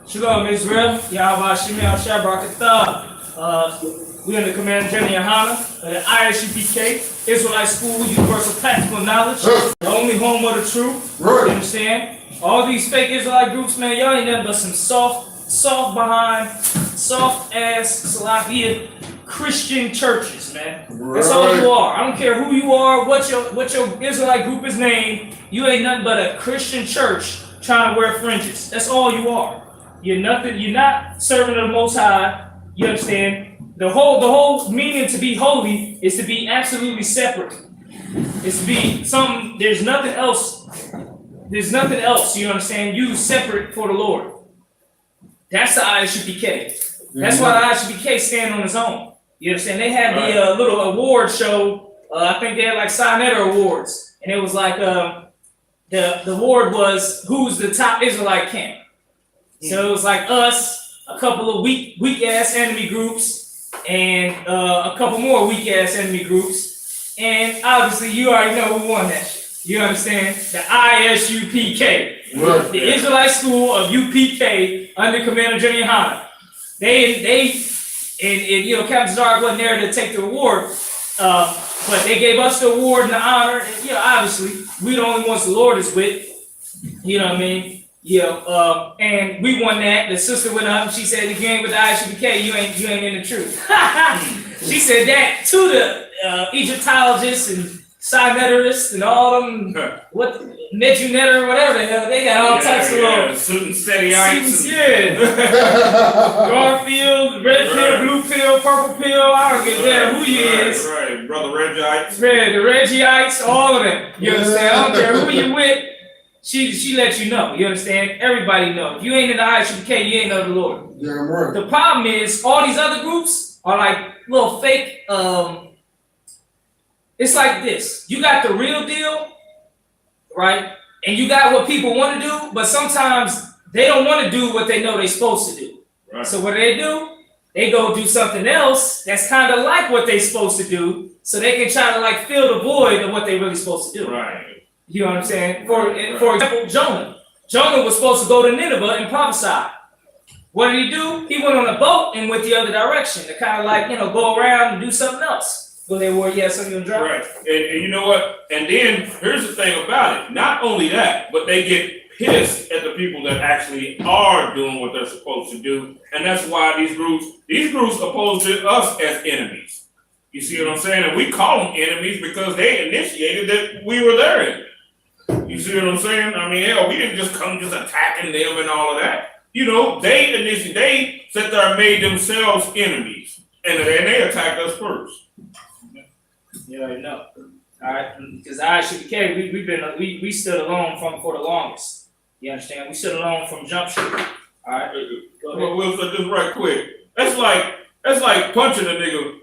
Shalom, Israel. Yahweh Shemel Shabrakatah. We're in the command GEN.YAHANNA, the I.S.U.P.K, Israelite School, Universal Practical Knowledge, the only home of the truth. You understand? All these fake Israelite groups, man, y'all ain't nothing but some soft behind, soft ass, Salafiya Christian churches, man. That's all you are. I don't care who you are, what your Israelite group is named. You ain't nothing but a Christian church trying to wear fringes. That's all you are. You're nothing. You're not serving of the Most High. You understand? The whole meaning to be holy is to be absolutely separate. It's to be something. There's nothing else. There's nothing else. You understand? You separate for the Lord. That's the I.S.U.P.K. That's why the I.S.U.P.K stand on its own. You understand? They had the little award show. I think they had like Sinetta Awards, and it was like the award was who's the top Israelite camp. So it was like us, a couple of weak ass enemy groups, and a couple more weak ass enemy groups, and obviously you already know who won that shit. You understand? The I.S.U.P.K, the Israelite School of U.P.K under Commander GEN.YAHANNA. And Captain Zark wasn't there to take the award, but they gave us the award and the honor. And, obviously we the only ones the Lord is with. You know what I mean? And we won that. The sister went up and she said, if you ain't with the I.S.U.P.K, you ain't in the truth. She said that to the Egyptologists and Sinetarists and all them, what Nejunetter or whatever the hell, they got all types of suit and steadyites. Garfield, red pill, blue pill, purple pill, I don't give a damn who he is. Right, brother Regites. The Regiites, all of them. You understand? I don't care who you with. She let you know. You understand? Everybody know. If you ain't in the I.S.U.P.K, you ain't know the Lord. Yeah, right. The problem is all these other groups are like little fake. It's like this. You got the real deal, right? And you got what people want to do, but sometimes they don't want to do what they know they're supposed to do. Right. So what do? They go do something else that's kind of like what they're supposed to do, so they can try to like fill the void of what they're really supposed to do. Right. You know what I'm saying? For example, Jonah. Jonah was supposed to go to Nineveh and prophesy. What did he do? He went on a boat and went the other direction to kind of like, go around and do something else. Well, they were, something on drive. Right. And you know what? And then here's the thing about it. Not only that, but they get pissed at the people that actually are doing what they're supposed to do. And that's why these groups oppose us as enemies. You see what I'm saying? And we call them enemies because they initiated that we were their enemy. You see what I'm saying? I mean, hell, we didn't just come just attacking them and all of that. They sat there and made themselves enemies. And then they attacked us first. You already know. All right? Because I.S.U.P.K, we stood alone for the longest. You understand? We stood alone from Jump Street. All right? Go ahead. Well, we'll say this right quick. That's like punching a nigga.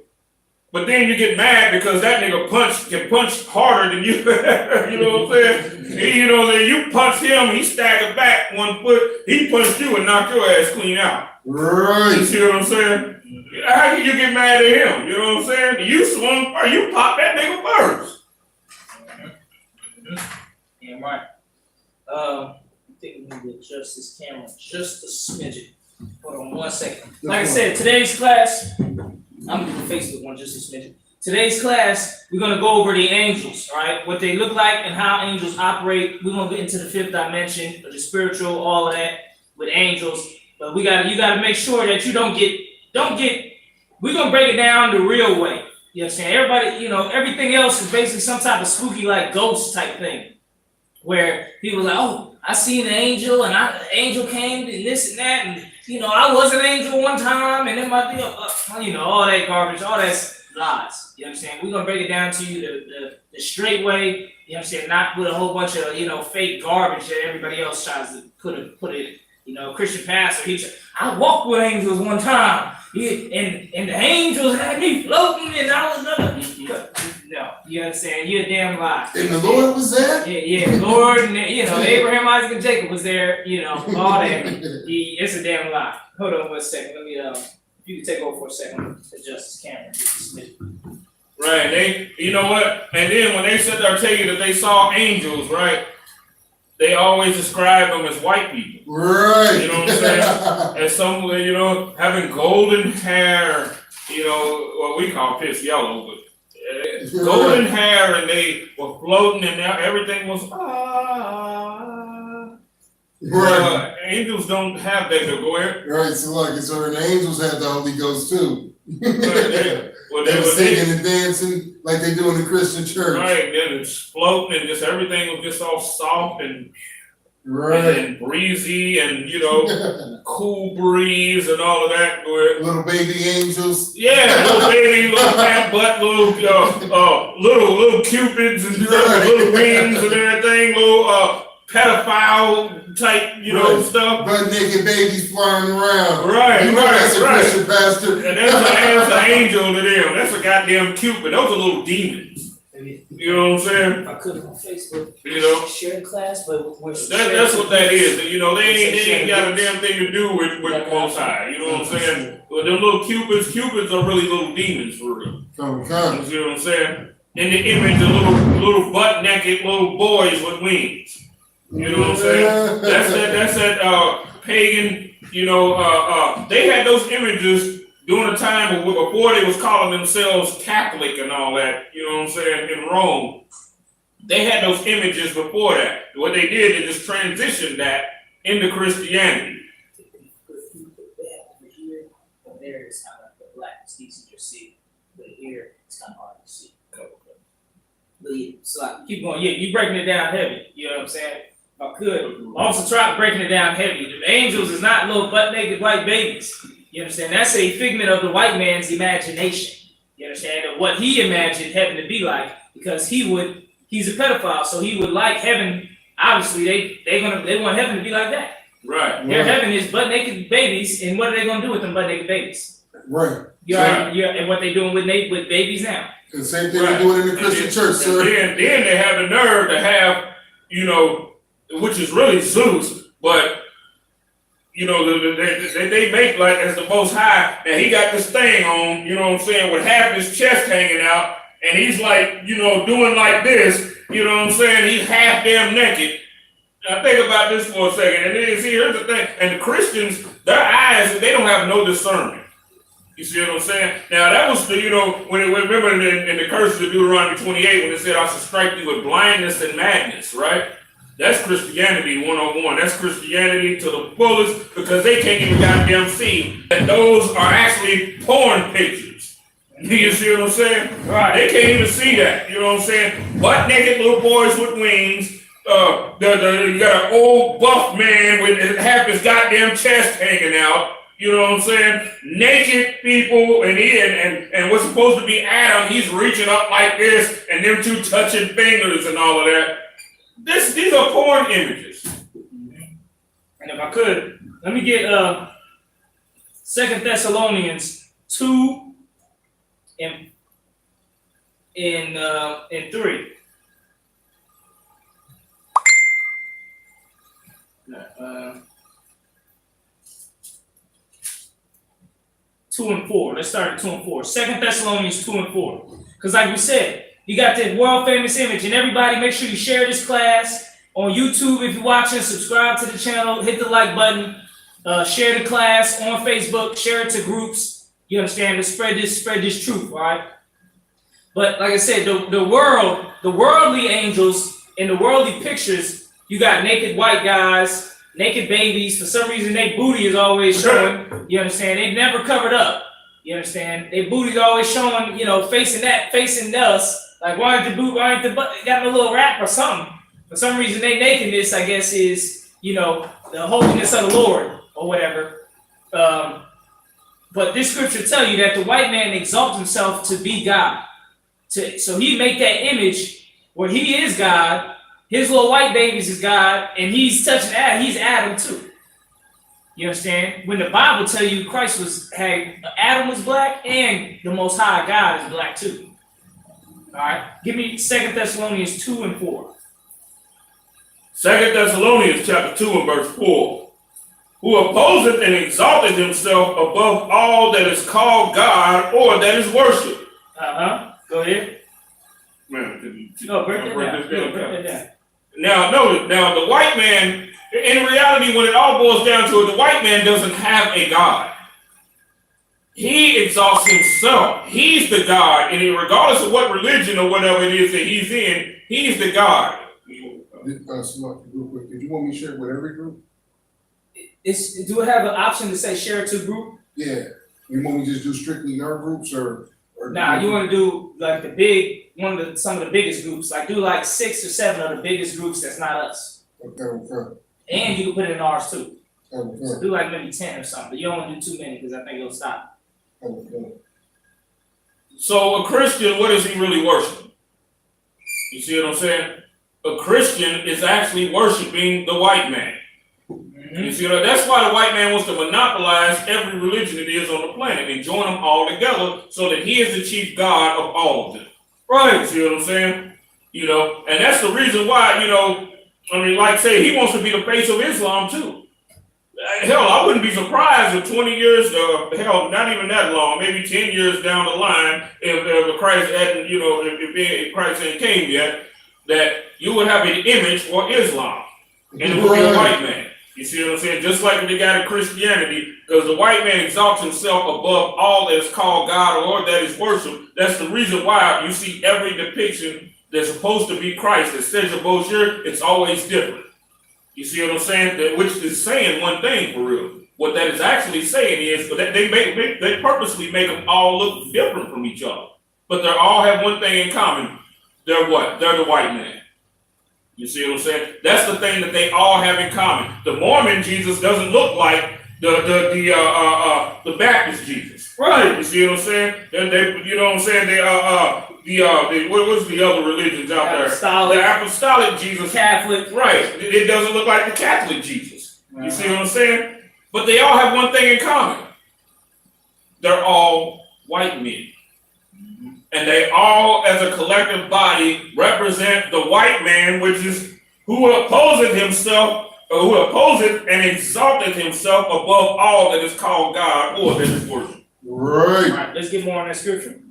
But then you get mad because that nigga can punch harder than you. You know what I'm saying? You punch him, he staggered back 1 foot, he punched you and knocked your ass clean out. Right. You see what I'm saying? How can you get mad at him? You know what I'm saying? You swung first, you popped that nigga first. Yeah, right. I think we need to adjust this camera just a smidgen. Hold on 1 second. Like I said, today's class, I'm going to do the Facebook one just a smidgen. Today's class, we're going to go over the angels, all right? What they look like and how angels operate. We're going to get into the 5th dimension, the spiritual, all of that with angels. But you got to make sure that you don't get, we're going to break it down the real way. You understand? Everybody, everything else is basically some type of spooky, like ghost type thing. Where people are like, oh, I seen an angel and the angel came and this and that. And, I was an angel one time and then my deal, all that garbage, all that's lies. You understand? We're going to break it down to you the straight way. You understand? Not with a whole bunch of, fake garbage that everybody else tries to put it. Christian pastor, I walked with angels one time, and the angels had me floating, and I was no, you understand? You're a damn lie. And the Lord was there? Yeah, Lord, and Abraham, Isaac, and Jacob was there, all that. It's a damn lie. Hold on 1 second. Let me, if you can take over for a second, adjust this camera. Right, you know what? And then when they sit there and tell you that they saw angels, right? they always describe them as white people. Right. You know what I'm saying? And some, you know, having golden hair, you know, what we call piss yellow, but golden hair, and they were floating, and now everything was Right. angels don't have that to go in. Right. So like, so the angels had the Holy Ghost too. They They were singing and dancing like they do in the Christian church. Right, then it's floating, and just everything was just all soft and Right. and breezy, and you know, cool breeze and all of that. Little baby angels. Yeah, little baby, little fat butt, little little cupids and stuff, little wings and everything, little pedophile type, you know, stuff. Butt naked babies flying around. Right, you know that's a Christian pastor. And that's an angel to them. That's a goddamn cupid. Those are little demons. You know what I'm saying? I could on Facebook. You know, share the class, but we're that's what that is. You know, they ain't got a damn thing to do with the Most High. You know what I'm saying? But them little cupids are really little demons for real. Come. You see what I'm saying? In the image of little butt naked little boys with wings. You know what I'm saying? That's that pagan. You know, they had those images during the time before they was calling themselves Catholic and all that. You know what I'm saying? In Rome, they had those images before that. What they did, they just transitioned that into Christianity. There is kind of the black, it's easy to see, but here it's kind of hard to see. But yeah, so like, keep going. Yeah, you breaking it down heavy. You know what I'm saying? If I could also try breaking it down heavy. The angels is not little butt naked white babies. You understand? That's a figment of the white man's imagination. You understand? Of what he imagined heaven to be like, because he's a pedophile, so he would like heaven. Obviously, they want heaven to be like that. Right. Their heaven is butt naked babies, and what are they gonna do with them butt naked babies? Right. And what they doing with babies now? The same thing they're doing in the Christian church, sir. And then they have the nerve to have, you know, which is really Zeus, but you know, they make like as the Most High, and he got this thing on, you know what I'm saying, with half his chest hanging out, and he's like, you know, doing like this, you know what I'm saying, he's half damn naked. Now think about this for a second, and then see, here's the thing, and the Christians, their eyes, they don't have no discernment. You see what I'm saying? Now that was the, you know, remember in the curses of Deuteronomy 28, when it said, I shall strike you with blindness and madness, right? That's Christianity 101. That's Christianity to the fullest, because they can't even goddamn see that those are actually porn pictures. You see what I'm saying? Right. They can't even see that. You know what I'm saying? Butt naked little boys with wings. You got an old buff man with half his goddamn chest hanging out. You know what I'm saying? Naked people, and what's supposed to be Adam, he's reaching up like this, and them two touching fingers and all of that. These are porn images. And if I could, let me get 2 Thessalonians 2 and 3. 2 and 4. Let's start at 2 and 4. 2 Thessalonians 2 and 4. Because like we said, you got the world famous image, and everybody make sure you share this class on YouTube if you're watching. Subscribe to the channel, hit the like button, share the class on Facebook, share it to groups. You understand? To spread this truth, all right? But like I said, the worldly angels and the worldly pictures, you got naked white guys, naked babies. For some reason, their booty is always showing. You understand? They've never covered up. You understand? Their booty's always showing, you know, facing us. Like, why ain't the butt got a little wrap or something? For some reason, their nakedness, I guess, is, you know, the holiness of the Lord or whatever. But this scripture tell you that the white man exalts himself to be God. So he make that image where he is God, his little white babies is God, and he's touching Adam. He's Adam too. You understand? When the Bible tell you Adam was black and the Most High God is black too. All right, give me 2 Thessalonians 2 and 4. 2 Thessalonians chapter 2 and verse 4. Who opposeth and exalteth himself above all that is called God or that is worshipped. Go ahead. Man, No, break that down. Now, notice, now the white man, in reality, when it all boils down to it, the white man doesn't have a God. He exalts himself. He's the God, and regardless of what religion or whatever it is that he's in, he's the God. Real quick, did you want me to share it with every group? Do it have an option to say share to group? Yeah. You want me to just do strictly our groups or Nah, you want to do like the big some of the biggest groups, like do like 6 or 7 of the biggest groups that's not us. Okay. And you can put it in ours too. Okay. So do like maybe 10 or something, but you don't want to do too many because I think it'll stop. Okay. So a Christian, what is he really worshiping? You see what I'm saying? A Christian is actually worshiping the white man. You see, that's why the white man wants to monopolize every religion it is on the planet and join them all together so that he is the chief god of all of them. Right? You see what I'm saying? You know, and that's the reason why, you know, I mean, like say, he wants to be the face of Islam too. Hell, I wouldn't be surprised if 20 years, hell, not even that long, maybe 10 years down the line, if Christ hadn't, you know, if Christ hadn't came yet, that you would have an image for Islam, and it would be a white man. You see what I'm saying? Just like they got in Christianity, because the white man exalts himself above all that is called God or that is worship. That's the reason why you see every depiction that's supposed to be Christ that says a brochure, it's always different. You see what I'm saying? That, which is saying one thing for real. What that is actually saying is that they purposely make them all look different from each other. But they all have one thing in common. They're what? They're the white man. You see what I'm saying? That's the thing that they all have in common. The Mormon Jesus doesn't look like the Baptist Jesus. Right. You see what I'm saying? They you know what I'm saying? What was the other religions out Apostolic, there? The apostolic Jesus. Catholic. Right. It doesn't look like the Catholic Jesus. You see what I'm saying? But they all have one thing in common. They're all white men. And they all, as a collective body, represent the white man, which is who opposes himself, or who opposes and exalted himself above all that is called God or that is worship. Right. All right, let's get more on that scripture.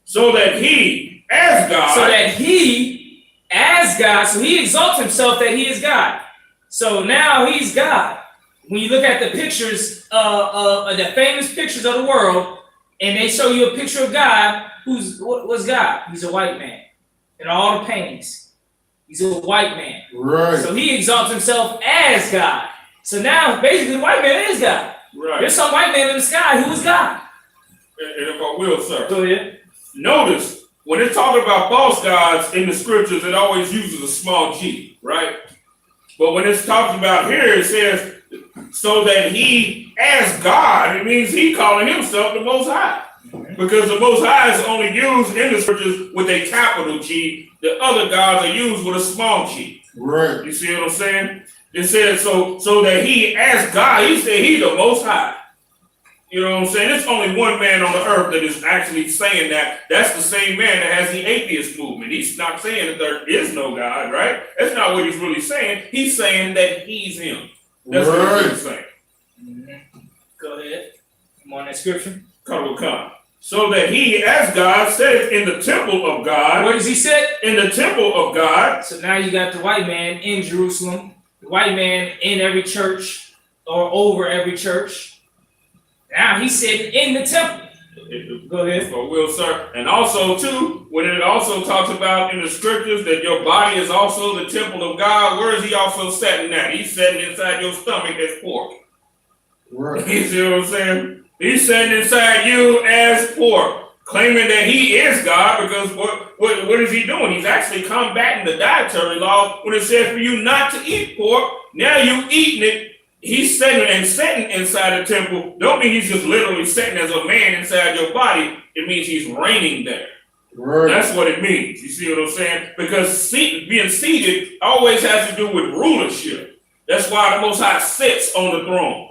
So that he, as God. So that he, as God, so he exalts himself that he is God. So now he's God. When you look at the pictures, the famous pictures of the world, and they show you a picture of God, what's God? He's a white man. In all the paintings, he's a white man. Right. So he exalts himself as God. So now, basically, the white man is God. Right. There's some white man in the sky who is God. And if I will, sir. Go ahead. Notice, when it's talking about false gods in the scriptures, it always uses a small g, right? But when it's talking about here, it says, so that he, as God, it means he calling himself the Most High. Because the Most High is only used in the scriptures with a capital G. The other gods are used with a small g. Right. You see what I'm saying? It says so that he, as God, he said he the Most High. You know what I'm saying? There's only one man on the earth that is actually saying that. That's the same man that has the atheist movement. He's not saying that there is no God, right? That's not what he's really saying. He's saying that he's him. That's what he's saying. Mm-hmm. Go ahead. Come on, that scripture. Come. So that he, as God, said in the temple of God. Where does he sit? In the temple of God. So now you got the white man in Jerusalem, the white man in every church or over every church. Now he's sitting in the temple. Go ahead. For will, sir. And also, too, when it also talks about in the scriptures that your body is also the temple of God, where is he also sitting at? He's sitting inside your stomach as pork. Right. You see what I'm saying? He's sitting inside you as pork, claiming that he is God, because what is he doing? He's actually combating the dietary law when it says for you not to eat pork. Now you eating it. He's sitting inside the temple. Don't mean he's just literally sitting as a man inside your body. It means he's reigning there. Right. That's what it means. You see what I'm saying? Because being seated always has to do with rulership. That's why the Most High sits on the throne.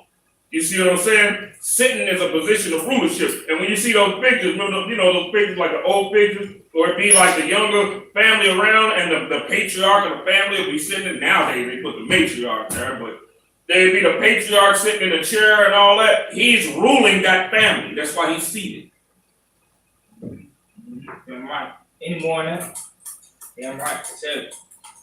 You see what I'm saying? Sitting is a position of rulership. And when you see those pictures, you know those pictures like the old pictures, or it be like the younger family around, and the patriarch of the family will be sitting there. Nowadays they put the matriarch there, but they'd be the patriarch sitting in a chair and all that. He's ruling that family. That's why he's seated. Damn right. Any more on that? Damn right. That's it.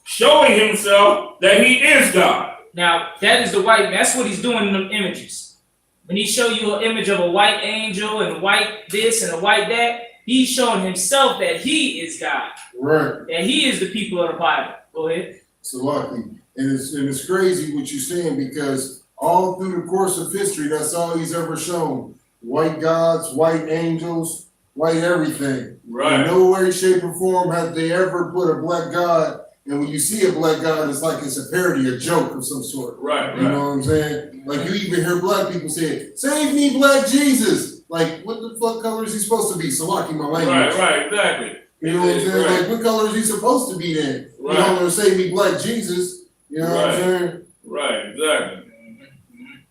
showing himself that he is God. Now, that is the white man. That's what he's doing in them images. When he show you an image of a white angel and a white this and a white that, he's showing himself that he is God. Right. That he is the people of the Bible. Go ahead. So lucky. And it's crazy what you're saying, because all through the course of history, that's all he's ever shown. White gods, white angels, white everything. Right. In no way, shape, or form have they ever put a black god. And when you see a black god, it's like it's a parody, a joke of some sort. Right. You know what I'm saying? Like, you even hear black people say, "Save me, black Jesus." Like, what the fuck color is he supposed to be? Salaki my language. Right, exactly. You know what I'm saying? Right. Like, what color is he supposed to be then? Right. You don't want to save me, black Jesus. You know what I'm saying? Right, exactly.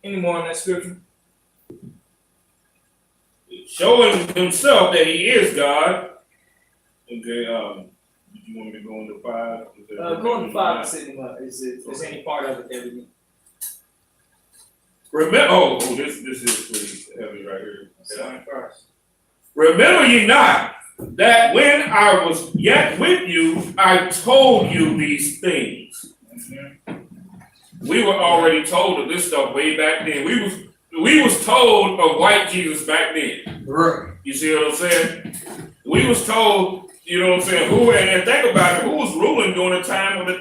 Any more on that scripture? Showing himself that he is God. Okay, did you want me to go into 5? Go into 5 and see what is any part of it that we need. Remember, this is pretty heavy right here. Remember ye not that when I was yet with you, I told you these things. We were already told of this stuff way back then. We was told of white Jesus back then. Right. You see what I'm saying? We was told, you know what I'm saying, who, and think about it, who was ruling during the time when the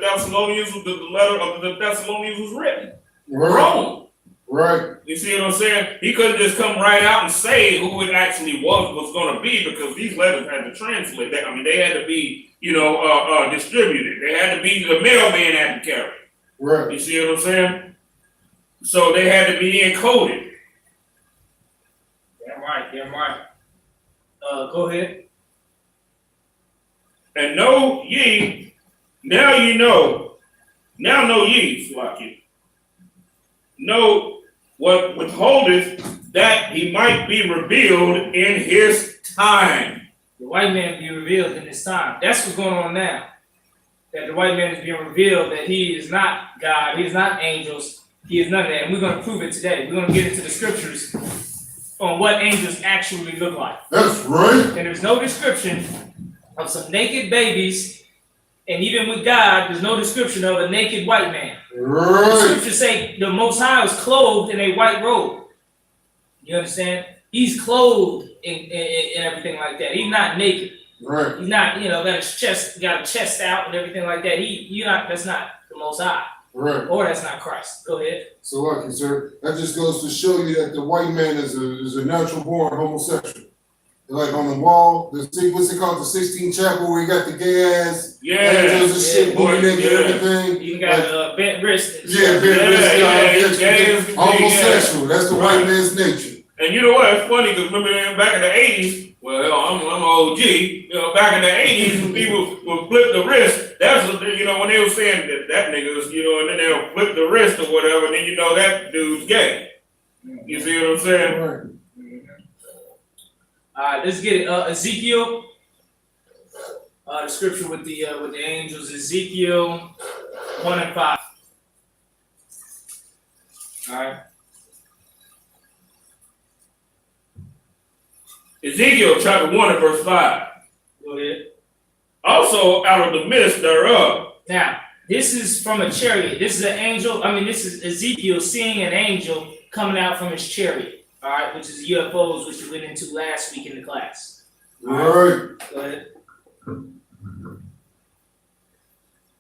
letter of the Thessalonians was written? Right. Rome. Right. You see what I'm saying? He couldn't just come right out and say who it actually was going to be, because these letters had to translate. They had to be, distributed. They had to be, the mailman had to carry. Right. You see what I'm saying? So they had to be encoded. Damn right. Go ahead. And know ye, now know ye, Slaki. Know what withholdeth, that he might be revealed in his time. The white man be revealed in his time. That's what's going on now. That the white man is being revealed that he is not God, he is not angels, he is none of that. And we're going to prove it today. We're going to get into the scriptures on what angels actually look like. That's right. And there's no description of some naked babies, and even with God, there's no description of a naked white man. Right. The scriptures say the Most High was clothed in a white robe. You understand? He's clothed in everything like that. He's not naked. Right. He's not, got his chest, got a chest out and everything like that. That's not the Most High. Right. Or that's not Christ. Go ahead. So lucky, sir. That just goes to show you that the white man is a natural born homosexual. Like on the wall, what's it called? The 16th chapel where you got the gay ass angels and shit, booty naked, everything. You got a bent wrist. Bent wrist. Homosexual. That's the white man's nature. And you know what? It's funny because remember back in the 80s, well, I'm an OG. Back in the 80s, when people would flip the wrist, that's when they were saying that nigga's, and then they'll flip the wrist or whatever, and then that dude's gay. You see what I'm saying? Right. All right, let's get it. Ezekiel, the scripture with the angels, Ezekiel 1 and 5. All right. Ezekiel chapter 1 and verse 5. Go ahead. Also out of the midst thereof. Now, this is from a chariot. This is an angel. This is Ezekiel seeing an angel coming out from his chariot. All right, which is UFOs, which we went into last week in the class. All right. Go ahead.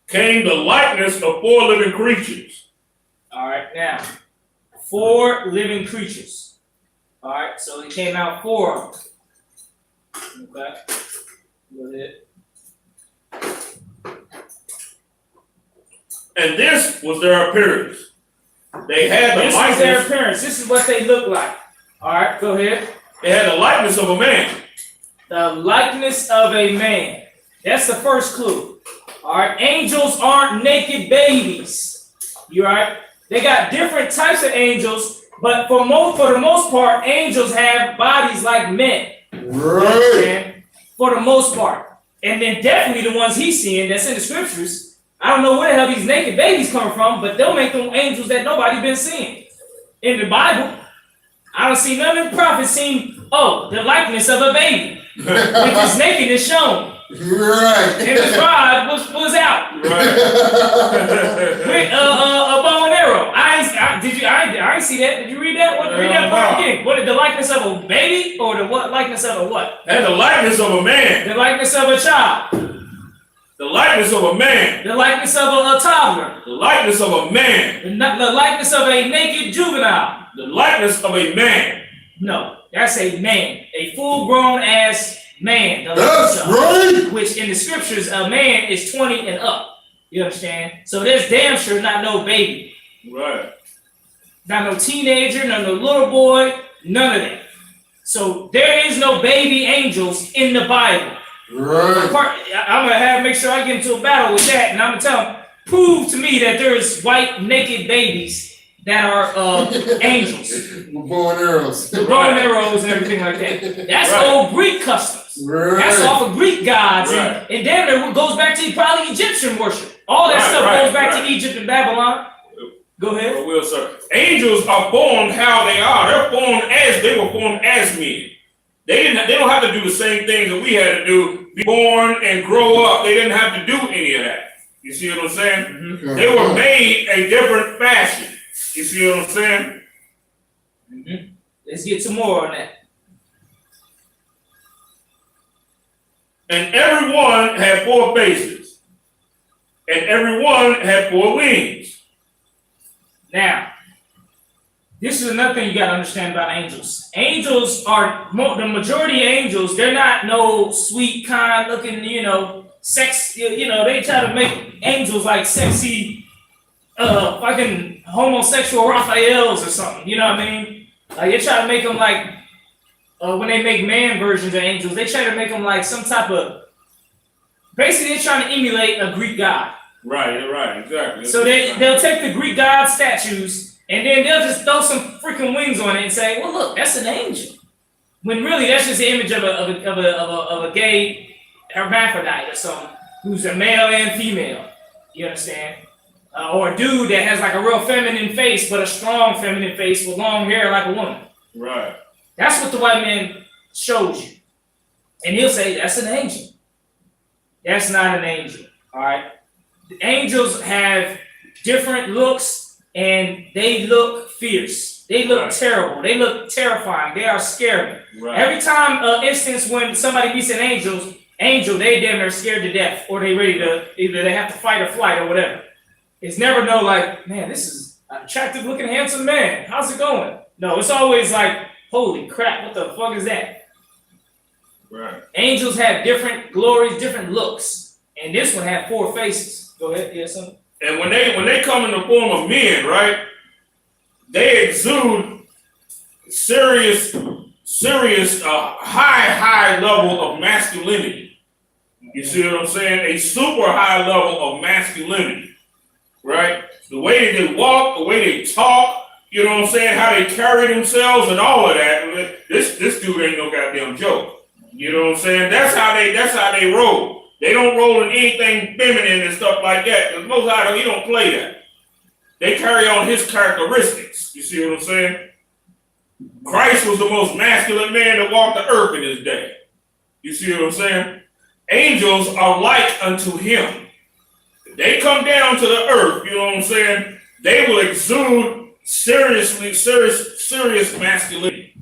Came the likeness of 4 living creatures. All right, now, 4 living creatures. All right, so it came out 4 of them. Okay. Go ahead. And this was their appearance. They had the This likeness. is their appearance. This is what they look like. All right, go ahead. They had the likeness of a man. The likeness of a man. That's the first clue. All right, angels aren't naked babies. You all right? They got different types of angels, but for the most part, angels have bodies like men. Right. For the most part. And then definitely the ones he's seeing that's in the scriptures. I don't know where the hell these naked babies come from, but they'll make them angels that nobody been seeing. In the Bible, I don't see none of the prophets seeing, the likeness of a baby. With his nakedness shown. Right. And his rod was out. Right. With a bow and arrow. I ain't see that. Did you read that? Read that part again. What, the likeness of a baby or the what likeness of a what? And the likeness of a man. The likeness of a child. The likeness of a man. The likeness of a toddler. The likeness of a man. The likeness of a naked juvenile. The likeness of a man. No, that's a man. A full-grown ass man. That's right. Which in the scriptures, a man is 20 and up. You understand? So there's damn sure not no baby. Right. Not no teenager, no little boy, none of that. So there is no baby angels in the Bible. Right. I'm gonna make sure I get into a battle with that, and I'm gonna tell them, prove to me that there's white naked babies that are angels. With bow and arrows. With bow and arrows and everything like that. That's old Greek customs. Right. That's off of Greek gods, Right. and damn it goes back to probably Egyptian worship. All that stuff goes back to Egypt and Babylon. Go ahead. Oh, well, sir. Angels are born how they are. They're born as they were born as men. They don't have to do the same things that we had to do. Be born and grow up. They didn't have to do any of that. You see what I'm saying? Mm-hmm. They were made a different fashion. You see what I'm saying? Mm-hmm. Let's get some more on that. And everyone had 4 faces. And everyone had 4 wings. Now, this is another thing you got to understand about angels. Angels are, the majority of angels, they're not no sweet, kind looking, sex, they try to make angels like sexy, fucking homosexual Raphaels or something, you know what I mean? Like, they try to make them like, when they make man versions of angels, they try to make them like some type of, basically they're trying to emulate a Greek god. Right, exactly. So they'll take the Greek god statues, and then they'll just throw some freaking wings on it and say, "Well, look, that's an angel." When really, that's just the image of a gay hermaphrodite or something, who's a male and female. You understand? Or a dude that has like a real feminine face, but a strong feminine face with long hair like a woman. Right. That's what the white man shows you, and he'll say that's an angel. That's not an angel. All right. The angels have different looks, and they look fierce. They look terrible. They look terrifying. They are scary. Right. Every time, instance when somebody meets an angel, they damn near scared to death, or they ready to either they have to fight or flight or whatever. It's never no like, man, this is an attractive looking, handsome man. How's it going? No, it's always like, holy crap, what the fuck is that? Right. Angels have different glories, different looks, and this one had 4 faces. Go ahead, yes, son. And when they come in the form of men, right, they exude serious, high level of masculinity. You see what I'm saying? A super high level of masculinity, right? The way they walk, the way they talk, you know what I'm saying? How they carry themselves and all of that. This dude ain't no goddamn joke. You know what I'm saying? That's how they roll. They don't roll in anything feminine and stuff like that. Because Most High, he don't play that. They carry on his characteristics. You see what I'm saying? Christ was the most masculine man that walked the earth in his day. You see what I'm saying? Angels are like unto him. If they come down to the earth, you know what I'm saying? They will exude serious masculinity.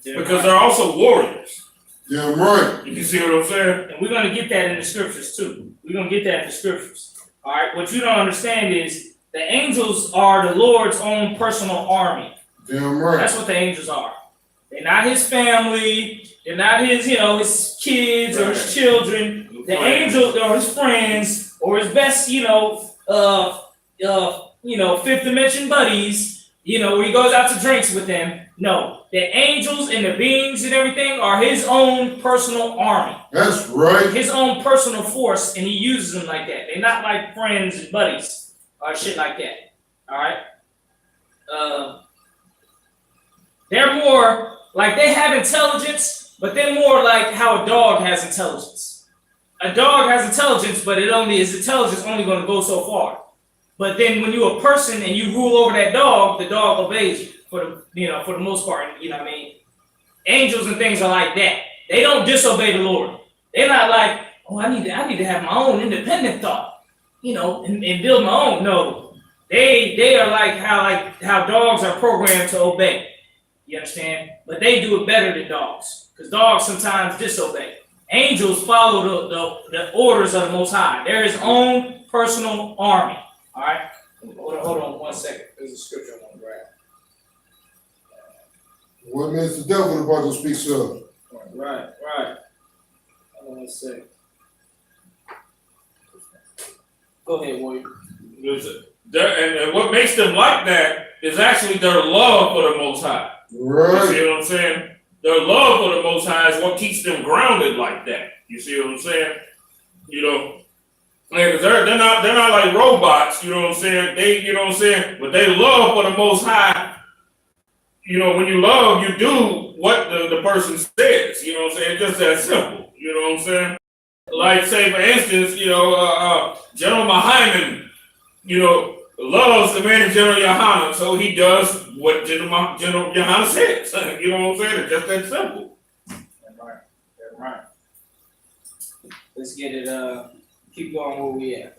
Because they're also warriors. Yeah, right. You see what I'm saying? And we're going to get that in the scriptures too. We're going to get that in the scriptures. All right. What you don't understand is the angels are the Lord's own personal army. Damn right. That's what the angels are. They're not his family. They're not his, his kids or his children. The angels are his friends or his best, fifth dimension buddies, where he goes out to drinks with them. No, the angels and the beings and everything are his own personal army. That's right. His own personal force, and he uses them like that. They're not like friends and buddies or shit like that. All right? They're more like they have intelligence, but they're more like how a dog has intelligence. A dog has intelligence, but his intelligence only going to go so far. But then when you're a person and you rule over that dog, the dog obeys you. For the most part, you know what I mean? Angels and things are like that. They don't disobey the Lord. They're not like, oh, I need to have my own independent thought, and build my own. No, they are like how dogs are programmed to obey. You understand? But they do it better than dogs, because dogs sometimes disobey. Angels follow the orders of the Most High. They're his own personal army. All right. Hold on 1 second. There's a scripture I want to grab. What means the devil the Bible speaks of? Right. Hold on 1 second. Go ahead, warrior. And what makes them like that is actually their love for the Most High. Right. You see what I'm saying? Their love for the Most High is what keeps them grounded like that. You see what I'm saying? Because they're not like robots. You know what I'm saying? But they love for the Most High. When you love, you do what the person says. You know what I'm saying? Just that simple. You know what I'm saying? Like, say, for instance, GEN.YAHANNA, loves the man in GEN.YAHANNA, so he does what GEN.YAHANNA says. You know what I'm saying? It's just that simple. That's right. Let's get it, keep going where we at.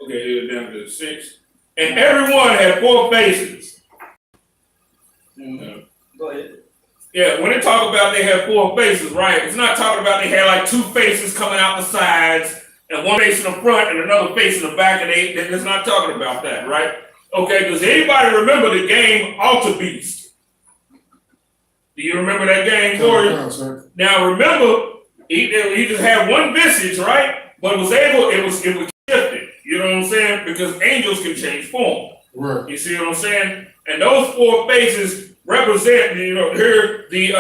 Okay, down to 6. And everyone had 4 faces. Mm-hmm. Go ahead. Yeah, when they talk about they have 4 faces, right? It's not talking about they had like 2 faces coming out the sides and 1 face in the front and another face in the back, and it's not talking about that, right? Okay, does anybody remember the game Alter Beast? Do you remember that game, Warrior? Now remember, he just had 1 visage, right? But it was shifted. You know what I'm saying? Because angels can change form. Right. You see what I'm saying? And those 4 faces represent, here the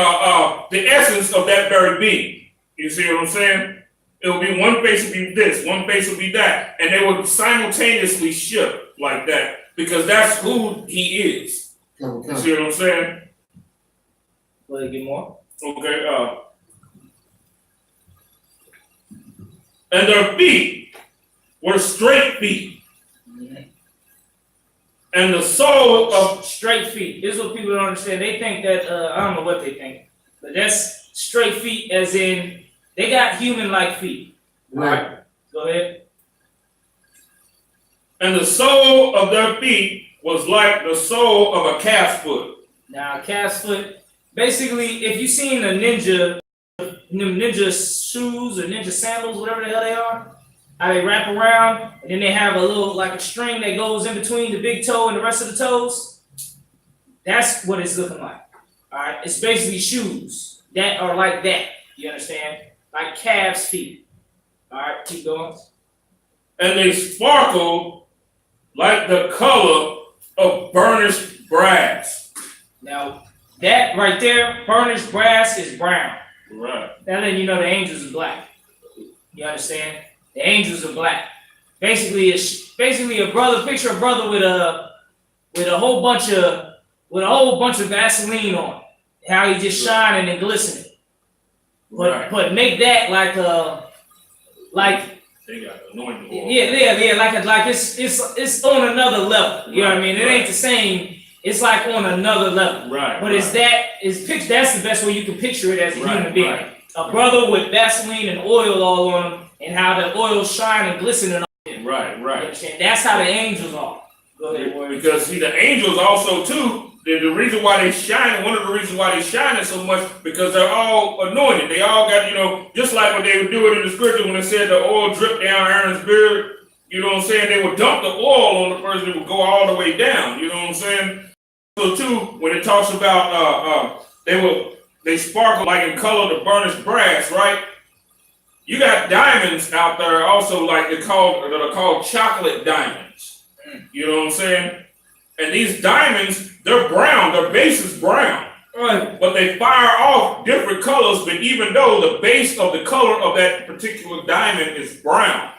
essence of that very being. You see what I'm saying? It'll be 1 face will be this, 1 face will be that, and they will simultaneously shift like that because that's who he is. Okay. You see what I'm saying? Will you get more? Okay. And their feet were straight feet. Mm-hmm. And the soul of straight feet. This is what people don't understand. They think that I don't know what they think, but that's straight feet, as in they got human-like feet. Right. Go ahead. And the sole of their feet was like the sole of a calf's foot. Now, calf's foot. Basically, if you've seen a ninja shoes or ninja sandals, whatever the hell they are, how they wrap around, and then they have a little, like a string that goes in between the big toe and the rest of the toes. That's what it's looking like. All right, it's basically shoes that are like that. You understand? Like calves' feet. All right, keep going. And they sparkled like the color of burnished brass. Now, that right there, burnished brass, is brown. Right. Now then, the angels are black. You understand? The angels are black. Basically, a brother. Picture a brother with a whole bunch of Vaseline on. How he just shining and glistening. But make that like they got anointing oil. Yeah, like it's on another level. You know what I mean? It ain't the same. It's like on another level. Right. But that's the best way you can picture it as a human being. Right. A brother with Vaseline and oil all on him, and how the oil shine and glisten on him. Right. You understand? That's how the angels are. Go ahead, boy. Because see, the angels also too. The reason why they shine, one of the reasons why they shine so much, because they're all anointed. They all got, just like what they would do it in the scripture when it said the oil dripped down Aaron's beard. You know what I'm saying? They would dump the oil on the person. It would go all the way down. You know what I'm saying? So too, when it talks about they sparkle like in color the burnished brass, right? You got diamonds out there also, like that are called chocolate diamonds. You know what I'm saying? And these diamonds, they're brown. Their base is brown. Right. But they fire off different colors, but even though the base of the color of that particular diamond is brown,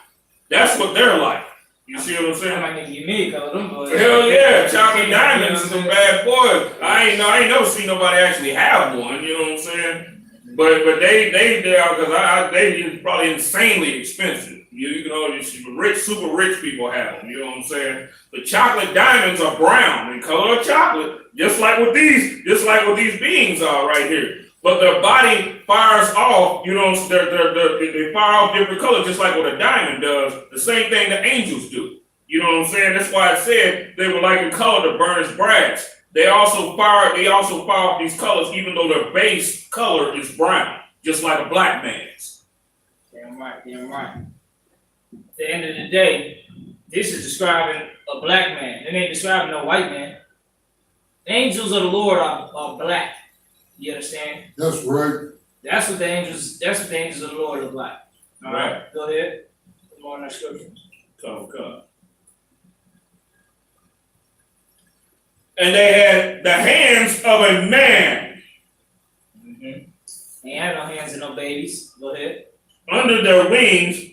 that's what they're like. You see what I'm saying? I might give me a color, them boys. Hell yeah, chocolate diamonds are some bad boys. I ain't never seen nobody actually have one, you know what I'm saying? But they because they probably insanely expensive. You know, super rich people have them. You know what I'm saying? The chocolate diamonds are brown in color of chocolate, just like what these beings are right here. but their body fires off, you know, they fire off different colors, just like what a diamond does. The same thing the angels do. You know what I'm saying? That's why I said they were like in color to burnished brass. They also fire off these colors, even though their base color is brown, just like a black man's. Damn right, damn right. At the end of the day, this is describing a black man. It ain't describing no white man. The angels of the Lord are black. You understand? That's right. That's what the angels of the Lord look like. All right. Go ahead. Come on, that scripture. Come. And they had the hands of a man. Mm-hmm. They had no hands and no babies. Go ahead. Under their wings,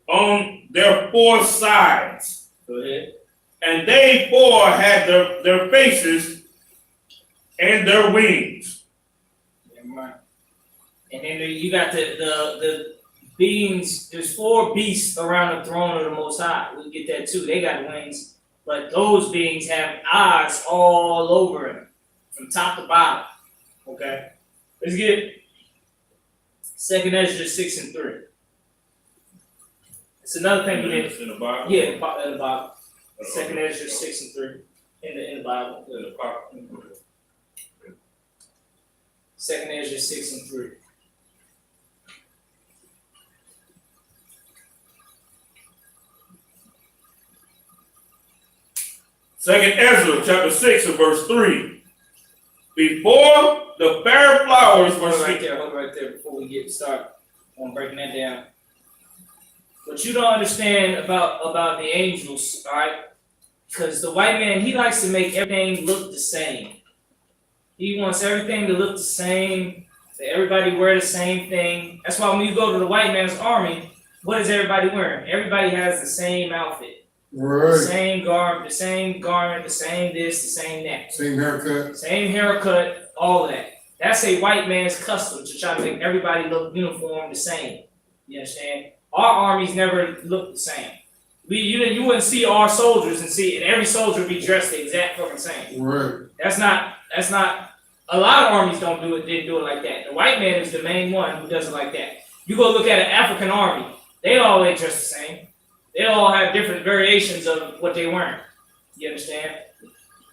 on their four sides. Go ahead. And they four had their faces and their wings. Right. And then you got the beings. There's four beasts around the throne of the Most High. We get that too. They got wings, but those beings have eyes all over them, from top to bottom. Okay, let's get 2 Ezra 6:3. It's another thing we did. In the Bible. Yeah, in the Bible. 2 Ezra 6:3 in the Bible. In the Bible. 2 Ezra 6:3. Second Ezra chapter 6 and verse 3. Before the fair flowers were Hold right there before we get started on breaking that down. What you don't understand about the angels, all right? Because the white man, he likes to make everything look the same. He wants everything to look the same, that everybody wear the same thing. That's why when you go to the white man's army, what is everybody wearing? Everybody has the same outfit. Right. The same garment, the same this, the same that. Same haircut, all of that. That's a white man's custom to try to make everybody look uniform the same. You understand? Our armies never look the same. You wouldn't see our soldiers and every soldier be dressed the exact fucking same. Right. That's not a lot of armies didn't do it like that. The white man is the main one who does it like that. You go look at an African army, they all ain't dressed the same. They all have different variations of what they're wearing. You understand?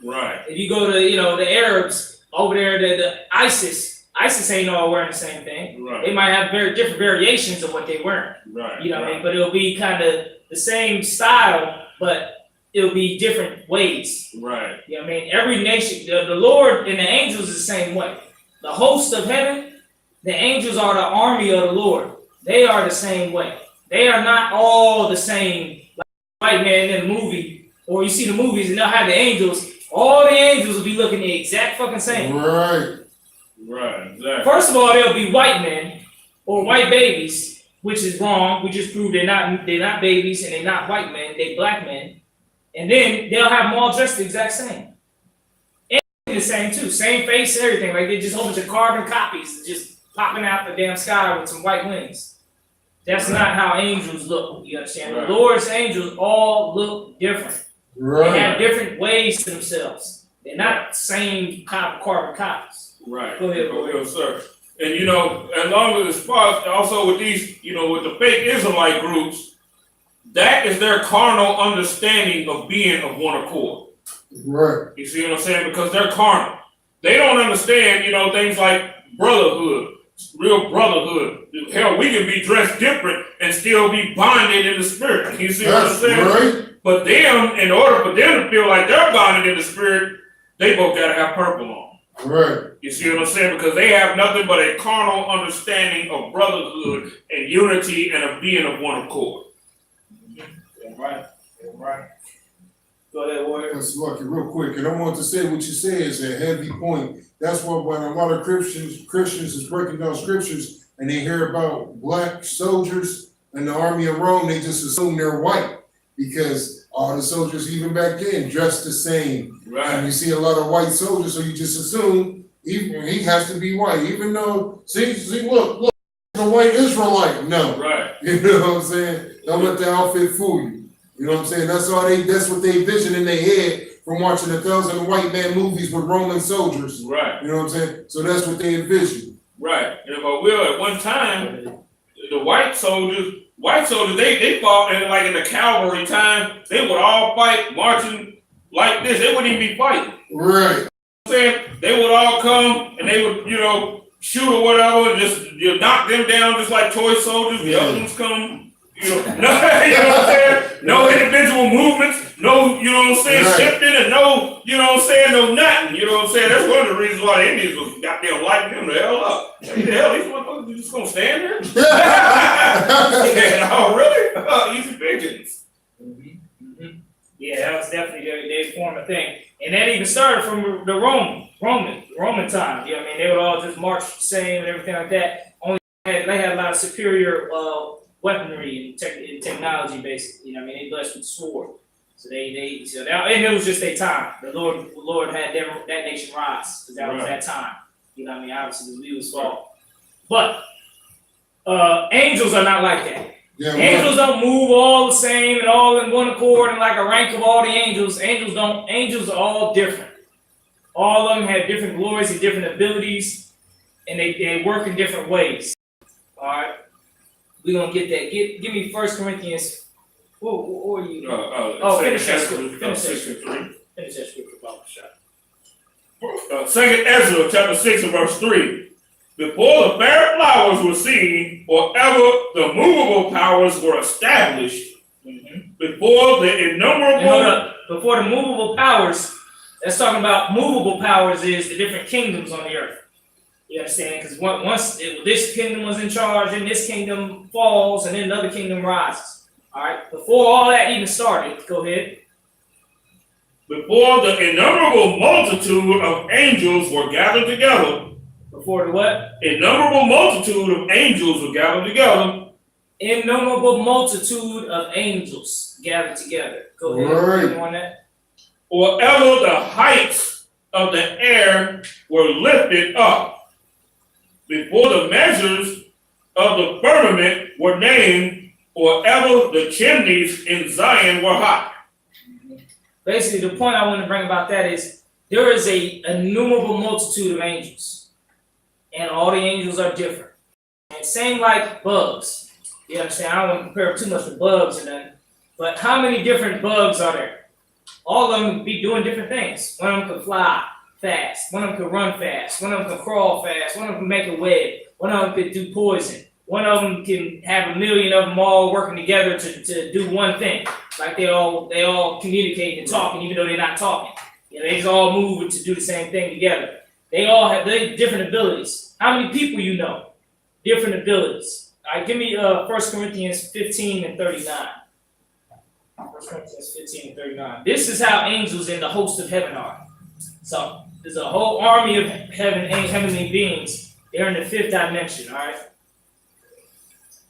Right. If you go to, the Arabs over there, the ISIS ain't all wearing the same thing. Right. They might have very different variations of what they're wearing. Right. You know what I mean? But it'll be kind of the same style, but it'll be different ways. Right. You know what I mean? Every nation, the Lord and the angels is the same way. The host of heaven, the angels are the army of the Lord. They are the same way. They are not all the same. Like white man in the movie, or you see the movies and they'll have the angels. All the angels will be looking the exact fucking same. Right. Right. Exactly. First of all, they'll be white men or white babies, which is wrong. We just proved they're not babies and they're not white men. They're black men. And then they'll have them all dressed the exact same. And the same too. Same face and everything. Like they just a whole bunch of carbon copies just popping out the damn sky with some white wings. That's not how angels look. You understand? Right. The Lord's angels all look different. Right. They have different ways to themselves. They're not the same kind of carbon copies. Right. Go ahead, Go ahead, sir. And as long as also with these, with the fake Israelite groups, that is their carnal understanding of being of one accord. Right. You see what I'm saying? Because they're carnal. They don't understand, things like brotherhood, real brotherhood. Hell, we can be dressed different and still be bonded in the spirit. You see what I'm saying? Right. But them, in order for them to feel like they're bonded in the spirit, they both gotta have purple on. Right. You see what I'm saying? Because they have nothing but a carnal understanding of brotherhood and unity and of being of one accord. Right. Go ahead, warrior. That's lucky, real quick. And I want to say what you say is a heavy point. That's why when a lot of Christians is breaking down scriptures and they hear about black soldiers in the army of Rome, they just assume they're white because all the soldiers even back then dressed the same. Right. And you see a lot of white soldiers, so you just assume he has to be white, even though see look, a white Israelite. No. Right. You know what I'm saying? Don't let the outfit fool you. You know what I'm saying? That's what they vision in their head from watching 1,000 white man movies with Roman soldiers. Right. You know what I'm saying? So that's what they envision. Right. And if I will, at one time, the white soldiers, they fought, and like in the cavalry time, they would all fight marching like this. They wouldn't even be fighting. Right. Saying they would all come and they would, shoot or whatever, and just knock them down just like toy soldiers. The other ones come, no, you know what I'm saying? No individual movements, no, shifting, and no, no nothing. You know what I'm saying? That's one of the reasons why the Indians was goddamn lighting them the hell up. Hey, the hell, these motherfuckers just gonna stand there? Yeah, oh, really? Easy pickings. Yeah, that was definitely their form of thing. And that even started from the Roman time. You know what I mean? They would all just march the same and everything like that. They had a lot of superior weaponry and technology, basically. You know what I mean? They blessed with sword. So and it was just their time. The Lord had that nation rise, because that was that time. You know what I mean? Obviously, we was fall. But angels are not like that. Yeah, angels don't move all the same and all in one accord and like a rank of all the angels. Angels are all different. All of them have different glories and different abilities, and they work in different ways. All right, we're gonna get that. Give me 1 Corinthians. What are you? Finish that scripture. Finish that scripture, Bible shot. 2 Ezra chapter 6 and verse 3. Before the fair flowers were seen, or ever the movable powers were established, before the innumerable... Before the movable powers, that's talking about movable powers is the different kingdoms on the earth. You understand? Because once this kingdom was in charge, and this kingdom falls, and then another kingdom rises. All right? Before all that even started, go ahead. Before the innumerable multitude of angels were gathered together, before the what? Innumerable multitude of angels were gathered together. Innumerable multitude of angels gathered together. Go ahead. Right. On that. Or ever the heights of the air were lifted up. Before the measures of the firmament were named, or ever the chimneys in Zion were high. Basically, the point I want to bring about that is there is a innumerable multitude of angels. And all the angels are different. And same like bugs. You understand? I don't want to compare too much to bugs and that. But how many different bugs are there? All of them be doing different things. One of them can fly fast. One of them can run fast. One of them can crawl fast. One of them can make a web. One of them can do poison. One of them can have a million of them all working together to do one thing. Like they all communicate and talking, even though they're not talking. They just all move to do the same thing together. They all have different abilities. How many people you know? Different abilities. All right, give me 1 Corinthians 15 and 39. 1 Corinthians 15 and 39. This is how angels in the host of heaven are. So there's a whole army of heavenly beings. They're in the 5th dimension, all right?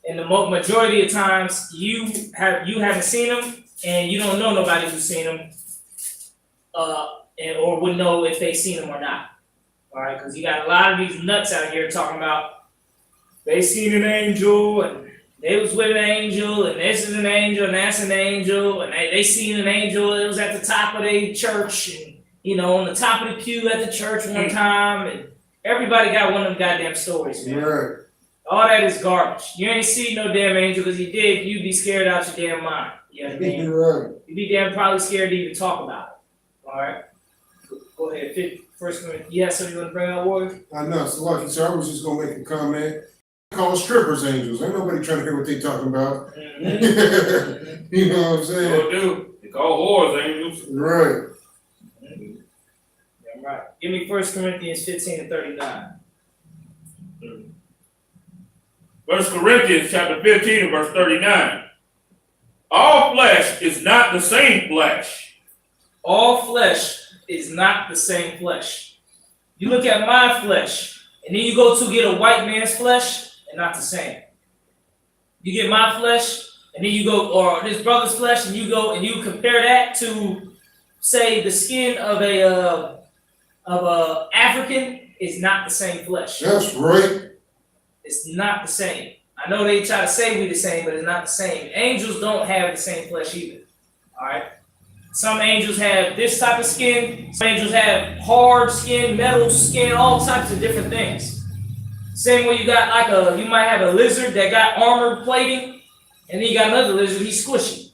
And the majority of times you haven't seen them, and you don't know nobody who's seen them, or would know if they've seen them or not. All right, because you got a lot of these nuts out here talking about they seen an angel, and they was with an angel, and this is an angel, and that's an angel, and they seen an angel. It was at the top of their church, and on the top of the pew at the church one time, and everybody got one of them goddamn stories, man. Right. All that is garbage. You ain't seen no damn angel, because you did, you'd be scared out your damn mind. You know what I mean? Right. You'd be damn probably scared to even talk about it. All right. Go ahead. First Corinthians. You have something you want to bring out, Warwick? I know. So, lucky, sir. I was just going to make a comment. Call strippers angels. Ain't nobody trying to hear what they talking about. Mm-hmm. You know what I'm saying? Oh, dude. They call whores angels. Right. Mm-hmm. Yeah, right. Give me 1 Corinthians 15 and 39. 1 Corinthians chapter 15 and verse 39. All flesh is not the same flesh. All flesh is not the same flesh. You look at my flesh, and then you go to get a white man's flesh, and not the same. You get my flesh, and then you go, or this brother's flesh, and you go and you compare that to, say, the skin of a African is not the same flesh. That's right. It's not the same. I know they try to say we're the same, but it's not the same. Angels don't have the same flesh either. All right. Some angels have this type of skin. Some angels have hard skin, metal skin, all types of different things. Same way you got like you might have a lizard that got armor plating, and then you got another lizard, he's squishy.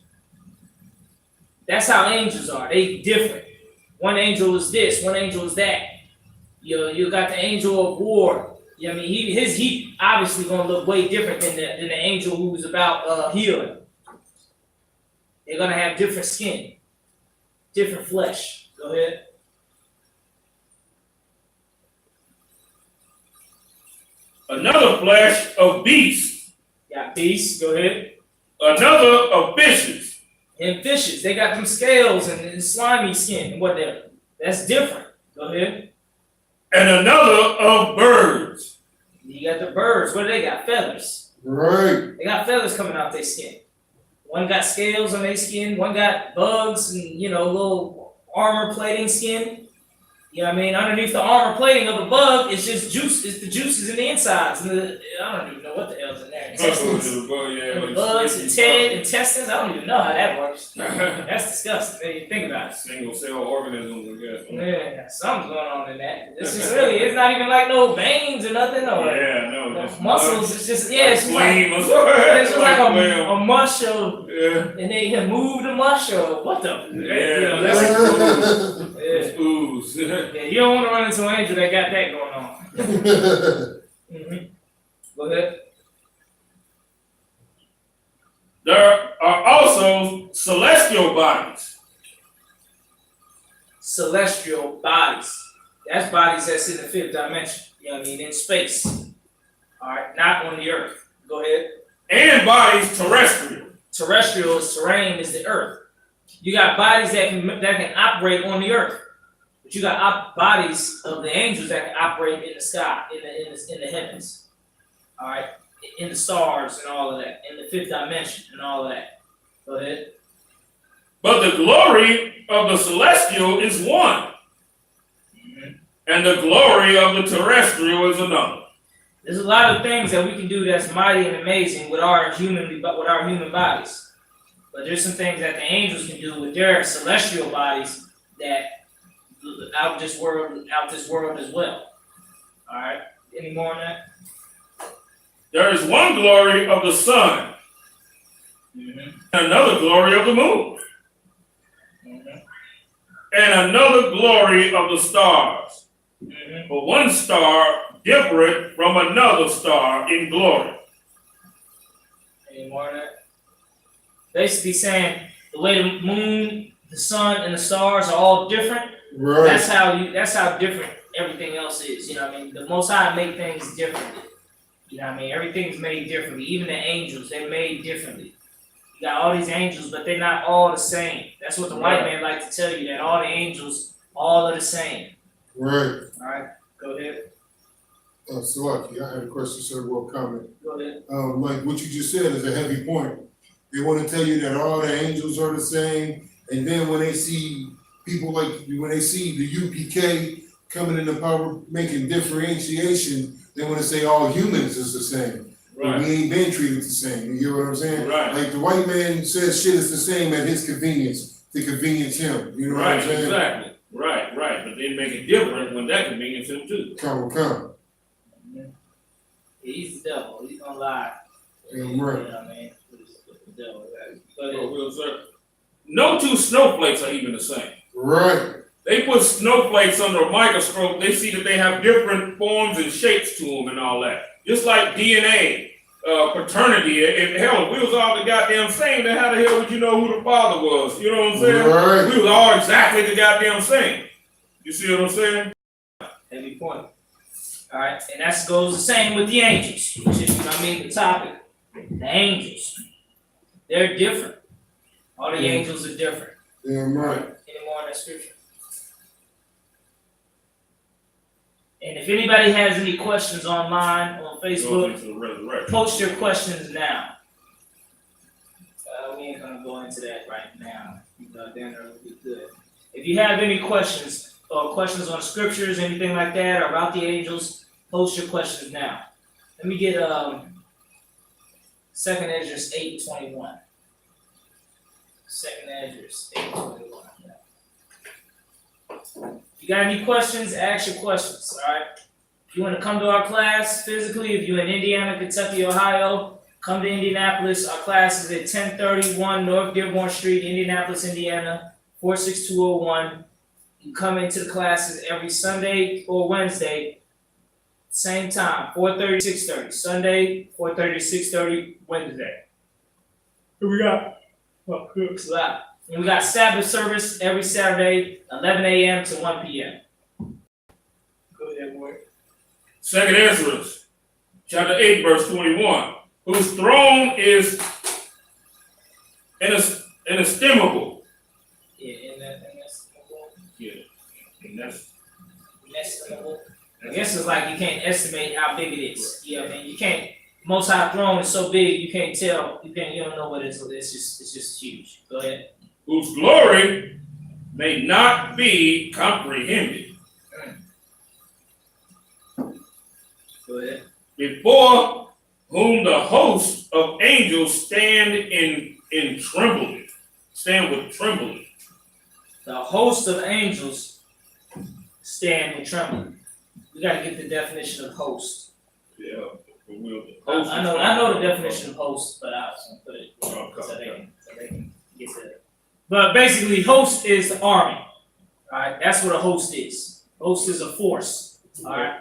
That's how angels are. They different. One angel is this, one angel is that. You got the angel of war. You know what I mean? His heat obviously gonna look way different than the angel who's about healing. They're gonna have different skin, different flesh. Go ahead. Another flesh of beasts. Got beasts. Go ahead. Another of fishes. And fishes, they got them scales and slimy skin and whatever. That's different. Go ahead. And another of birds. You got the birds. What do they got? Feathers. Right. They got feathers coming out their skin. One got scales on their skin. One got bugs and, little armor plating skin. You know what I mean? Underneath the armor plating of a bug, it's just juice. It's the juices in the insides. And I don't even know what the hell's in there. Bugs, intestines. I don't even know how that works. That's disgusting. Think about it. Single cell organisms, I guess. Yeah, something's going on in that. It's not even like no veins or nothing. No, muscles. It's just, it's just like a mush of, and they can move the mush or what the? It's ooze. Yeah, you don't want to run into an angel that got that going on. Go ahead. There are also celestial bodies. Celestial bodies. That's bodies that's in the fifth dimension. You know what I mean? In space. All right, not on the earth. Go ahead. And bodies terrestrial. Terrestrial is terrain is the earth. You got bodies that can operate on the earth. But you got bodies of the angels that can operate in the sky, in the heavens. All right, in the stars and all of that, in the fifth dimension and all of that. Go ahead. But the glory of the celestial is one, and the glory of the terrestrial is another. There's a lot of things that we can do that's mighty and amazing with our human bodies. But there's some things that the angels can do with their celestial bodies that out this world as well. All right. Any more on that? There is one glory of the sun, and another glory of the moon, and another glory of the stars. But one star different from another star in glory. Any more on that? Basically saying the way the moon, the sun, and the stars are all different. Right. That's how different everything else is. You know what I mean? The Most High make things differently. You know what I mean? Everything's made differently. Even the angels, they're made differently. You got all these angels, but they're not all the same. That's what the white man like to tell you, that all the angels all are the same. Right. All right, go ahead. Salaki, I had a question, sir. Well, comment. Go ahead. Like what you just said is a heavy point. They want to tell you that all the angels are the same, and then when they see people when they see the UPK coming into power, making differentiation, they want to say all humans is the same. Right. We ain't been treated the same. You hear what I'm saying? Right. Like the white man says shit is the same at his convenience to convenience him. You know what I'm saying? Exactly. Right. But they make it different when that convenience him too. Come. Yeah, he's the devil. He's gonna lie. Yeah, right. You know what I mean? The devil. No two snowflakes are even the same. Right. They put snowflakes under a microscope. They see that they have different forms and shapes to them and all that. Just like DNA, paternity. If we was all the goddamn same, then how the hell would you know who the father was? You know what I'm saying? Right. We was all exactly the goddamn same. You see what I'm saying? Heavy point. All right, and that goes the same with the angels, which is, the topic. The angels, they're different. All the angels are different. Yeah, right. Any more in that scripture? And if anybody has any questions online on Facebook, post your questions now. We ain't gonna go into that right now. Then it'll be good. If you have any questions or questions on scriptures, anything like that, or about the angels, post your questions now. Let me get 2nd Esdras 8:21. 2nd Esdras 8:21. If you got any questions, ask your questions, all right? If you want to come to our class physically, if you're in Indiana, Kentucky, Ohio, come to Indianapolis. Our class is at 1031 North Dearborn Street, Indianapolis, Indiana, 46201. You come into the classes every Sunday or Wednesday, same time, 4:30 to 6:30. Sunday, 4:30 to 6:30, Wednesday. Here we got, and we got Sabbath service every Saturday, 11 a.m. to 1 p.m. Go ahead, boy. 2nd Ezra, chapter 8, verse 21. Whose throne is inestimable. Yeah, Inestimable. I guess it's like you can't estimate how big it is. Yeah, I mean you can't. Most High throne is so big you can't tell. You don't know what it is. It's just huge. Go ahead. Whose glory may not be comprehended. Go ahead. Before whom the host of angels stand in trembling. Stand with trembling. The host of angels stand with trembling. We got to get the definition of host. Yeah, I know the definition of host, but I was gonna put it so they can get to it. But basically, host is the army. All right, that's what a host is. Host is a force. All right.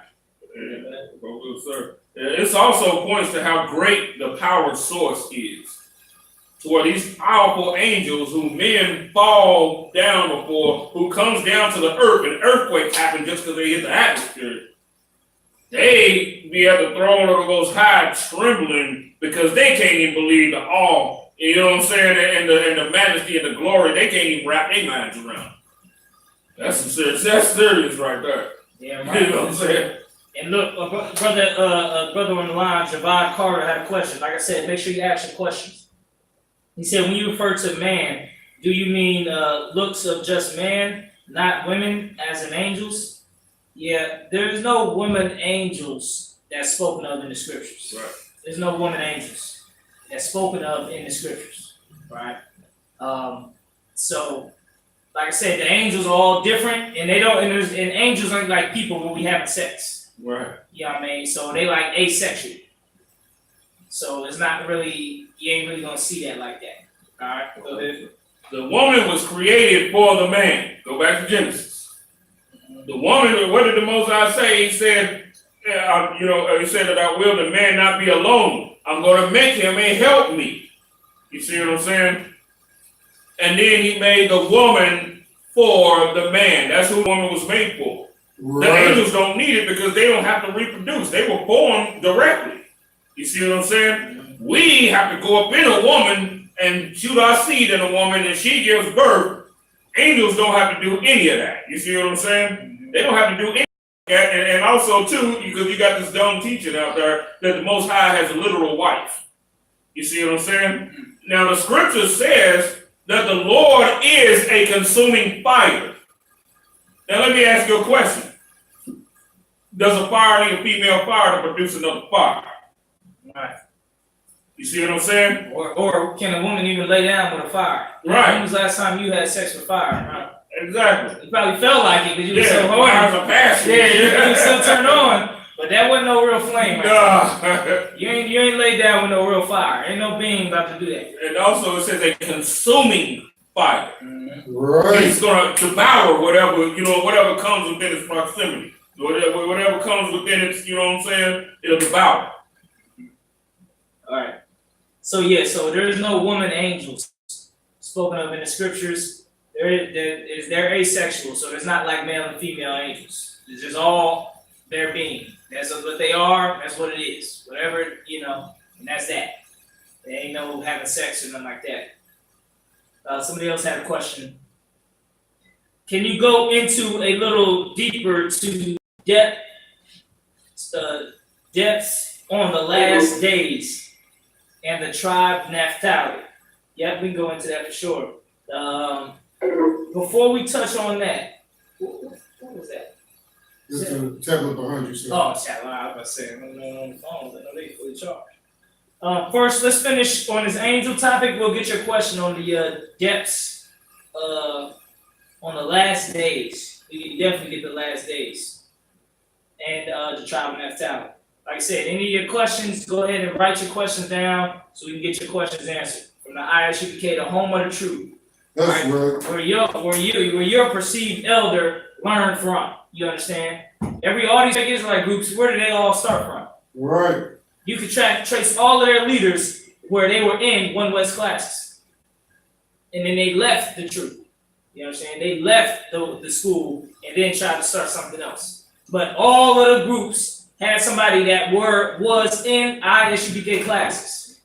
This also points to how great the power source is. To where these powerful angels who men fall down before, who comes down to the earth, and earthquakes happen just because they hit the atmosphere. They be at the throne of the Most High trembling because they can't even believe the awe, you know what I'm saying, and the majesty and the glory. They can't even wrap their minds around. That's serious right there. Yeah, right. You know what I'm saying? And look, brother on the line, Javad Carter had a question. Like I said, make sure you ask your questions. He said, when you refer to man, do you mean looks of just man, not women, as in angels? Yeah, there's no woman angels that's spoken of in the scriptures. Right. There's no woman angels that's spoken of in the scriptures, right? So, like I said, the angels are all different, and and angels aren't like people when we having sex. Right. You know what I mean? So they like asexual. So it's not really, you ain't really gonna see that like that. All right, go ahead. The woman was created for the man. Go back to Genesis. The woman, what did the Most High say? He said, he said that I will the man not be alone. I'm going to make him a help me. You see what I'm saying? And then he made the woman for the man. That's who the woman was made for. Right. The angels don't need it because they don't have to reproduce. They were born directly. You see what I'm saying? We have to go up in a woman and shoot our seed in a woman, and she gives birth. Angels don't have to do any of that. You see what I'm saying? They don't have to do any of that. And also, too, because you got this dumb teaching out there that the Most High has a literal wife. You see what I'm saying? Now, the scripture says that the Lord is a consuming fire. Now, let me ask you a question. Does a fire need a female fire to produce another fire? Right. You see what I'm saying? Or can a woman even lay down with a fire? Right. When was the last time you had sex with fire? Right? Exactly. You probably felt like it because you were so horny. hard. A passion. Yeah, you were so turned on, but that wasn't no real flame. Right? You ain't laid down with no real fire. Ain't no being about to do that. And also it says a consuming fire. Mm-hmm. Right. It's gonna devour whatever comes within its proximity. Whatever comes within its, you know what I'm saying? It'll devour. All right. So there is no woman angels spoken of in the scriptures. They're asexual, so there's not like male and female angels. It's just all their being. That's what they are. That's what it is. Whatever, and that's that. They ain't no having sex or nothing like that. Somebody else had a question. Can you go into a little deeper to depths on the last days and the tribe Naphtali? Yep, we can go into that for sure. Before we touch on that, what was that? This is the tablet behind you, sir. Oh, SHALAM. I was about to say, I'm on the phone. I know they fully charged. First, let's finish on this angel topic. We'll get your question on the depths on the last days. We can definitely get the last days. and the tribe of Naphtali. Like I said, any of your questions, go ahead and write your questions down so we can get your questions answered. From the I.S.U.P.K, the home of the truth. That's right. Where your perceived elder learned from. You understand? All these Israelite groups, where did they all start from? Right. You could trace all of their leaders where they were in One West classes. And then they left the truth. You know what I'm saying? They left the school and then tried to start something else. But all of the groups had somebody that was in I.S.U.P.K classes.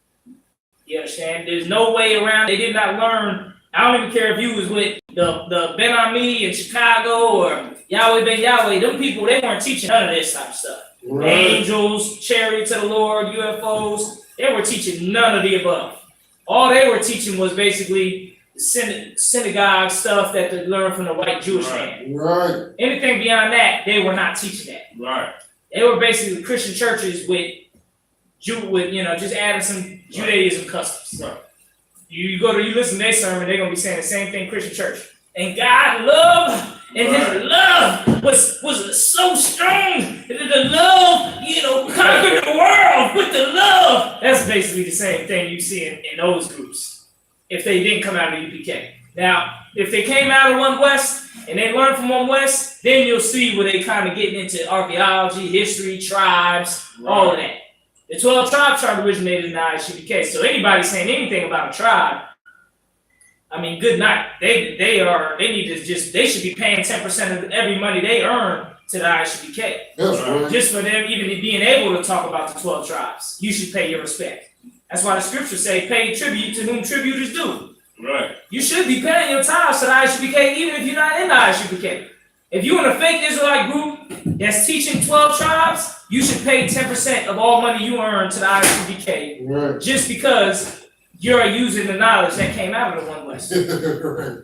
You understand? There's no way around. They did not learn. I don't even care if you was with the Ben Ami in Chicago or Yahweh Ben Yahweh. Them people, they weren't teaching none of this type of stuff. Right. Angels, chariot to the Lord, UFOs. They were teaching none of the above. All they were teaching was basically the synagogue stuff that they learned from the white Jewish man. Right. Anything beyond that, they were not teaching that. Right. They were basically Christian churches with just adding some Judaism customs. Right. You listen to their sermon, they're gonna be saying the same thing Christian church. And God loved, and his love was so strong. The love, conquered the world with the love. That's basically the same thing you see in those groups. If they didn't come out of UPK. Now, if they came out of One West and they learned from One West, then you'll see where they kind of getting into archaeology, history, tribes, all of that. The 12 tribe chart originated in the I.S.U.P.K. So anybody saying anything about a tribe, I mean, good night. They should be paying 10% of every money they earn to the I.S.U.P.K. Right. Just for them even being able to talk about the 12 tribes. You should pay your respect. That's why the scriptures say, pay tribute to whom tribute is due. Right. You should be paying your tithes to the I.S.U.P.K. even if you're not in the I.S.U.P.K. If you're in a fake Israelite group that's teaching 12 tribes, you should pay 10% of all money you earn to the I.S.U.P.K. Right. Just because you're using the knowledge that came out of the One West. Right.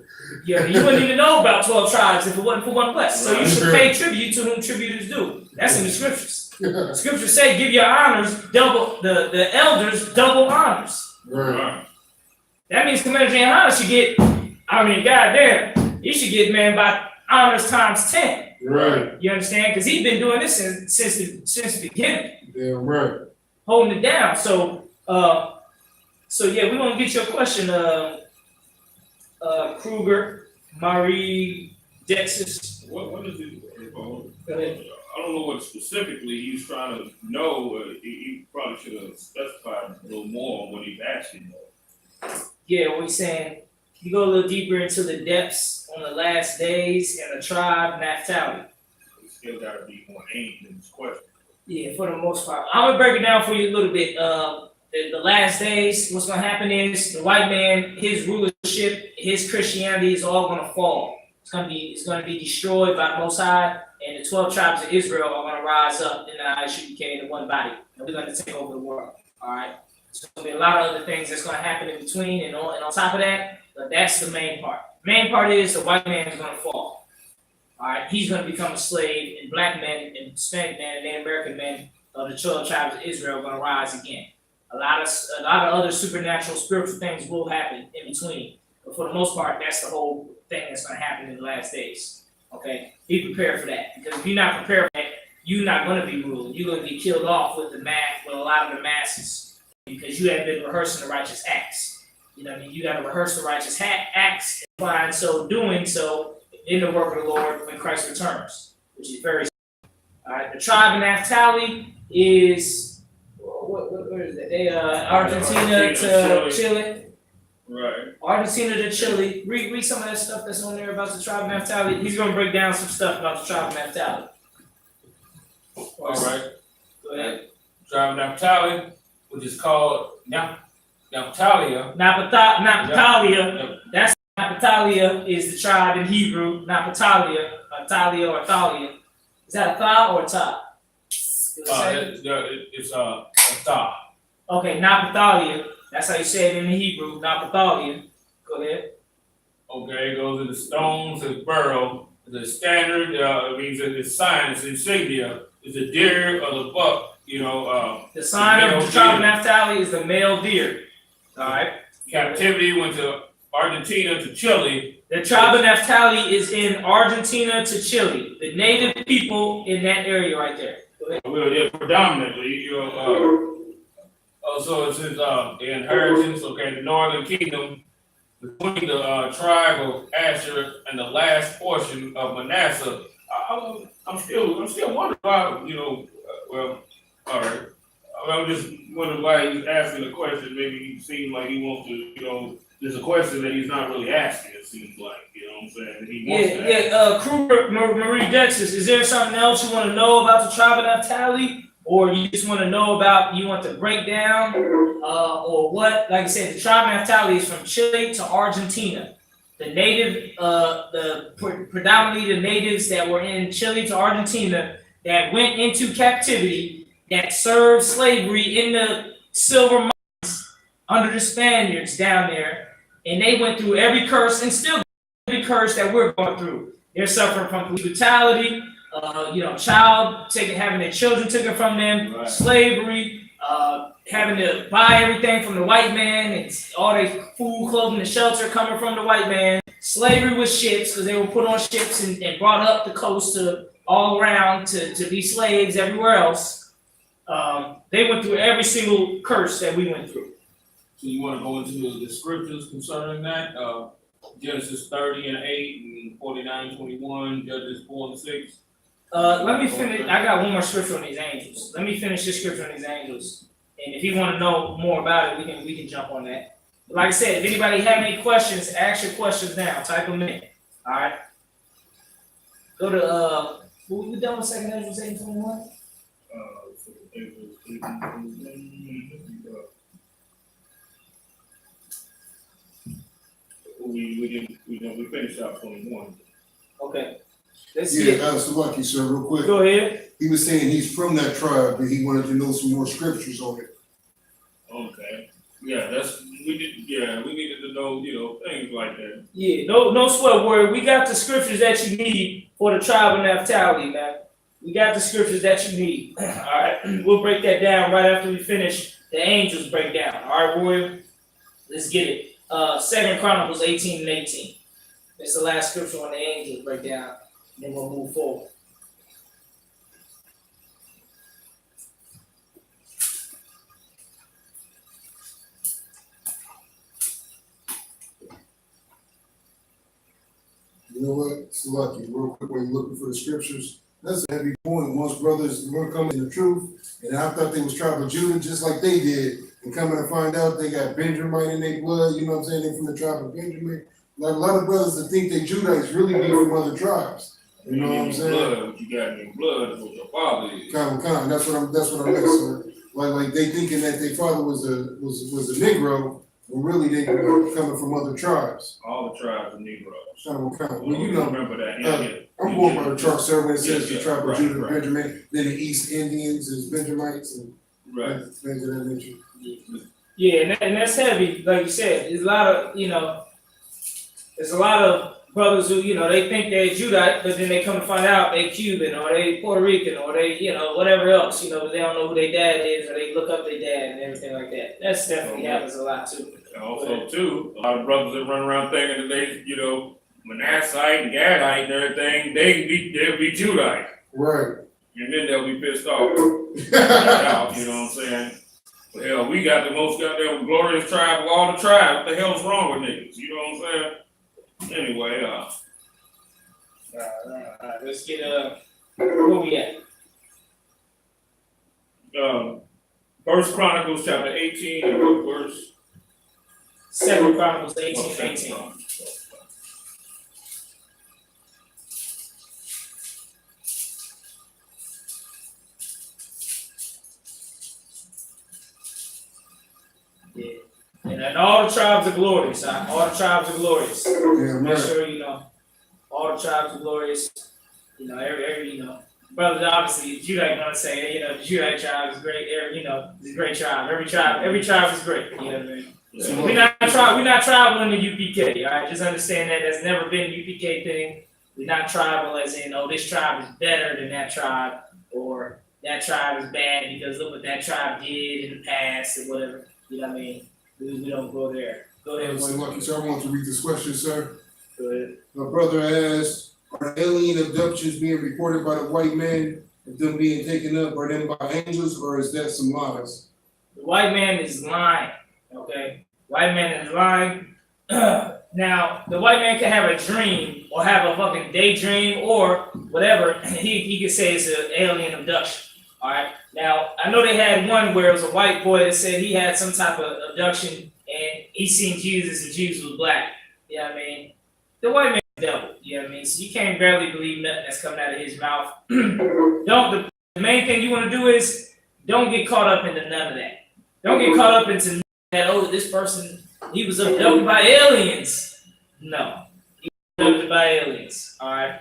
Yeah, you wouldn't even know about 12 tribes if it wasn't for One West. So you should pay tribute to whom tribute is due. That's in the scriptures. The scriptures say give your honors double, the elders double honors. Right. That means Commander GEN.YAHANNA should get, goddamn, he should get, man, by honors times 10. Right. You understand? Because he's been doing this since the beginning. Yeah, right. Holding it down. So yeah, we're gonna get your question, Kruger, Marie, Dexis. What is it? Go ahead. I don't know what specifically he's trying to know. He probably should have specified a little more when he's asking. Yeah, what he's saying, you go a little deeper into the depths on the last days and the tribe Naphtali. We still got to be more aimed in this question. Yeah, for the most part. I'm going to break it down for you a little bit. The last days, what's going to happen is the white man, his rulership, his Christianity is all going to fall. It's going to be destroyed by the Most High, and the 12 tribes of Israel are going to rise up in the I.S.U.P.K. in one body, and we're going to take over the world. All right. So there's going to be a lot of other things that's going to happen in between, and on top of that, but that's the main part. The main part is the white man is going to fall. All right. He's going to become a slave, and black men and Hispanic men and Native American men of the 12 tribes of Israel are going to rise again. A lot of other supernatural, spiritual things will happen in between, but for the most part, that's the whole thing that's going to happen in the last days. Okay, be prepared for that, because if you're not prepared for that, you're not going to be ruled. You're going to get killed off with a lot of the masses, because you haven't been rehearsing the righteous acts. You know what I mean? You got to rehearse the righteous acts, and so doing so in the work of the Lord when Christ returns, which is very. All right, the tribe of Naphtali is. Where is that? They Argentina to Chile. Right. Argentina to Chile. Read some of that stuff that's on there about the tribe of Naphtali. He's going to break down some stuff about the tribe of Naphtali. All right. Go ahead. Tribe of Naphtali, which is called Naphtaliya. Naphtaliya. That's Naphtaliya is the tribe in Hebrew. Naphtaliya, Natalia or Thalia. Is that a tha or a ta? It's a tha. Okay, Naphtaliya. That's how you say it in the Hebrew. Naphtaliya. Go ahead. Okay, it goes to the stones, the burrow, the standard. It means that the sign, it's insignia, is the deer or the buck. The sign of the tribe of Naphtali is the male deer. All right. Captivity went to Argentina to Chile. The tribe of Naphtali is in Argentina to Chile. The native people in that area right there. Well, yeah, predominantly, so it's his the inheritance, okay, the northern kingdom between the tribe of Asher and the last portion of Manasseh. I'm still wondering why, well, all right. I'm just wondering why he's asking the question. Maybe he seems like he wants to, there's a question that he's not really asking, it seems like, you know what I'm saying? That he wants to ask. Kruger, Marie Dexis, is there something else you want to know about the tribe of Naphtali? Or you just want to know about, you want the breakdown, or what? Like I said, the tribe of Naphtali is from Chile to Argentina. The native, predominantly the natives that were in Chile to Argentina that went into captivity, that served slavery in the silver mines under the Spaniards down there, and they went through every curse and still every curse that we're going through. They're suffering from police brutality, having their children taken from them, right. Slavery, having to buy everything from the white man, and all their food, clothing, and shelter coming from the white man. Slavery with ships, because they were put on ships and brought up the coast to all around to be slaves everywhere else. They went through every single curse that we went through. So you want to go into the scriptures concerning that? Genesis 30 and 8 and 49:21, Judges 4 and 6. Let me finish. I got one more scripture on these angels. Let me finish this scripture on these angels. And if you want to know more about it, we can jump on that. But like I said, if anybody have any questions, ask your questions now. Type them in. All right. Go to what we done with 2 Angels 8:21? We finished out 21. Okay. Let's see. Yeah, Salaki, sir, real quick. Go ahead. He was saying he's from that tribe, but he wanted to know some more scriptures on it. Okay. Yeah, we needed to know, things like that. Yeah, no sweat word. We got the scriptures that you need for the tribe of Naphtali, man. We got the scriptures that you need. All right, we'll break that down right after we finish the angels breakdown. All right, warrior, let's get it. 2 Chronicles 18 and 18. It's the last scripture on the angels breakdown. Then we'll move forward. You know what, Salaki, real quick, when you're looking for the scriptures, that's a heavy point. Most brothers were coming to the truth, and I thought they was tribe of Judah just like they did. And coming to find out they got Benjamin in their blood, you know what I'm saying? They from the tribe of Benjamin. Like a lot of brothers that think they Judites really be from other tribes. You know what I'm saying? Blood, what you got in your blood is what your father is. Kind. That's what I meant, sir. Like they thinking that their father was a Negro, when really they were coming from other tribes. All the tribes are Negroes. Kind. Well, you know, remember that. I'm going by the chart, sir, when it says the tribe of Judah, right. Benjamin, then the East Indians is Benjamites and things of that nature. Yeah, and that's heavy, like you said. There's a lot of, there's a lot of brothers who, they think they're Judite, but then they come to find out they Cuban or they Puerto Rican or they, whatever else, but they don't know who their dad is or they look up their dad and everything like that. That's definitely happens a lot too. And also, too, a lot of brothers that run around thinking that they, Manassite and Gadite and everything, they'll be Judite. Right. And then they'll be pissed off. You know what I'm saying? But hell, we got the most goddamn glorious tribe of all the tribes. What the hell's wrong with niggas? You know what I'm saying? Anyway, all right, let's get where we at? 1 Chronicles chapter 18 and what verse? 2 Chronicles 18 and 18. Yeah. And all the tribes are glorious, huh? All the tribes are glorious. Yeah, Make sure all the tribes are glorious. Every brothers obviously Judite gonna say, the Judite tribe is great. It's a great tribe. Every tribe is great. You know what I mean? Yeah. So we're not tribal in the UPK. All right, just understand that that's never been a UPK thing. We're not tribal as in, this tribe is better than that tribe, or that tribe is bad because look what that tribe did in the past or whatever. You know what I mean? We don't go there. Go ahead. So, Lucky, sir, I want to read this question, sir. Go ahead. My brother asked, are alien abductions being reported by the white man and them being taken up, are them by angels, or is that some lies? The white man is lying. Okay? White man is lying. Now, the white man can have a dream or have a fucking daydream or whatever. He could say it's an alien abduction. All right. Now, I know they had one where it was a white boy that said he had some type of abduction and he seen Jesus and Jesus was black. You know what I mean? The white man is the devil. You know what I mean? So you can't barely believe nothing that's coming out of his mouth. The main thing you want to do is don't get caught up into none of that. Don't get caught up into that, oh, this person, he was abducted by aliens. No. He was abducted by aliens. All right.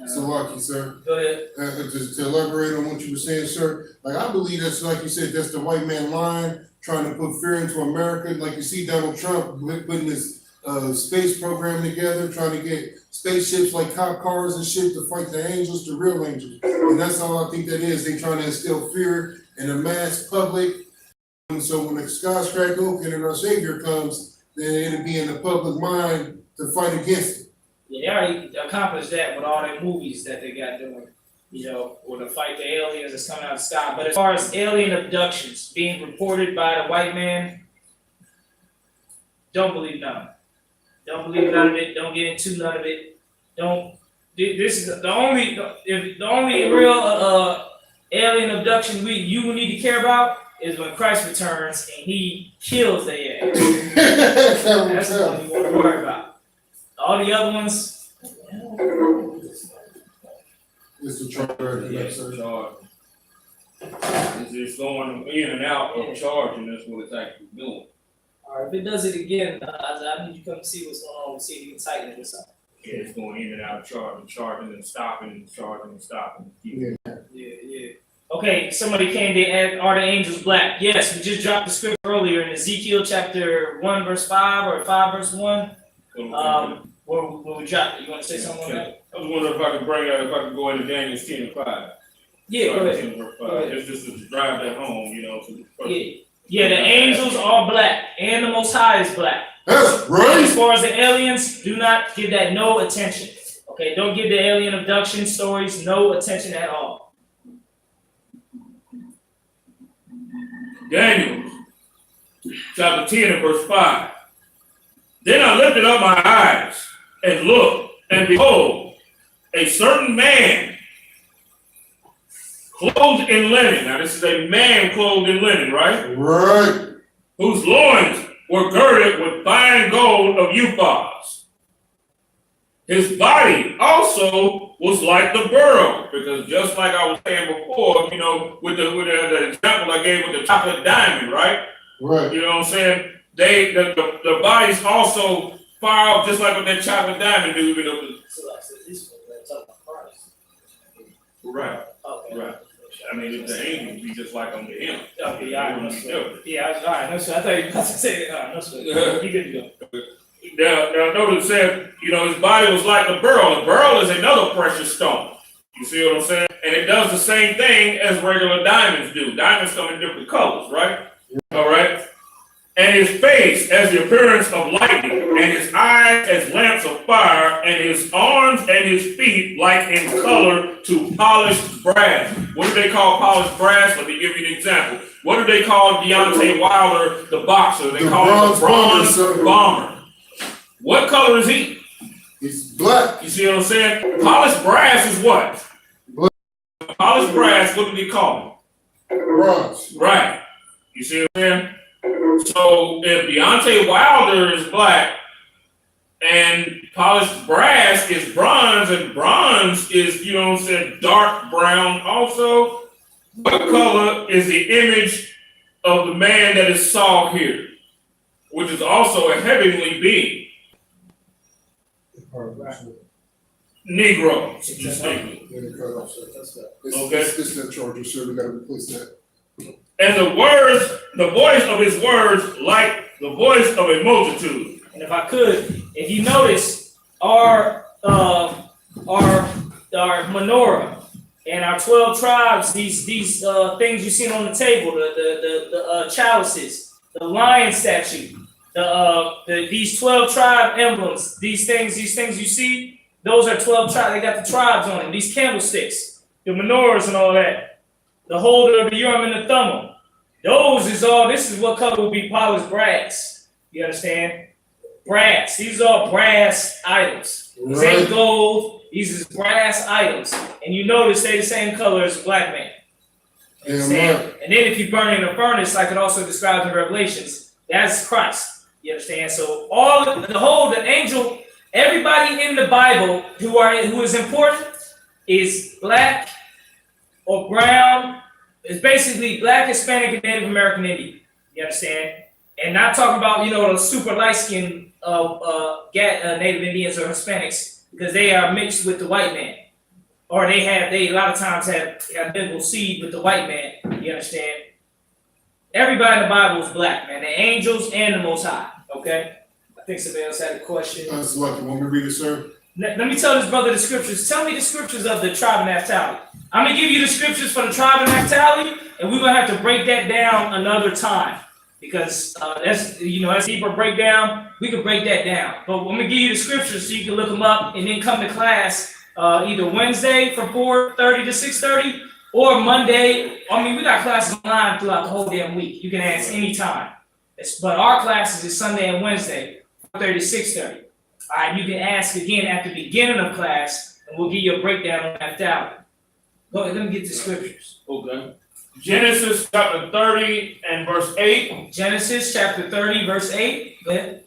So lucky, sir. Go ahead. To elaborate on what you were saying, sir, like I believe that's, like you said, that's the white man lying, trying to put fear into America. Like you see Donald Trump putting this space program together, trying to get spaceships like cop cars and shit to fight the angels, the real angels. And that's all I think that is. They trying to instill fear in the mass public. And so when the skies crack open and our Savior comes, then it'll be in the public mind to fight against it. Yeah, they already accomplished that with all their movies that they got doing, you know, or to fight the aliens that's coming out of the sky. But as far as alien abductions being reported by the white man, don't believe none of it. Don't believe none of it. Don't get into none of it. Don't. This is the only real alien abduction you need to care about is when Christ returns and he kills their ass. That's the one you want to worry about. All the other ones, It's the charter. Yes, charge. It's just going in and out of charging. That's what it's actually doing. all right, if it does it again, I need you to come see what's going on, see if you can tighten it or something. Yeah, it's going in and out of charging and stopping and charging and stopping. Yeah. Yeah. Okay, somebody came to add, are the angels black? Yes, we just dropped the script earlier in Ezekiel chapter 1 verse 5 or 5 verse 1. Where we dropped it. You want to say something on that? I was wondering if I could bring out, if I could go into Daniel 10 and 5. Yeah, go ahead. 10 verse 5. It's just to drive that home, you know. Yeah, the angels are black, and the Most High is black. That's right. As far as the aliens, do not give that no attention. Okay, don't give the alien abduction stories no attention at all. Daniel chapter 10 and verse 5. Then I lifted up my eyes and looked, and behold, a certain man clothed in linen. Now this is a man clothed in linen, right? Right. Whose loins were girded with fine gold of U.P.Ks. His body also was like the beryl, because just like I was saying before, you know, with the example I gave with the chocolate diamond, right? Right. You know what I'm saying? The bodies also fire off just like what that chocolate diamond do. You know, right. Okay. Right. I mean, if the angels be just like unto him. Okay, all right. All right. No, sir. I thought you were about to say that. No, sir. You good to go. Now, notice it said, you know, his body was like the beryl. The beryl is another precious stone. You see what I'm saying? And it does the same thing as regular diamonds do. Diamonds come in different colors, right? All right. And his face as the appearance of lightning, and his eyes as lamps of fire, and his arms and his feet like in color to polished brass. What do they call polished brass? Let me give you an example. What do they call Deontay Wilder, the boxer? They call him the bronze bomber. What color is he? He's black. You see what I'm saying? Polished brass is what? Black. Polished brass, what do they call him? Bronze. Right. You see what I'm saying? So if Deontay Wilder is black and polished brass is bronze, and bronze is, you know what I'm saying, dark brown also, what color is the image of the man that is saw here, which is also a heavenly being? Negro. Okay. It's that charger, sir. We gotta replace that. And the voice of his words like the voice of a multitude. And if I could, if you notice, our menorah and our 12 tribes, these things you see on the table, the chalices, the lion statue, these 12 tribe emblems, these things you see, those are 12 tribes. They got the tribes on them. These candlesticks, the menorahs and all that, the holder of the Urim and the Thummim. This is what color will be polished brass. You understand? Brass. These are all brass items. These ain't gold. These is brass items. And you notice they the same color as a black man. Understand? And then if you burn it in a furnace, like it also describes in Revelations, that's Christ. You understand? So the angel, everybody in the Bible who is important is black or brown. It's basically black, Hispanic, and Native American Indian. You understand? And not talking about, the super light-skinned Native Indians or Hispanics, because they are mixed with the white man. Or they a lot of times have biblical seed with the white man. You understand? Everybody in the Bible is black, man. The angels and the Most High. Okay? I think somebody else had a question. That's lucky. Want me to read it, sir? Let me tell this brother the scriptures. Tell me the scriptures of the tribe of Naphtali. I'm going to give you the scriptures for the tribe of Naphtali, and we're going to have to break that down another time. Because that's deeper breakdown. We can break that down. But I'm going to give you the scriptures so you can look them up and then come to class either Wednesday from 4:30 to 6:30 or Monday. We got classes online throughout the whole damn week. You can ask anytime. But our classes is Sunday and Wednesday, 4:30 to 6:30. All right, you can ask again at the beginning of class, and we'll give you a breakdown on Naphtali. Go ahead, let me get the scriptures. Okay. Genesis chapter 30 and verse 8. Genesis chapter 30, verse 8. Go ahead.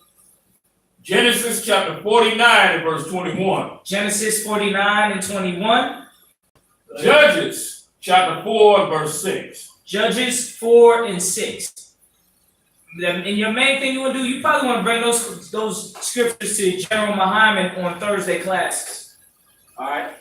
Genesis chapter 49 and verse 21. Genesis 49 and 21. Judges chapter 4 and verse 6. Judges 4 and 6. And your main thing you want to do, you probably want to bring those scriptures to General Muhammad on Thursday classes. All right?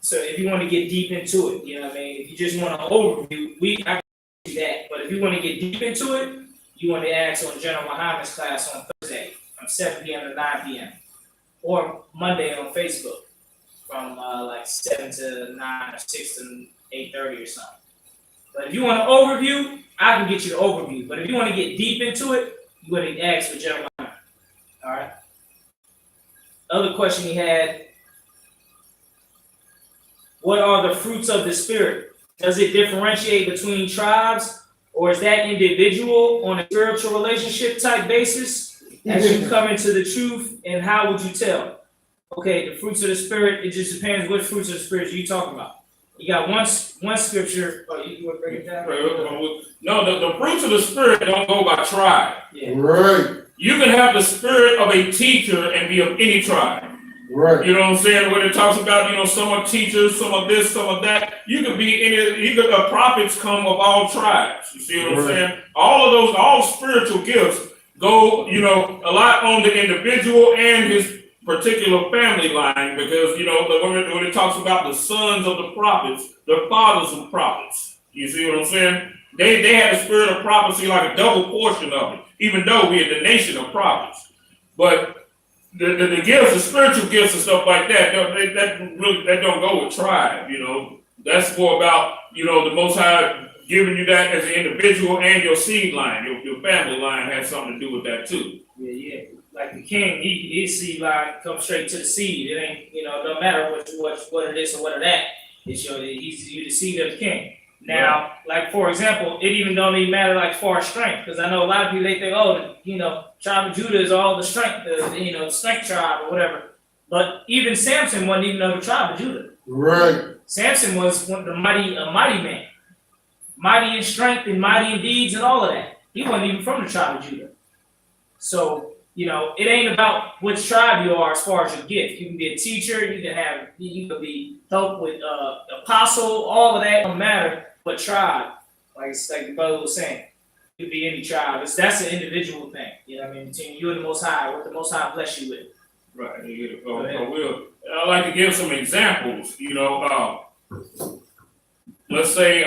So if you want to get deep into it, if you just want an overview, I can do that. But if you want to get deep into it, you want to ask on General Muhammad's class on Thursday from 7 p.m. to 9 p.m. Or Monday on Facebook from like 7 to 9 or 6 to 8:30 or something. But if you want an overview, I can get you the overview. But if you want to get deep into it, you want to ask for General Muhammad. All right? Other question he had. What are the fruits of the Spirit? Does it differentiate between tribes, or is that individual on a spiritual relationship type basis as you come into the truth, and how would you tell? Okay, the fruits of the Spirit, it just depends what fruits of the Spirit you're talking about. You got one scripture. Oh, you want to break it down? No, the fruits of the Spirit don't go by tribe. Yeah. Right. You can have the spirit of a teacher and be of any tribe. Right. You know what I'm saying? When it talks about, some are teachers, some of this, some of that. You could be prophets come of all tribes. You see what I'm saying? All spiritual gifts go, a lot on the individual and his particular family line, because, when it talks about the sons of the prophets, the fathers of prophets. You see what I'm saying? They had a spirit of prophecy, like a double portion of it, even though we are the nation of prophets. But the gifts, the spiritual gifts and stuff like that, that don't go with tribe, That's more about, the Most High giving you that as an individual, and your seed line, your family line has something to do with that too. Yeah. Like the king, his seed line comes straight to the seed. It ain't, no matter what it is or what it at. He's the seed of the king. Now, like for example, it even don't even matter like far strength, because I know a lot of people they think, tribe of Judah is all the strength, the strength tribe or whatever. But even Samson wasn't even of the tribe of Judah. Right. Samson was a mighty man, mighty in strength and mighty in deeds and all of that. He wasn't even from the tribe of Judah. So it ain't about which tribe you are as far as your gift. You can be a teacher, you can be help with apostle, all of that don't matter. But tribe, like the brother was saying, you could be any tribe. That's an individual thing. Between you and the Most High, what the Most High bless you with. Right. I like to give some examples. Let's say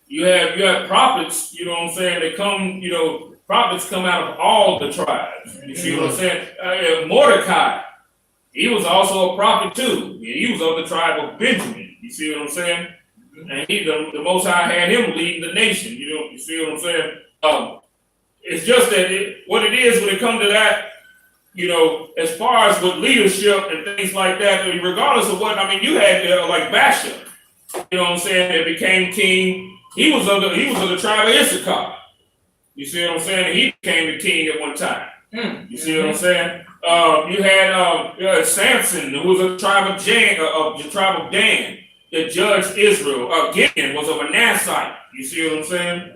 you have prophets. You know what I'm saying? They come. Prophets come out of all the tribes. You see what I'm saying? Mordecai, he was also a prophet too. He was of the tribe of Benjamin. You see what I'm saying? And the Most High had him leading the nation. You see what I'm saying? It's just that what it is when it comes to that, as far as with leadership and things like that, regardless of what, you had like Basha, you know what I'm saying, that became king. He was of the tribe of Issachar. You see what I'm saying? He became the king at one time. You see what I'm saying? You had Samson, who was a tribe of Dan, that judged Israel. Gideon was a Manassite. You see what I'm saying?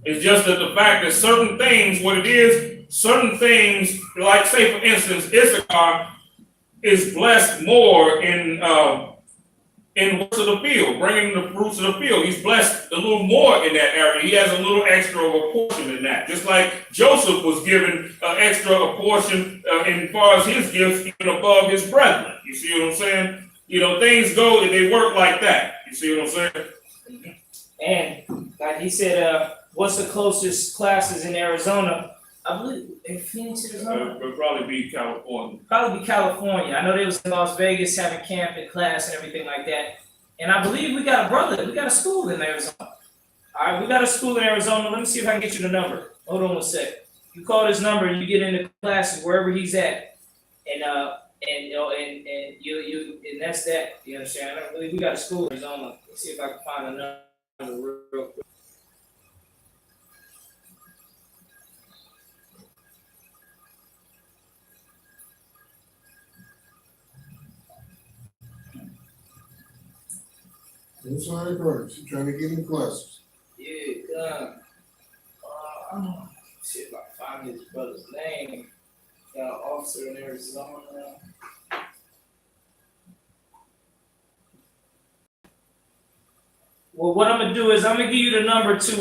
It's just that the fact that certain things, certain things, like say for instance, Issachar is blessed more in works of the field, bringing the fruits of the field. He's blessed a little more in that area. He has a little extra of a portion in that. Just like Joseph was given an extra portion in far as his gifts, even above his brethren. You see what I'm saying? Things go, they work like that. You see what I'm saying? And like he said, what's the closest classes in Arizona? I believe in Phoenix, Arizona. It'll probably be California. Probably be California. I know they was in Las Vegas having camp and class and everything like that. And I believe we got a school in Arizona. All right, we got a school in Arizona. Let me see if I can get you the number. Hold on one sec. You call this number and you get into classes wherever he's at, and that's that. You understand? I believe we got a school in Arizona. Let's see if I can find a number real quick. That's all right, bro. She's trying to get in classes. Yeah, see if I can find his brother's name. Got an officer in Arizona. Well, what I'm gonna do is I'm gonna give you the number to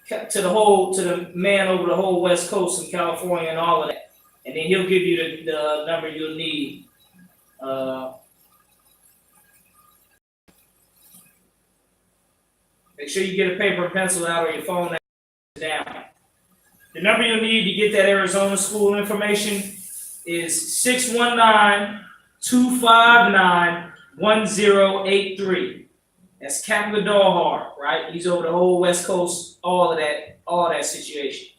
the man over the whole West Coast in California and all of that, and then he'll give you the number you'll need. Make sure you get a paper and pencil out or your phone down. The number you'll need to get that Arizona school information is 619-259-1083. That's Captain Gadolhar, right? He's over the whole West Coast, all of that situation.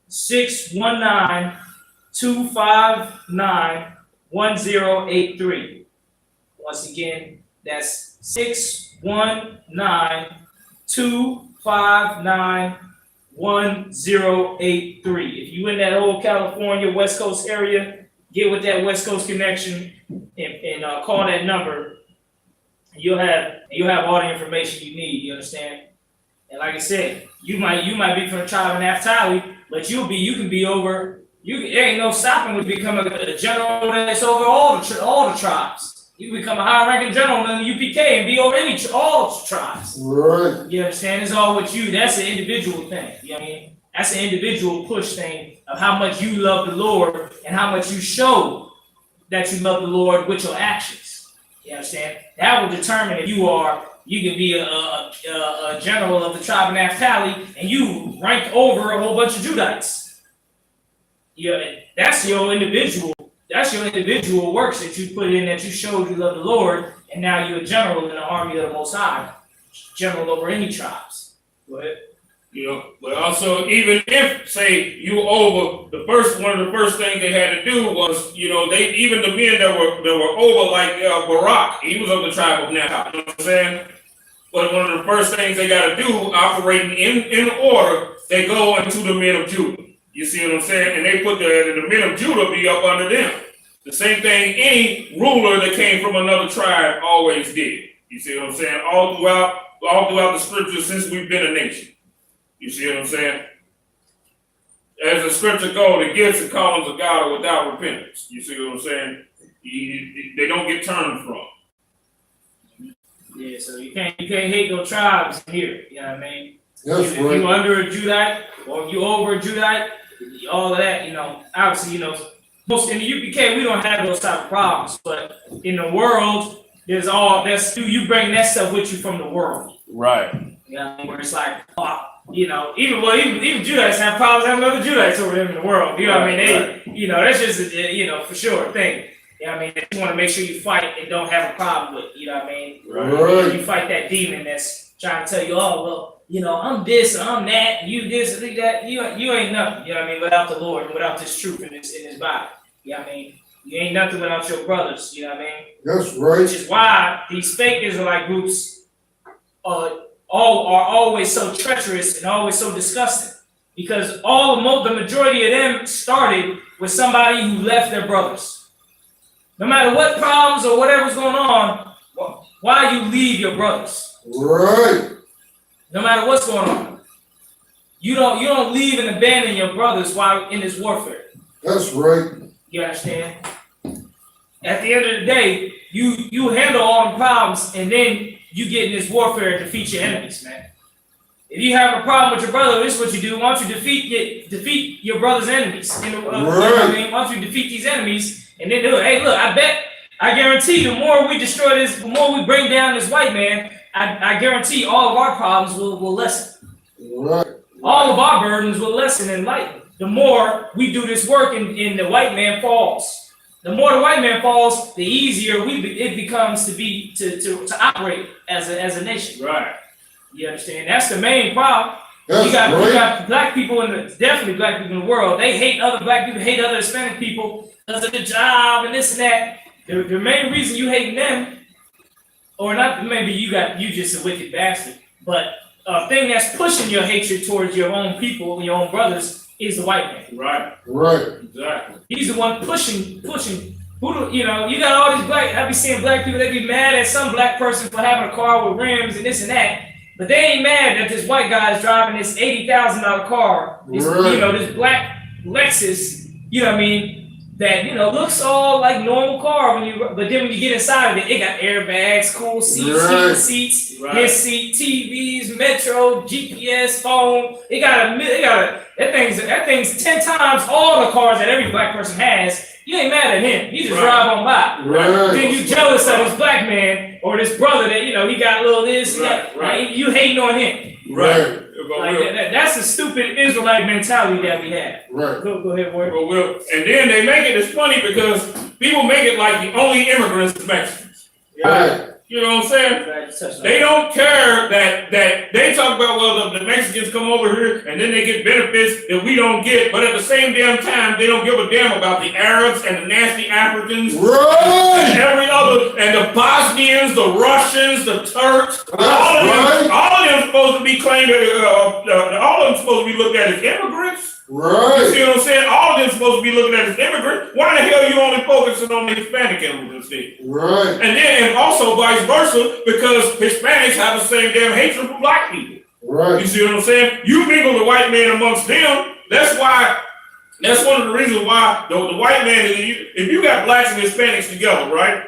619-259-1083. Once again, that's 619-259-1083. If you in that whole California West Coast area, get with that West Coast connection and call that number. You'll have all the information you need. You understand? And like I said, you might be from the tribe of Naphtali, but you can be over. There ain't no stopping with becoming a general that's over all the tribes. You can become a high-ranking general in the UPK and be over all tribes. Right. You understand? It's all with you. That's an individual thing. You know what I mean? That's an individual push thing of how much you love the Lord and how much you show that you love the Lord with your actions. You understand? That will determine if you can be a general of the tribe of Naphtali and you rank over a whole bunch of Judites. Yeah, that's your individual works that you put in, that you showed you love the Lord, and now you're a general in the army of the Most High, general over any tribes. Go ahead. But also, even if, say, you over one of the first things they had to do was, even the men that were over, like Barak, he was of the tribe of Naphtali. You know what I'm saying? But one of the first things they got to do, operating in order, they go into the men of Judah. You see what I'm saying? And they put the men of Judah be up under them. The same thing any ruler that came from another tribe always did. You see what I'm saying? All throughout the scriptures since we've been a nation. You see what I'm saying? As the scripture goes, the gifts and callings of God are without repentance. You see what I'm saying? They don't get turned from. Yeah, so you can't hate no tribes here. You know what I mean? That's if right. you under a Judite or if you over a Judite, all of that, obviously, most in the UPK we don't have those type of problems, but in the world, you bring that stuff with you from the world. Right. Where it's like, even Judites have problems having other Judites over them in the world. You know what I mean? That's just for sure a thing. You know what I mean? That you want to make sure you fight and don't have a problem with. You know what I mean? Right. You fight that demon that's trying to tell you, oh well, you know, I'm this, I'm that, and you this, and that. You ain't nothing. You know what I mean? Without the Lord, and without this truth in His body. You know what I mean? You ain't nothing without your brothers. You know what I mean? That's right. Which is why these fake Israelite groups are always so treacherous and always so disgusting. Because the majority of them started with somebody who left their brothers. No matter what problems or whatever's going on, why you leave your brothers? Right. No matter what's going on, you don't leave and abandon your brothers while in this warfare. That's right. You understand? At the end of the day, you handle all the problems, and then you get in this warfare and defeat your enemies, man. If you have a problem with your brother, this is what you do. Why don't you defeat your brother's enemies? You know, right. You know what I mean? Why don't you defeat these enemies and then do it? Hey, look, I guarantee the more we destroy this, the more we bring down this white man, I guarantee all of our problems will lessen. Right. All of our burdens will lessen and lighten. The more we do this work and the white man falls. The more the white man falls, the easier it becomes to operate as a nation. Right. You understand? That's the main problem. That's You got black people definitely black people in the world. They hate other black people, hate other Hispanic people because of the job and this and that. The main reason you hate them, or not maybe you just a wicked bastard, but a thing that's pushing your hatred towards your own people and your own brothers is the white man. Right. Right. Exactly. He's the one pushing. You know, you got all these I be seeing black people, they be mad at some black person for having a car with rims and this and that. But they ain't mad that this white guy is driving this $80,000 car, this, right. you know, this black Lexus, you know what I mean, that, you know, looks all like normal car but then when you get inside of it, it got airbags, cool seats, right. heated seats, his seat, TVs, Metro, GPS, phone. That thing's 10 times all the cars that every black person has. You ain't mad at him. You just drive on by. Right. Then you jealous of this black man or this brother that, you know, he got a little this, you hating on him. Right. Like that's a stupid Israelite mentality that we have. Right. Go ahead, Ward. And then they make it, it's funny because people make it like the only immigrants is Mexicans. Right. You know what I'm saying? They don't care that they talk about, well, the Mexicans come over here and then they get benefits that we don't get, but at the same damn time, they don't give a damn about the Arabs and the nasty Africans. Right. And every other, and the Bosnians, the Russians, the Turks, all of them supposed to be claimed, all of them supposed to be looked at as immigrants. Right. You see what I'm saying? All of them supposed to be looking at as immigrants. Why the hell are you only focusing on the Hispanic immigrants then? Right. And also vice versa, because Hispanics have the same damn hatred for black people. Right. You see what I'm saying? You mingle the white man amongst them. That's one of the reasons why the white man, if you got blacks and Hispanics together, right?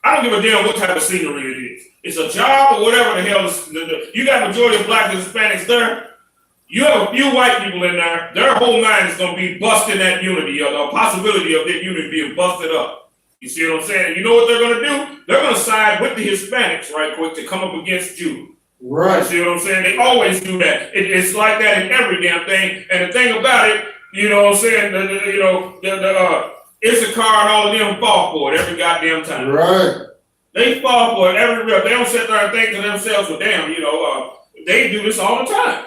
I don't give a damn what type of scenery it is. It's a job or whatever the hell you got majority of blacks and Hispanics there. You have a few white people in there, their whole mind is going to be busting that unity, or the possibility of that unity being busted up. You see what I'm saying? You know what they're going to do? They're going to side with the Hispanics right quick to come up against you. Right. You see what I'm saying? They always do that. It's like that in every damn thing. And the thing about it, you know what I'm saying? The Issachar and all of them fall for it every goddamn time. Right. They fall for it every real. They don't sit there and think to themselves, well, damn, they do this all the time.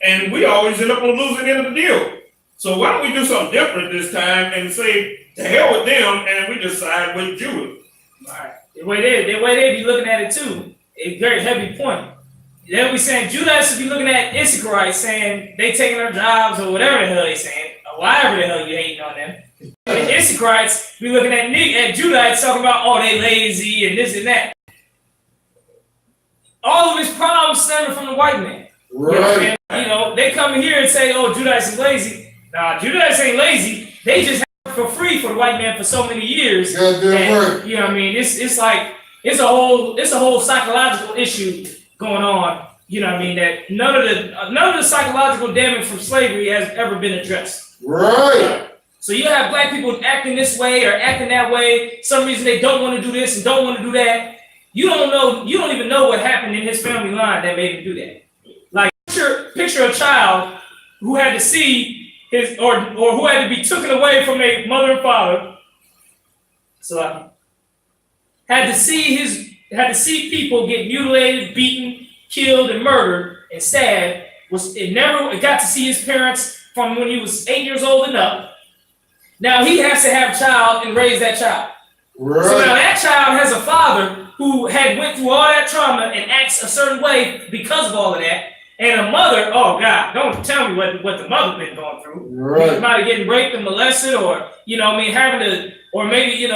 And we always end up on the losing end of the deal. So why don't we do something different this time and say, to hell with them, and we just side with Jewish. Right. The way they be looking at it too, a very heavy point. They'll be saying, Judites will be looking at Issacharites saying they taking their jobs or whatever the hell they saying, or whatever the hell you hating on them. And Issacharites be looking at Judites talking about, oh, they lazy and this and that. All of his problems stemming from the white man. Right. You know, they come in here and say, oh, Judites is lazy. Nah, Judites ain't lazy. They just have it for free for the white man for so many years. Goddamn right. You know what I mean? It's like it's a whole psychological issue going on. You know what I mean? That none of the psychological damage from slavery has ever been addressed. Right. So you have black people acting this way or acting that way. Some reason they don't want to do this and don't want to do that. You don't even know what happened in his family line that made him do that. Like picture a child who had to see his or who had to be taken away from their mother and father So had to see people get mutilated, beaten, killed, and murdered and stabbed. It got to see his parents from when he was 8 years old and up. Now he has to have a child and raise that child. Right. So now that child has a father who had went through all that trauma and acts a certain way because of all of that. And a mother, oh God, don't tell me what the mother been going through. Right. He might have getting raped and molested, or having to, or maybe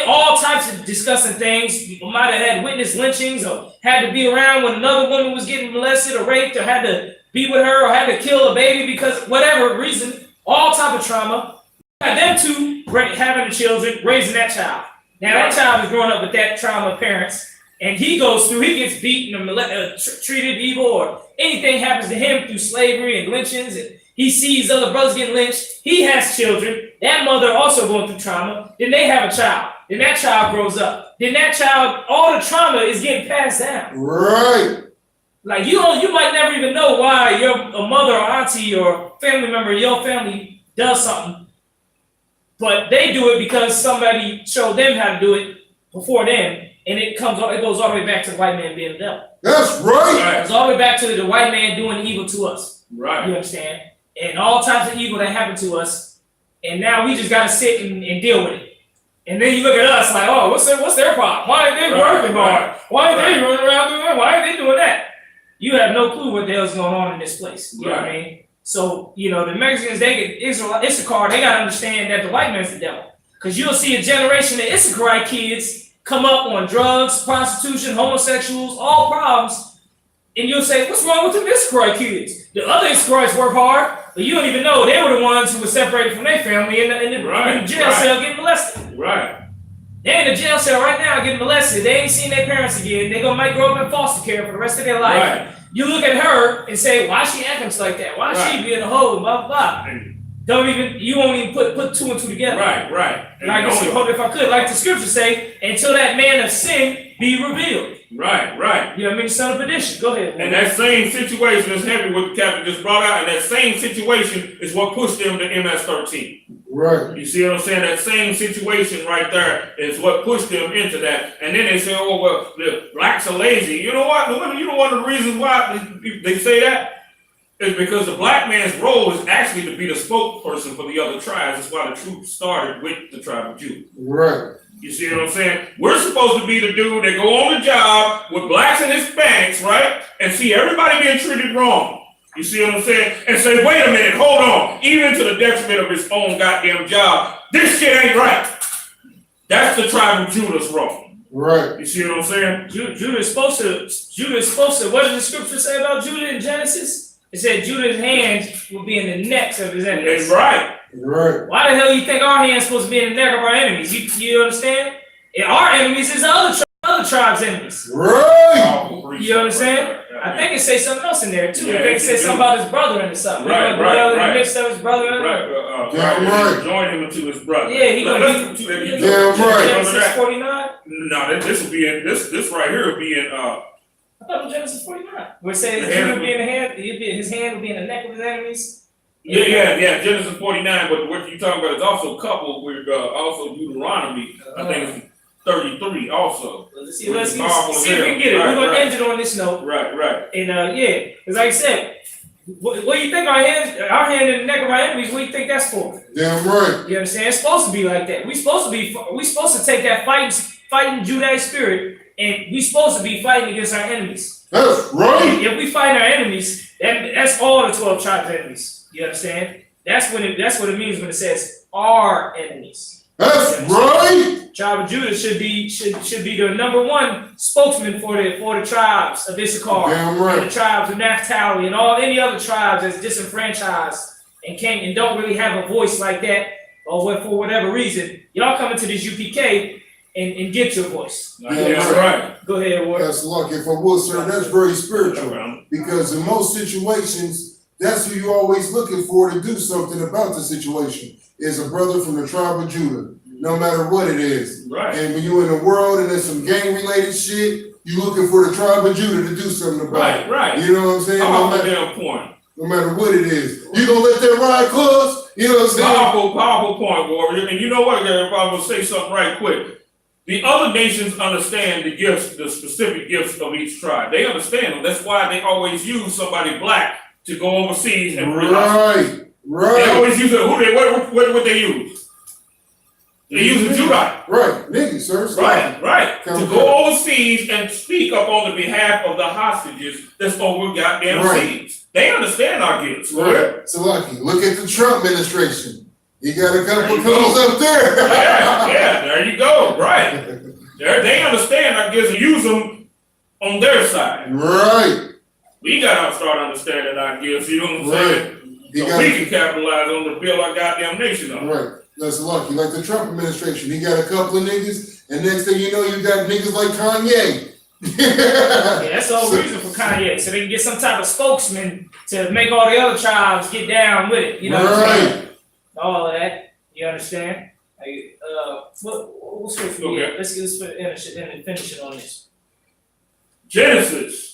all types of disgusting things. People might have had witness lynchings, or had to be around when another woman was getting molested or raped, or had to be with her, or had to kill a baby because whatever reason, all type of trauma. Got them two having the children, raising that child. Now that child is growing up with that trauma of parents. And he gets beaten or treated evil, or anything happens to him through slavery and lynchings, and he sees other brothers getting lynched. He has children. That mother also going through trauma. Then they have a child. Then that child grows up. Then that child, all the trauma is getting passed down. Right. Like you might never even know why a mother or auntie or family member in your family does something, but they do it because somebody showed them how to do it before them. And it goes all the way back to the white man being the devil. That's right. It goes all the way back to the white man doing evil to us. Right. You understand? And all types of evil that happened to us. And now we just got to sit and deal with it. And then you look at us like, oh, what's their problem? Why are they working hard? Why are they running around doing that? Why are they doing that? You have no clue what the hell's going on in this place. You know what I mean? So, the Mexicans, Issachar, they got to understand that the white man's the devil. Because you'll see a generation of Issacharite kids come up on drugs, prostitution, homosexuals, all problems, and you'll say, what's wrong with the Issacharite kids? The other Issacharites work hard, but you don't even know they were the ones who were separated from their family in the jail cell getting molested. Right. They're in the jail cell right now getting molested. They ain't seen their parents again. They might grow up in foster care for the rest of their life. Right. You look at her and say, why is she acting like that? Why is she being a hoe? Blah, blah, blah. You won't even put two and two together. Right. If I could, like the scriptures say, until that man of sin be revealed. Right. You know what I mean? Son of perdition. Go ahead. And that same situation is heavy what the captain just brought out, and that same situation is what pushed them to MS-13. Right. You see what I'm saying? That same situation right there is what pushed them into that. And then they say, oh, well, the blacks are lazy. You know what? You know one of the reasons why they say that? Is because the black man's role is actually to be the spokesperson for the other tribes. That's why the troops started with the tribe of Judah. Right. You see what I'm saying? We're supposed to be the dude that go on the job with blacks and Hispanics, right? And see everybody being treated wrong. You see what I'm saying? And say, wait a minute, hold on. Even to the detriment of his own goddamn job, this shit ain't right. That's the tribe of Judah's role. Right. You see what I'm saying? Judah is supposed to, what does the scripture say about Judah in Genesis? It said Judah's hands will be in the necks of his enemies. Right. Why the hell you think our hands supposed to be in the neck of our enemies? You understand? And our enemies is other tribes' enemies. Right. You understand? I think it says something else in there too. I think it says something about his brother and something. Right. In the midst of his brother. Right. Join him into his brother. Yeah, Genesis 49. No, this will be in this right here will be in I thought it was Genesis 49. Where it says Judah would be in the hand, his hand would be in the neck of his enemies. Yeah, Genesis 49, but what you're talking about is also coupled with also Deuteronomy. I think it's 33 also. Let's see if we can get it. We're going to end it on this note. Right. And because like I said, what do you think our hand in the neck of our enemies, what do you think that's for? Damn right. You understand? It's supposed to be like that. We're supposed to take that fighting Judaic spirit, and we're supposed to be fighting against our enemies. That's right. If we fight our enemies, that's all the 12 tribes' enemies. You understand? That's what it means when it says our enemies. That's right. Tribe of Judah should be the number one spokesman for the tribes of Issachar, and the tribes of Naphtali, and any other tribes that's disenfranchised and don't really have a voice like that, or for whatever reason. Y'all come into this UPK and get your voice. That's right. Go ahead, Ward. That's lucky. If I will, sir, that's very spiritual. Because in most situations, that's who you're always looking for to do something about the situation. Is a brother from the tribe of Judah, no matter what it is. Right. And when you're in the world and there's some gang-related shit, you're looking for the tribe of Judah to do something about it. Right. You know what I'm saying? No matter You know what I'm saying? Powerful point, Warrior. And you know what, if I will say something right quick. The other nations understand the gifts, the specific gifts of each tribe. They understand them. That's why they always use somebody black to go overseas and bring us. Right. They always use what they use? They use a Judite. Right, niggas, sir. Right. To go overseas and speak up on the behalf of the hostages that's over goddamn seas. They understand our gifts. Right. So lucky. Look at the Trump administration. He got a couple of those up there. Yeah, there you go. Right. They understand our gifts and use them on their side. Right. We gotta start understanding our gifts, you know what I'm saying? So we can capitalize on to build our goddamn nation up. Right. That's lucky. Like the Trump administration, he got a couple of niggas, and next thing you know, you got niggas like Kanye. Yeah, that's the whole reason for Kanye, so they can get some type of spokesman to make all the other tribes get down with it. You know what I'm saying? All of that. You understand? Like, what's good for you? Let's finish it on this. Genesis.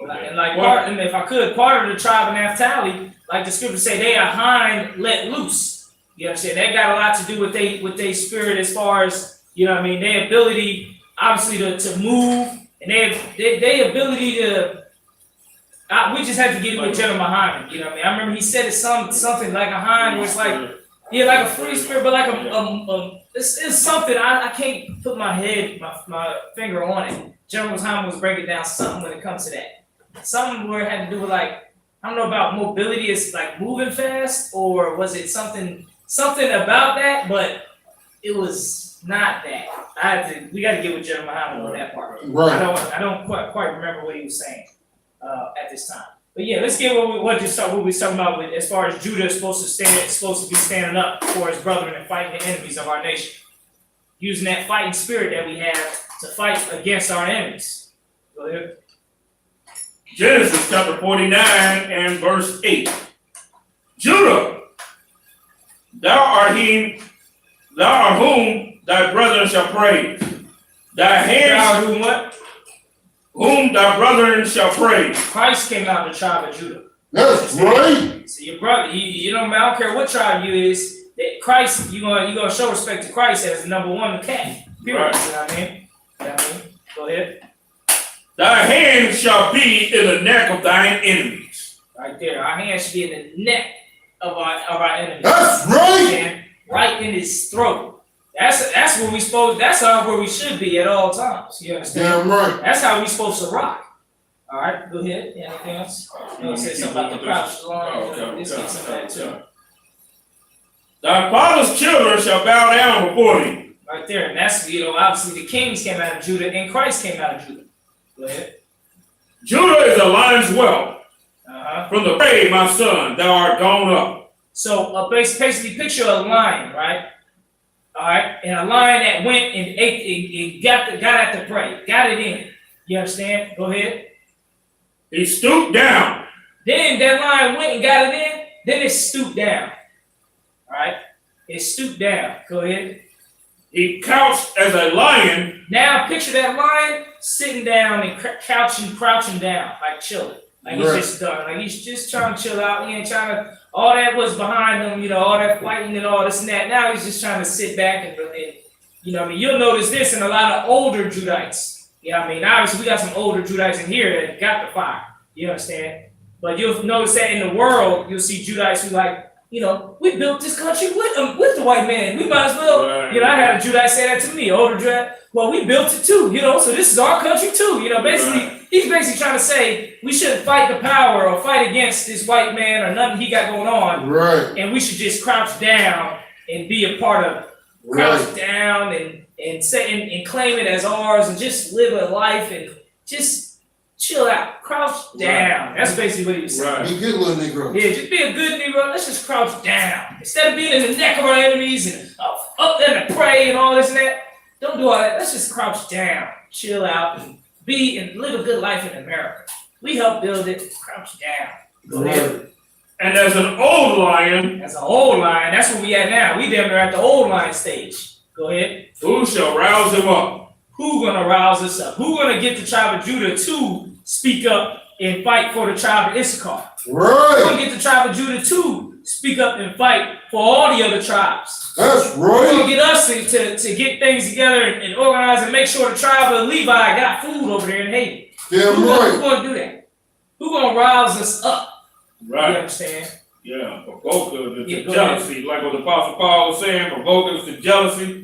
And and if I could, part of the tribe of Naphtali, like the scriptures say, they are hind let loose. You understand? That got a lot to do with they spirit as far as, you know what I mean, their ability obviously to move, and their ability to we just had to get with GEN.YAHANNA, you know what I mean? I remember he said it something like a hind was like like a free spirit, but like it's something I can't put my finger on it. GEN.YAHANNA was breaking down something when it comes to that. Something where it had to do with like, I don't know about mobility, it's like moving fast, or was it something about that, but it was not that. We got to get with GEN.YAHANNA on that part. Right. I don't quite remember what he was saying at this time. But yeah, let's get what we was talking about with as far as Judah is supposed to be standing up for his brethren and fighting the enemies of our nation, using that fighting spirit that we have to fight against our enemies. Go ahead. Genesis chapter 49 and verse 8. Judah, thou art whom thy brethren shall praise. Thy hands whom thy brethren shall praise. Christ came out of the tribe of Judah. That's right. So your brother, I don't care what tribe you is, that Christ, you gonna show respect to Christ as the number one cat. Period. Right. You know what I mean? Go ahead. Thy hand shall be in the neck of thine enemies. Right there. Our hand should be in the neck of our enemies. That's right. Right in his throat. That's where we supposed. That's where we should be at all times. You understand? Yeah, right. That's how we supposed to rock. All right, go ahead. Anything else? You want to say something about the crouch line? Let's get some of that too. Thy father's children shall bow down before thee. Right there, and that's obviously the kings came out of Judah and Christ came out of Judah. Go ahead. Judah is a lion's whelp. From the prey, my son, thou art gone up. So basically, picture a lion, right? All right, and a lion that went and ate, got at the prey, got it in. You understand? Go ahead. He stooped down. Then that lion went and got it in. Then it stooped down. All right, it stooped down. Go ahead. He couched as a lion. Now picture that lion sitting down and crouching down, like chilling. Like he's just done. Like he's just trying to chill out. He ain't trying to, all that was behind him, all that fighting and all this and that. Now he's just trying to sit back and you'll notice this in a lot of older Judites. Obviously we got some older Judites in here that got the fire. You understand? But you'll notice that in the world, you'll see Judites who like, we built this country with the white man. We might as well, I had a Judite say that to me, older Judite. Well, we built it too, so this is our country too. He's basically trying to say we shouldn't fight the power or fight against this white man or nothing he got going on. Right. And we should just crouch down and be a part of crouch down and claim it as ours and just live a life and just chill out, crouch down. That's basically what he was saying. Right. Be a good little Negro. Yeah, just be a good Negro. Let's just crouch down. Instead of being in the neck of our enemies and up there to pray and all this and that, don't do all that. Let's just crouch down, chill out, and live a good life in America. We help build it. Crouch down. Go ahead. And as an old lion. As an old lion, that's where we at now. We damn near at the old lion stage. Go ahead. Who shall rouse him up? who gonna rouse us up? Who gonna get the tribe of Judah to speak up and fight for the tribe of Issachar? Right. Who gonna get the tribe of Judah to speak up and fight for all the other tribes? That's Who gonna right. get us to get things together and organize and make sure the tribe of Levi got food over there in Haiti? Damn Who right. gonna do that? Who gonna rouse us up? You Right. understand? Yeah. Provoke us to Yeah, go jealousy, like what the Apostle Paul was saying. Provoke us to jealousy.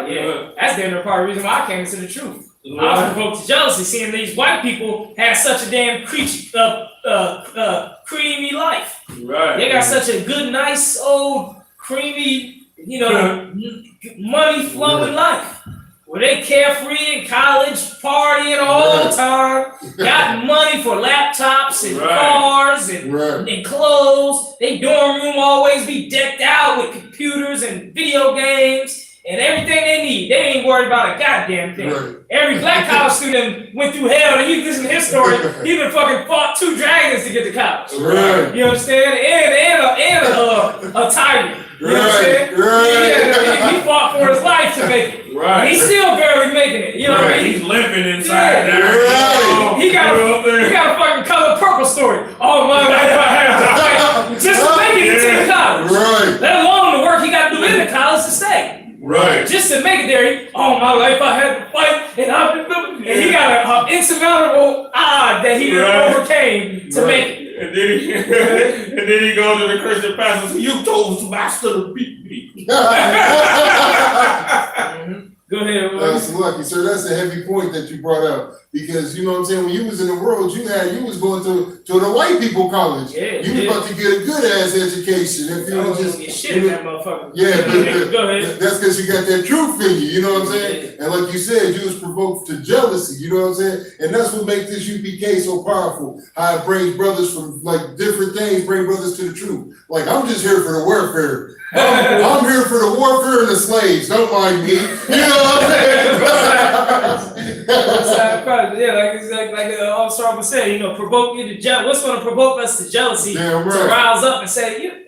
Yeah. That's the other part of the reason why I came to the truth. I was Right. provoked to jealousy, seeing these white people have such a damn creamy life. Right. They got such a good, nice, old, creamy, money flowing life. Where they carefree in college, partying all the time, got money for laptops and cars and clothes. They dorm room always be decked out with computers and video games and everything they need. They ain't worried about a goddamn thing. Right. Every black college student went through hell, and you listen to his story. He even fucking fought 2 dragons to get to college. Right. You understand? And a tiger. You know what I'm saying? Right. He fought for his life to make it. Right. He's still barely making it. You know what I Right. mean? He's limping inside. Yeah. Now. He got a fucking color purple story. Oh my God. Just to make it into the college. Right. Let alone the work he got to do in the college to stay. Right. Just to make it there, all my life I had to fight, and he got an insurmountable odd that he overcame to make it. And then he goes to the Christian pastor and says, "You told the master to beat me." Go ahead. That's lucky, sir. That's a heavy point that you brought up, because you know what I'm saying. When you was in the world, you was going to the white people college. Yeah, you was about to get a good ass education. If you was just get shit in that motherfucker. yeah, Go ahead. that's because you got that truth in you. You know what I'm saying? And like you said, you was provoked to jealousy. You know what I'm saying? And that's what makes this UPK so powerful. How it brings brothers from like different things, bring brothers to the truth. Like I'm just here for the warfare. I'm here for the warfare and the slaves. Don't mind me. You know what I'm saying? Yeah, like Armstrong said, provoke you to jealousy. What's going to provoke us to jealousy? Damn right. To rouse up and say,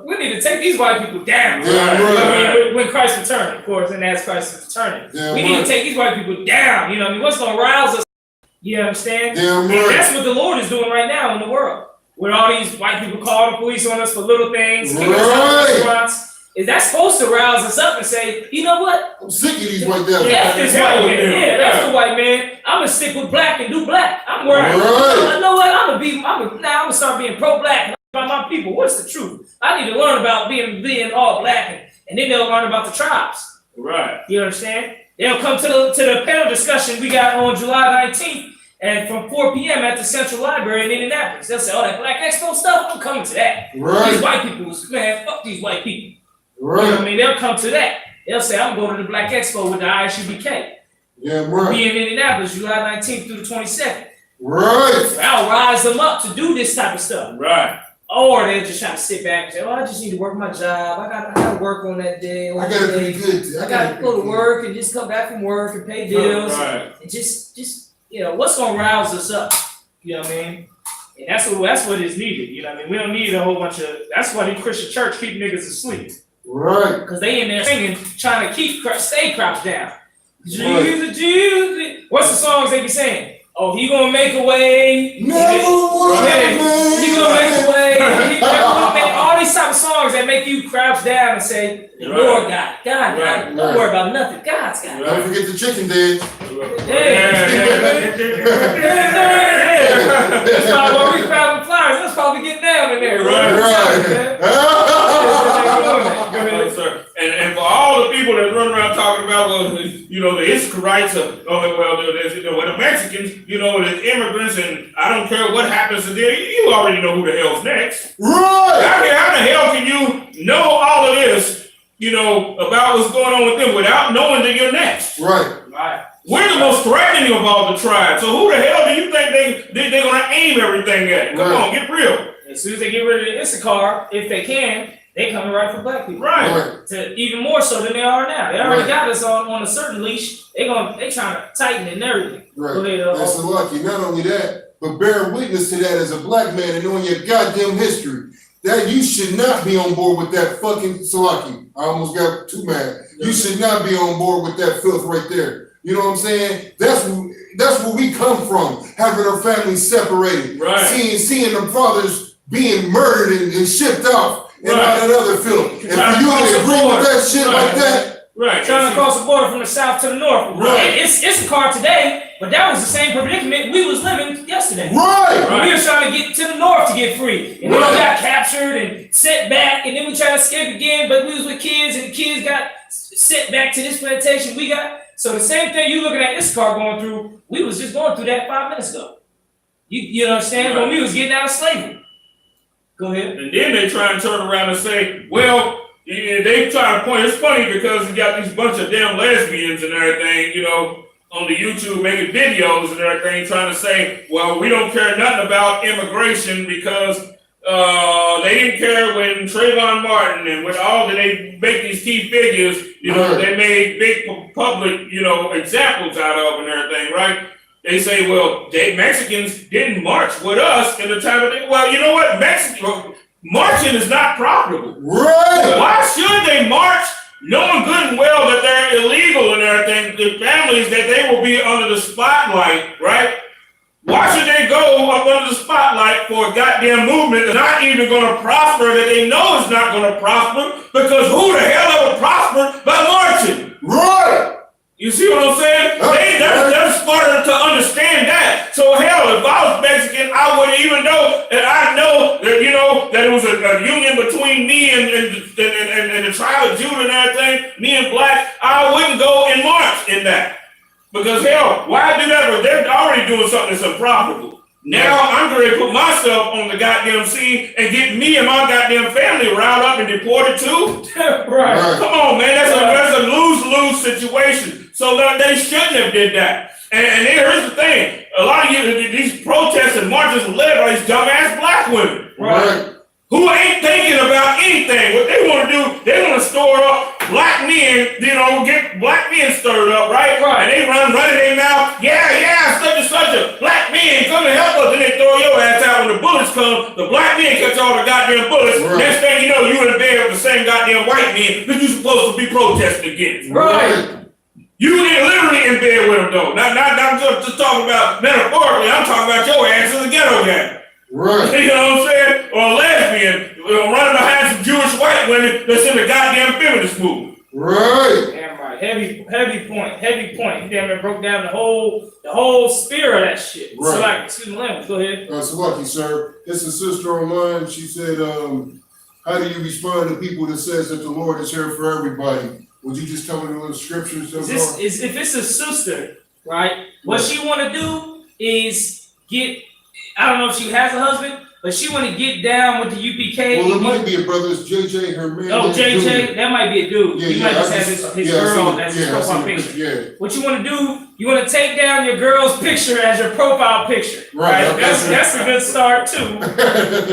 we need to take these white people down. Damn right. When Christ returns, of course, and as Christ is returning, Damn we need right. to take these white people down. You know what I mean? What's going to rouse us? You understand? Damn And right. that's what the Lord is doing right now in the world. With all these white people calling the police on us for little things, kicking us out of restaurants. Is that supposed to rouse us up and say, you know what? I'm sick of these white devils. That's this white man. Yeah, that's the white man. I'm gonna stick with black and do black. I'm worried. Right. You know what? I'm gonna start being pro-black about my people. What's the truth? I need to learn about being all black, and then they'll learn about the tribes. Right. You understand? They'll come to the panel discussion we got on July 19th. And from 4 p.m. at the Central Library in Indianapolis, they'll say, "Oh, that Black Expo stuff, I'm coming to that." Right. These white people, man, fuck these white people. Right. You know what I mean? They'll come to that. They'll say, "I'm going to the Black Expo with the I.S.U.P.K. Yeah, We'll right. be in Indianapolis, July 19th through the 22nd. Right. I'll rise them up to do this type of stuff. Right. Or they'll just try to sit back and say, "Oh, I just need to work my job. I gotta work on that day. I got it pretty good. I gotta go to work and just come back from work and pay bills Right. and just." What's gonna rouse us up? You know what I mean? And that's what is needed. You know what I mean? We don't need a whole bunch of. That's why the Christian church keep niggas asleep, Right. because they in there singing, trying to stay crouched down. Right. Jesus, Jesus. What's the songs they be saying? Oh, he gonna make a way. Never would have He gonna make a way. He gonna make all these type of songs that make you crouch down and say, "The Right. Lord got it. God got Right. it. Don't worry about nothing. God's got it." Don't forget the chicken dance. That's probably why we grabbing flyers. That's probably getting down in there. Right. Go ahead. Yes, sir. And for all the people that run around talking about, the Israelites, the Mexicans, the immigrants, and I don't care what happens to them, you already know who the hell's next. Right. How the hell can you know all of this, about what's going on with them without knowing that you're next? Right. Right. We're the most threatening of all the tribes. So who the hell do you think they're going to aim everything at? Come on, get real. As soon as they get rid of the Issachar, if they can, they coming right for black people. Right. To even more so than they are now. They already got us on a certain leash. They trying to tighten it and everything. Right. Go ahead, That's so lucky. Not only that, but bear witness to that as a black man and knowing your goddamn history. That you should not be on board with that fucking Salaki. I almost got too mad. You should not be on board with that filth right there. You know what I'm saying? That's where we come from, having our families separated. Right. Seeing the fathers being murdered and shipped off and all that other film. And for you to agree with that shit like that. Right. Trying to cross the border from the south to the north. Right. It's a car today, but that was the same predicament we was living yesterday. Right. We were trying to get to the north to get free. And then we got captured and sent back, and then we tried to escape again, but we was with kids, and the kids got sent back to this plantation we got. So the same thing you looking at this car going through, we was just going through that 5 minutes ago. You understand? When we was getting out of slavery. Go ahead. And then they try and turn around and say, well, they try to point. It's funny because you got these bunch of damn lesbians and everything, you know, on the YouTube making videos and everything, trying to say, well, we don't care nothing about immigration because they didn't care when Trayvon Martin and with all that they make these key figures, you know, they made big public, you know, examples out of and everything, right? They say, well, Mexicans didn't march with us in the time of the, well, you know what? Marching is not profitable. Right. Why should they march knowing good and well that they're illegal and everything, the families that they will be under the spotlight, right? Why should they go up under the spotlight for a goddamn movement that's not even going to prosper, that they know is not going to prosper, because who the hell ever prospered by marching? Right. You see what I'm saying? They're smarter to understand that. So hell, if I was Mexican, I wouldn't even know that I know that, you know, that it was a union between me and the tribe of Judah and everything, me and black. I wouldn't go and march in that. Because hell, why do that? They're already doing something that's unprofitable. Now I'm going to put myself on the goddamn scene and get me and my goddamn family riled up and deported too. Right. Come on, man. That's a lose-lose situation. So they shouldn't have did that. And here's the thing. A lot of these protests and marches are led by these dumbass black women. Right. Who ain't thinking about anything. What they want to do, they want to store up black men, you know, get black men stirred up, right? And they running their mouth, such and such a black man come and help us, and they throw your ass out when the bullets come. The black men catch all the goddamn bullets. Right. Next thing you know, you in bed with the same goddamn white men that you supposed to be protesting against. Right. You ain't literally in bed with them though. Not I'm just talking about metaphorically. I'm talking about your ass as a ghetto guy. Right. You know what I'm saying? Or a lesbian running behind some Jewish white women that's in the goddamn feminist movement. Right. Damn right. Heavy point. He damn near broke down the whole spirit of that shit. Right. So like, excuse me, language. Go ahead. So lucky, sir. It's a sister online. She said, how do you respond to people that says that the Lord is here for everybody? Would you just tell me the little scriptures? If it's a sister, right? What she want to do is get. I don't know if she has a husband, but she want to get down with the UPK. Well, it might be a brother. It's JJ, her man. Oh, JJ, that might be a dude. Yeah, he might just have his girl as his profile picture. Yeah. What you want to do, you want to take down your girl's picture as your profile picture. Right. That's a good start too.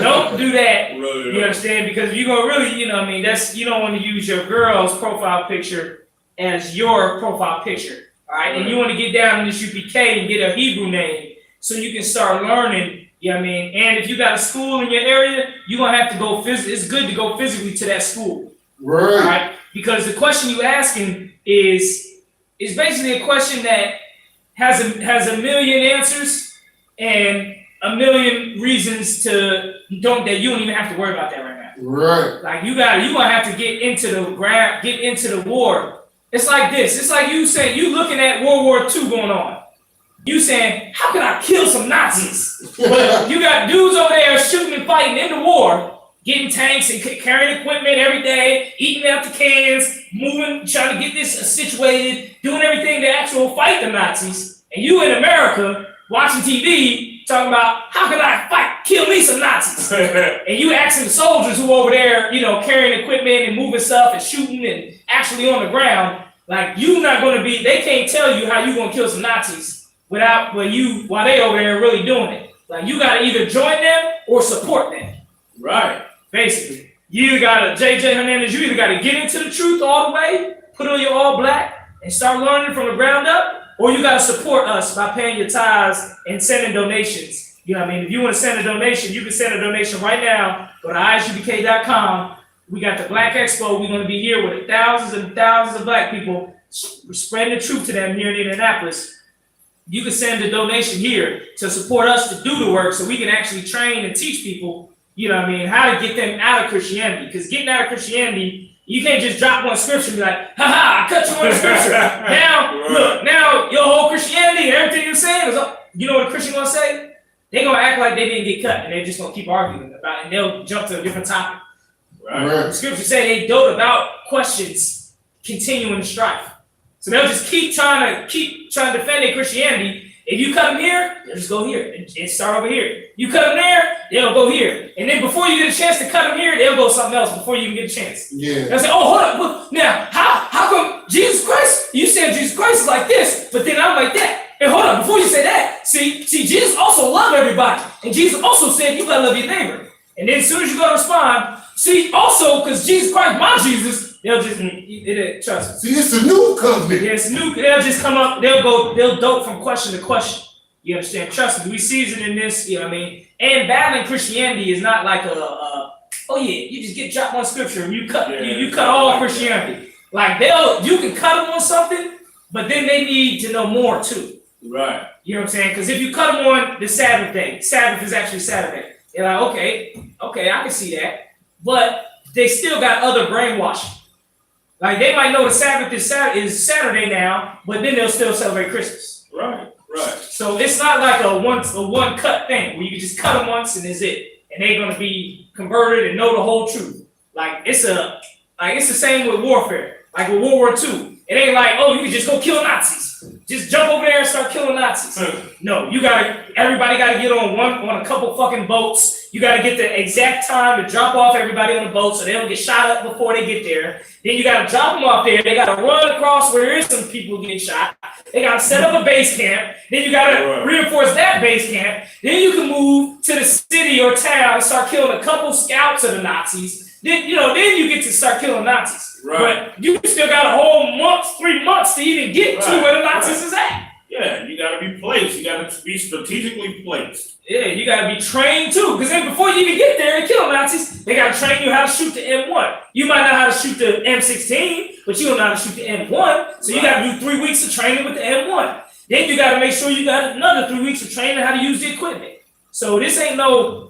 Don't do that. You understand? Because you're gonna really, you know what I mean, you don't want to use your girl's profile picture as your profile picture. All right. And you want to get down in this UPK and get a Hebrew name so you can start learning. You know what I mean? And if you got a school in your area, you're gonna have to go it's good to go physically to that school. Right. All right. Because the question you asking is basically a question that has a million answers and a million reasons that you don't even have to worry about that right now. Right. Like you gonna have to get into the war. It's like this. It's like you saying you looking at World War II going on. You saying, how can I kill some Nazis? But you got dudes over there shooting and fighting in the war, getting tanks and carrying equipment every day, eating out the cans, moving, trying to get this situated, doing everything to actually fight the Nazis. And you in America watching TV talking about, how can I kill me some Nazis? And you asking the soldiers who over there, you know, carrying equipment and moving stuff and shooting and actually on the ground, like they can't tell you how you gonna kill some Nazis while they over there really doing it. Like you gotta either join them or support them. Right. Basically. You gotta, JJ Hernandez, you either gotta get into the truth all the way, put on your all black, and start learning from the ground up, or you gotta support us by paying your tithes and sending donations. You know what I mean? If you want to send a donation, you can send a donation right now. Go to ISUPK.com, We got the Black Expo. We're going to be here with thousands and thousands of black people. We're spreading the truth to them here in Indianapolis. You can send a donation here to support us to do the work so we can actually train and teach people, you know what I mean, how to get them out of Christianity. Because getting out of Christianity, you can't just drop one scripture and be like, ha, I cut you on the scripture. Now, look, now your whole Christianity and everything you're saying is, you know what a Christian gonna say? They're gonna act like they didn't get cut and they're just gonna keep arguing about it and they'll jump to a different topic. Right. The scripture say they dote about questions, continuing the strife. So they'll just keep trying to defend their Christianity. If you cut them here, they'll just go here and start over here. You cut them there, they'll go here. And then before you get a chance to cut them here, they'll go something else before you even get a chance. Yeah. They'll say, oh, hold up. Well, now, how come Jesus Christ, you said Jesus Christ is like this, but then I'm like that. And hold on, before you say that, see, Jesus also loved everybody. And Jesus also said you gotta love your neighbor. And then as soon as you go to respond, see, also, because Jesus Christ, my Jesus, they'll just, trust me. See, it's a new covenant. Yeah, it's new, they'll just come up, they'll dope from question to question. You understand? Trust me, we season in this, you know what I mean? And battling Christianity is not like oh yeah, you just get dropped one scripture and you cut all Christianity. Like you can cut them on something, but then they need to know more too. Right. You know what I'm saying? Because if you cut them on the Sabbath day, Sabbath is actually Saturday. They're like, okay, I can see that. But they still got other brainwashing. Like they might know the Sabbath is Saturday now, but then they'll still celebrate Christmas. Right. So it's not like a one cut thing where you can just cut them once and that's it. And they're gonna be converted and know the whole truth. Like it's the same with warfare. Like with World War II. It ain't like, oh, you can just go kill Nazis. Just jump over there and start killing Nazis. No, everybody gotta get on a couple fucking boats. You gotta get the exact time to drop off everybody on the boat so they don't get shot up before they get there. Then you gotta drop them off there. They gotta run across where there is some people getting shot. They gotta set up a base camp. Then you gotta reinforce that base camp. Then you can move to the city or town and start killing a couple scouts of the Nazis. Then you get to start killing Nazis. Right. But you still got a whole 3 months to even get to where the Nazis is at. Yeah, you gotta be placed. You gotta be strategically placed. Yeah, you gotta be trained too. Because then before you even get there and kill Nazis, they gotta train you how to shoot the M1. You might know how to shoot the M16, but you don't know how to shoot the M1. So you gotta do 3 weeks of training with the M1. Then you gotta make sure you got another 3 weeks of training how to use the equipment. So this ain't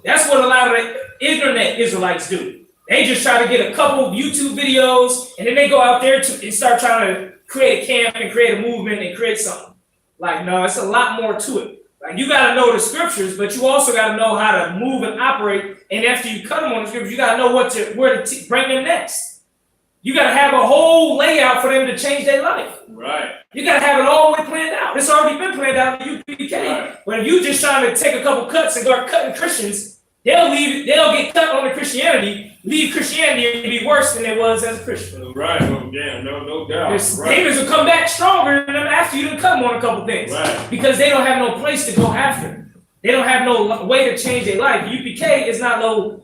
that's what a lot of the internet Israelites do. They just try to get a couple of YouTube videos and then they go out there and start trying to create a camp and create a movement and create something. Like, no, it's a lot more to it. Like, you got to know the scriptures, but you also got to know how to move and operate. And after you cut them on the scriptures, you got to know where to bring them next. You got to have a whole layout for them to change their life. Right. You got to have it all the way planned out. It's already been planned out in UPK. Right. But if you just trying to take a couple cuts and start cutting Christians, they'll get cut on the Christianity, leave Christianity and be worse than it was as a Christian. Right. Oh, yeah, no doubt. Demons will come back stronger than them after you done cut them on a couple things. Right. Because they don't have no place to go after. They don't have no way to change their life. UPK is not no,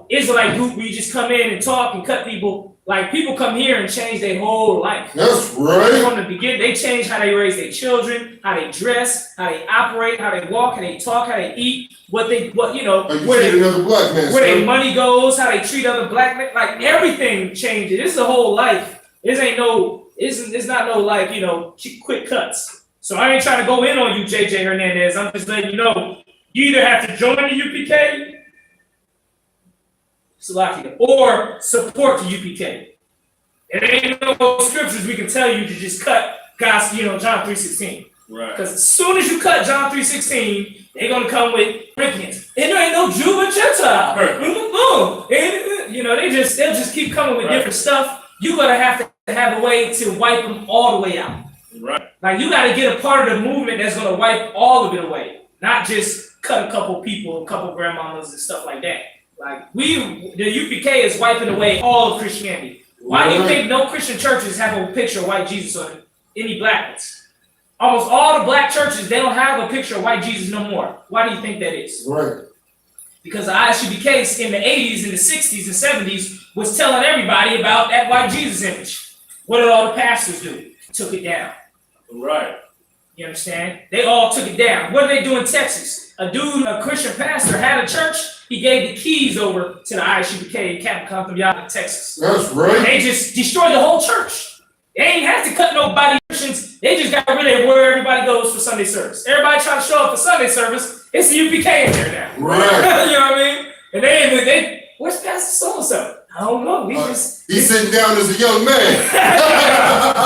Israelite group where you just come in and talk and cut people. Like, people come here and change their whole life. That's right. From the beginning, they change how they raise their children, how they dress, how they operate, how they walk, how they talk, how they eat, where their money goes, how they treat other black men. Like, everything changes. This is a whole life. It's not no quick cuts. So I ain't trying to go in on you, JJ Hernandez. I'm just letting you know, you either have to join the UPK or support the UPK. There ain't no scriptures we can tell you to just cut John 3:16. Right. Because as soon as you cut John 3:16, they're gonna come with Corinthians. And there ain't no Jew and Gentile. They'll just keep coming with different stuff. You're gonna have to have a way to wipe them all the way out. Right. Like, you gotta get a part of the movement that's gonna wipe all of it away, not just cut a couple people, a couple grandmamas and stuff like that. Like, the UPK is wiping away all of Christianity. Why do you think no Christian churches have a picture of white Jesus on any black ones? Almost all the black churches, they don't have a picture of white Jesus no more. Why do you think that is? Right. Because the I.S.U.P.K in the 80s and the 60s and 70s was telling everybody about that white Jesus image. What did all the pastors do? Took it down. Right. You understand? They all took it down. What did they do in Texas? a Christian pastor had a church. He gave the keys over to the I.S.U.P.K. in Captain Texas. That's right. They just destroyed the whole church. They ain't have to cut nobody Christians. They just got rid of where everybody goes for Sunday service. Everybody trying to show up for Sunday service. It's the U.P.K. in there now. Right. You know what I mean? And they where's Pastor so-and-so? I don't know. He's sitting down as a young man.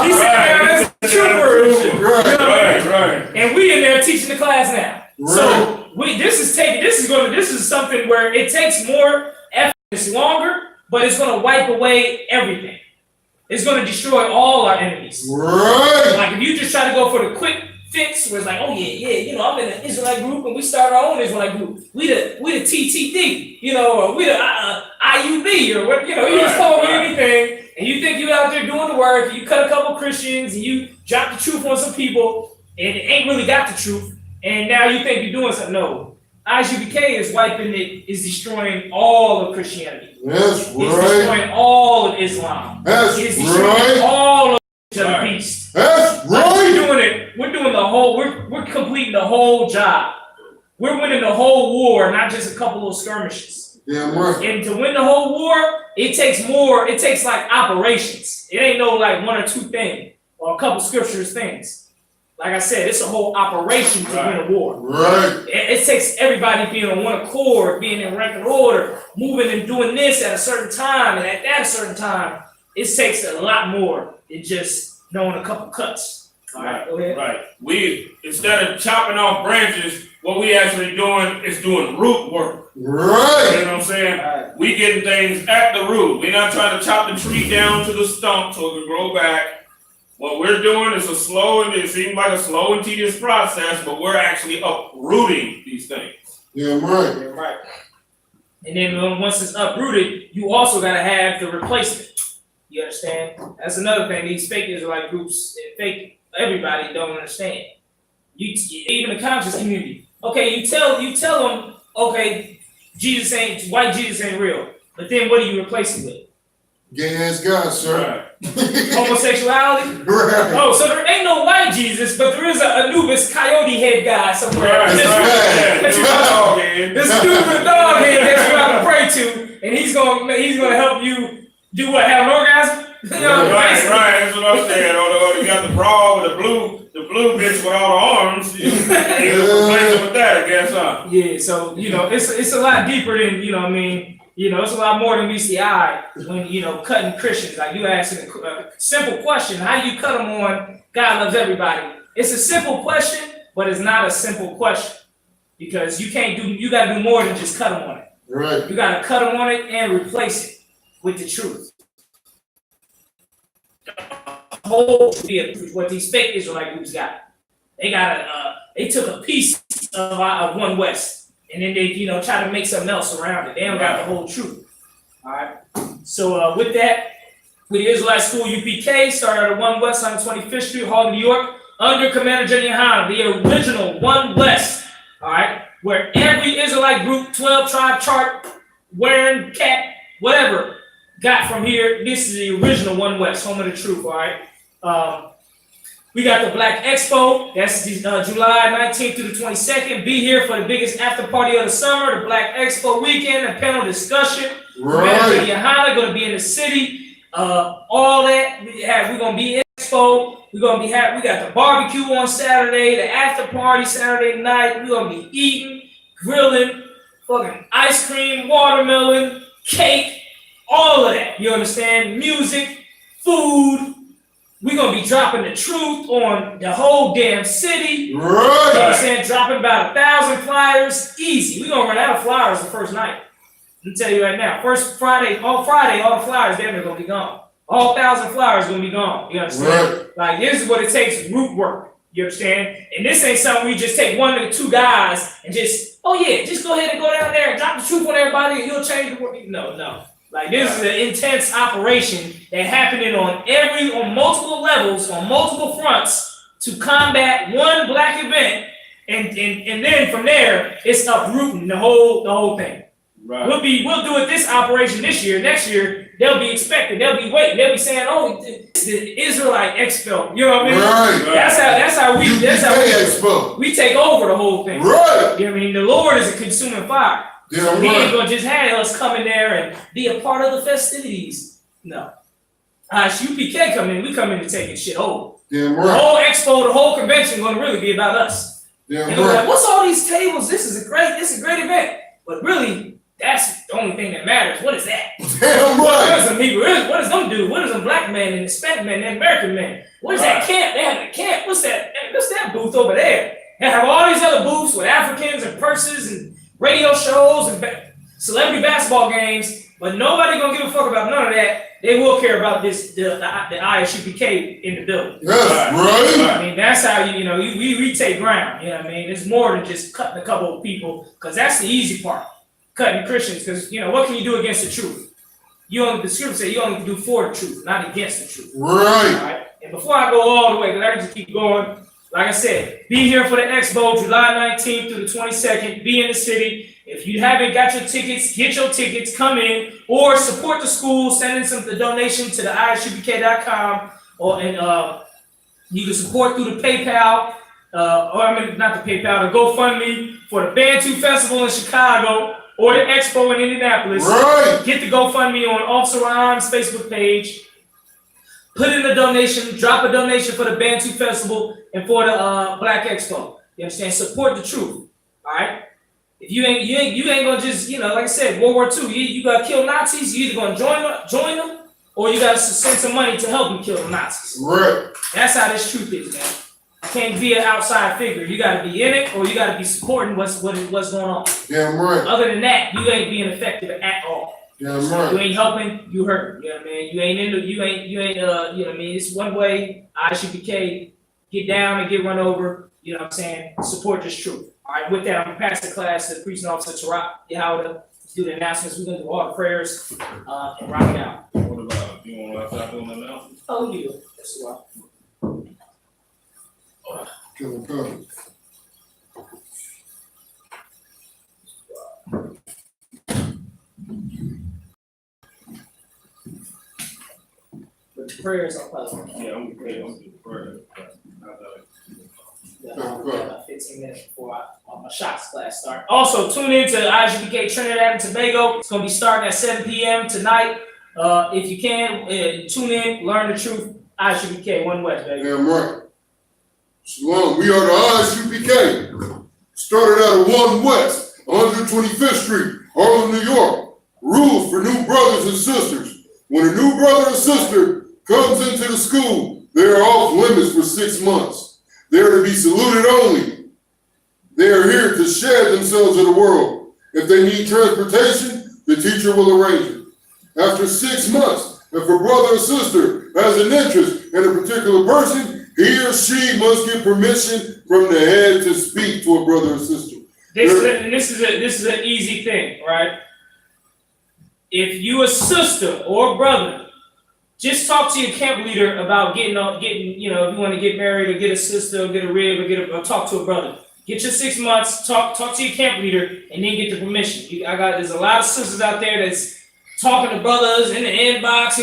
He's sitting down as a trooper. Right. And we in there teaching the class now. Right. So this is something where it takes more effort, it's longer, but it's gonna wipe away everything. It's gonna destroy all our enemies. Right. Like if you just try to go for the quick fix, where it's like, oh yeah, I'm in an Israelite group and we start our own Israelite group. We the TTD, or we the IUB, or what, you just come up with anything, and you think you out there doing the work, you cut a couple Christians, and you drop the truth on some people, and it ain't really got the truth, and now you think you're doing something. No. I.S.U.P.K. is wiping it, is destroying all of Christianity. That's right. It's destroying all of Islam. That's it's destroying all of the beast. That's right. We're doing the whole, we're completing the whole job. We're winning the whole war, not just a couple of skirmishes. Yeah, right. And to win the whole war, it takes like operations. It ain't no like one or two things or a couple scriptures things. Like I said, it's a whole operation to win a war. Right. It takes everybody being on one accord, being in rank and order, moving and doing this at a certain time and at that certain time. It takes a lot more than just knowing a couple cuts. All right, go ahead. Right. We, instead of chopping off branches, what we actually doing is doing root work. Right. You know what I'm saying? Right. We getting things at the root. We're not trying to chop the tree down to the stump so it can grow back. What we're doing is it seems like a slow and tedious process, but we're actually uprooting these things. Yeah, right. Yeah, right. And then once it's uprooted, you also got to have the replacement. You understand? That's another thing. These fake Israelite groups, fake everybody don't understand. Even the conscious community. Okay, you tell them, okay, white Jesus ain't real. But then what do you replace it with? Gay ass God, sir. Homosexuality? Right. Oh, so there ain't no white Jesus, but there is a Anubis coyote head guy somewhere. Right. This stupid dog head that you have to pray to, and he's gonna help you do what? Have an orgasm? Right. That's what I'm saying. Or you got the broad with the blue bitch with all the arms. You can replace it with that, I guess, huh? Yeah. So it's a lot deeper than what I mean. It's a lot more than meets the eye when, cutting Christians. Like you asking a simple question, how do you cut them on God loves everybody? It's a simple question, but it's not a simple question because you got to do more than just cut them on it. Right. You got to cut them on it and replace it with the truth. What these fake Israelite groups got. They took a piece of One West. And then they, try to make something else around it. They don't got the whole truth. All right. So with that, with the Israelite School UPK started at 1 West 125th Street, Hall, New York, under Commander GEN.YAHANNA, the original 1 West. All right, where every Israelite group, 12 tribe chart, wearing cap, whatever, got from here. This is the original 1 West, home of the truth. All right. We got the Black Expo. That's July 19th through the 22nd. Be here for the biggest after party of the summer, the Black Expo weekend, and panel discussion. Right. GEN.YAHANNA going to be in the city. All that we're going to be in Expo. We got the barbecue on Saturday, the after party Saturday night. We're going to be eating, grilling, fucking ice cream, watermelon, cake, all of that. You understand? Music, food. We're going to be dropping the truth on the whole damn city. Right. You understand? Dropping about 1,000 flyers. Easy. We're going to run out of flyers the first night. Let me tell you right now. All Friday, all the flyers, they're going to be gone. All 1,000 flyers going to be gone. You understand? Right. Like, this is what it takes, root work. You understand? And this ain't something we just take one or two guys and just go ahead and go down there and drop the truth on everybody and you'll change the world. No. Like, this is an intense operation that happening on multiple levels, on multiple fronts to combat one black event, and then from there it's uprooting the whole thing. Right. We'll do it this operation this year. Next year, they'll be expecting. They'll be waiting. They'll be saying, "Oh, the Israelite Expo." You know what I mean? Right. That's how we take over the whole thing. Right. You know what I mean? The Lord is a consuming fire. Yeah, So He ain't right. gonna just have us come in there and be a part of the festivities. No. I.S.U.P.K. come in. We come in to take shit over. Yeah, The right. whole expo, the whole convention, gonna really be about us. Yeah, And we're like, right. what's all these tables? This is a great event. But really, that's the only thing that matters. What is that? Damn What right. does them people? What does them do? What does them black men and Hispanic men and American men? What is that camp? They have a camp. What's that? What's that booth over there? They have all these other booths with Africans and purses and radio shows and celebrity basketball games. But nobody gonna give a fuck about none of that. They will care about the I.S.U.P.K. in the building. Yes, right. I mean, that's how we take ground. You know what I mean? It's more than just cutting a couple of people, because that's the easy part. Cutting Christians, because what can you do against the truth? The scripture says you only can do for the truth, not against the truth. Right. All right. And before I go all the way, because I can just keep going, like I said, be here for the Expo, July 19th through the 22nd. Be in the city. If you haven't got your tickets, get your tickets, come in, or support the school, send in the donation to the ISUPK.com, and you can support through the PayPal, not the PayPal, the GoFundMe for the Bantu Festival in Chicago or the Expo in Indianapolis. Right. Get the GoFundMe on Officer Ryan's Facebook page. Put in a donation, drop a donation for the Bantu Festival and for the Black Expo. You understand? Support the truth. All right. If you ain't gonna just, like I said, World War II, you gotta kill Nazis. You either gonna join them, or you gotta send some money to help them kill the Nazis. Right. That's how this truth is, man. You can't be an outside figure. You gotta be in it, or you gotta be supporting what's going on. Damn right. Other than that, you ain't being effective at all. Damn right. You ain't helping, you hurt. You know what I mean? You know what I mean? It's one way, I.S.U.P.K, get down and get run over, you know what I'm saying? Support this truth. All right, with that, I'm gonna pass the class to the preaching officer, GEN.YAHANNA, do the announcements. We're gonna do all the prayers, and rock it out. What about, you want to start doing the announcements? Oh, you do. That's why. Come. But the prayers are puzzling. Yeah, I'm doing the prayer. About 15 minutes before my shots class start. Also, tune in to I.S.U.P.K Trinidad and Tobago. It's going to be starting at 7 p.m. tonight. If you can, tune in, learn the truth. I.S.U.P.K, One West, baby. Damn right. Shalom. We are the I.S.U.P.K. Started out of 1 West, 125th Street, Harlem, New York. Rules for new brothers and sisters. When a new brother or sister comes into the school, they are off limits for 6 months. They are to be saluted only. They are here to shed themselves in the world. If they need transportation, the teacher will arrange it. After 6 months, if a brother or sister has an interest in a particular person, he or she must get permission from the head to speak to a brother or sister. This is an easy thing, right? If you a sister or a brother, just talk to your camp leader about getting, if you want to get married or get a sister or get a rib or talk to a brother. Get your 6 months, talk to your camp leader, and then get the permission. There's a lot of sisters out there that's talking to brothers in the inbox,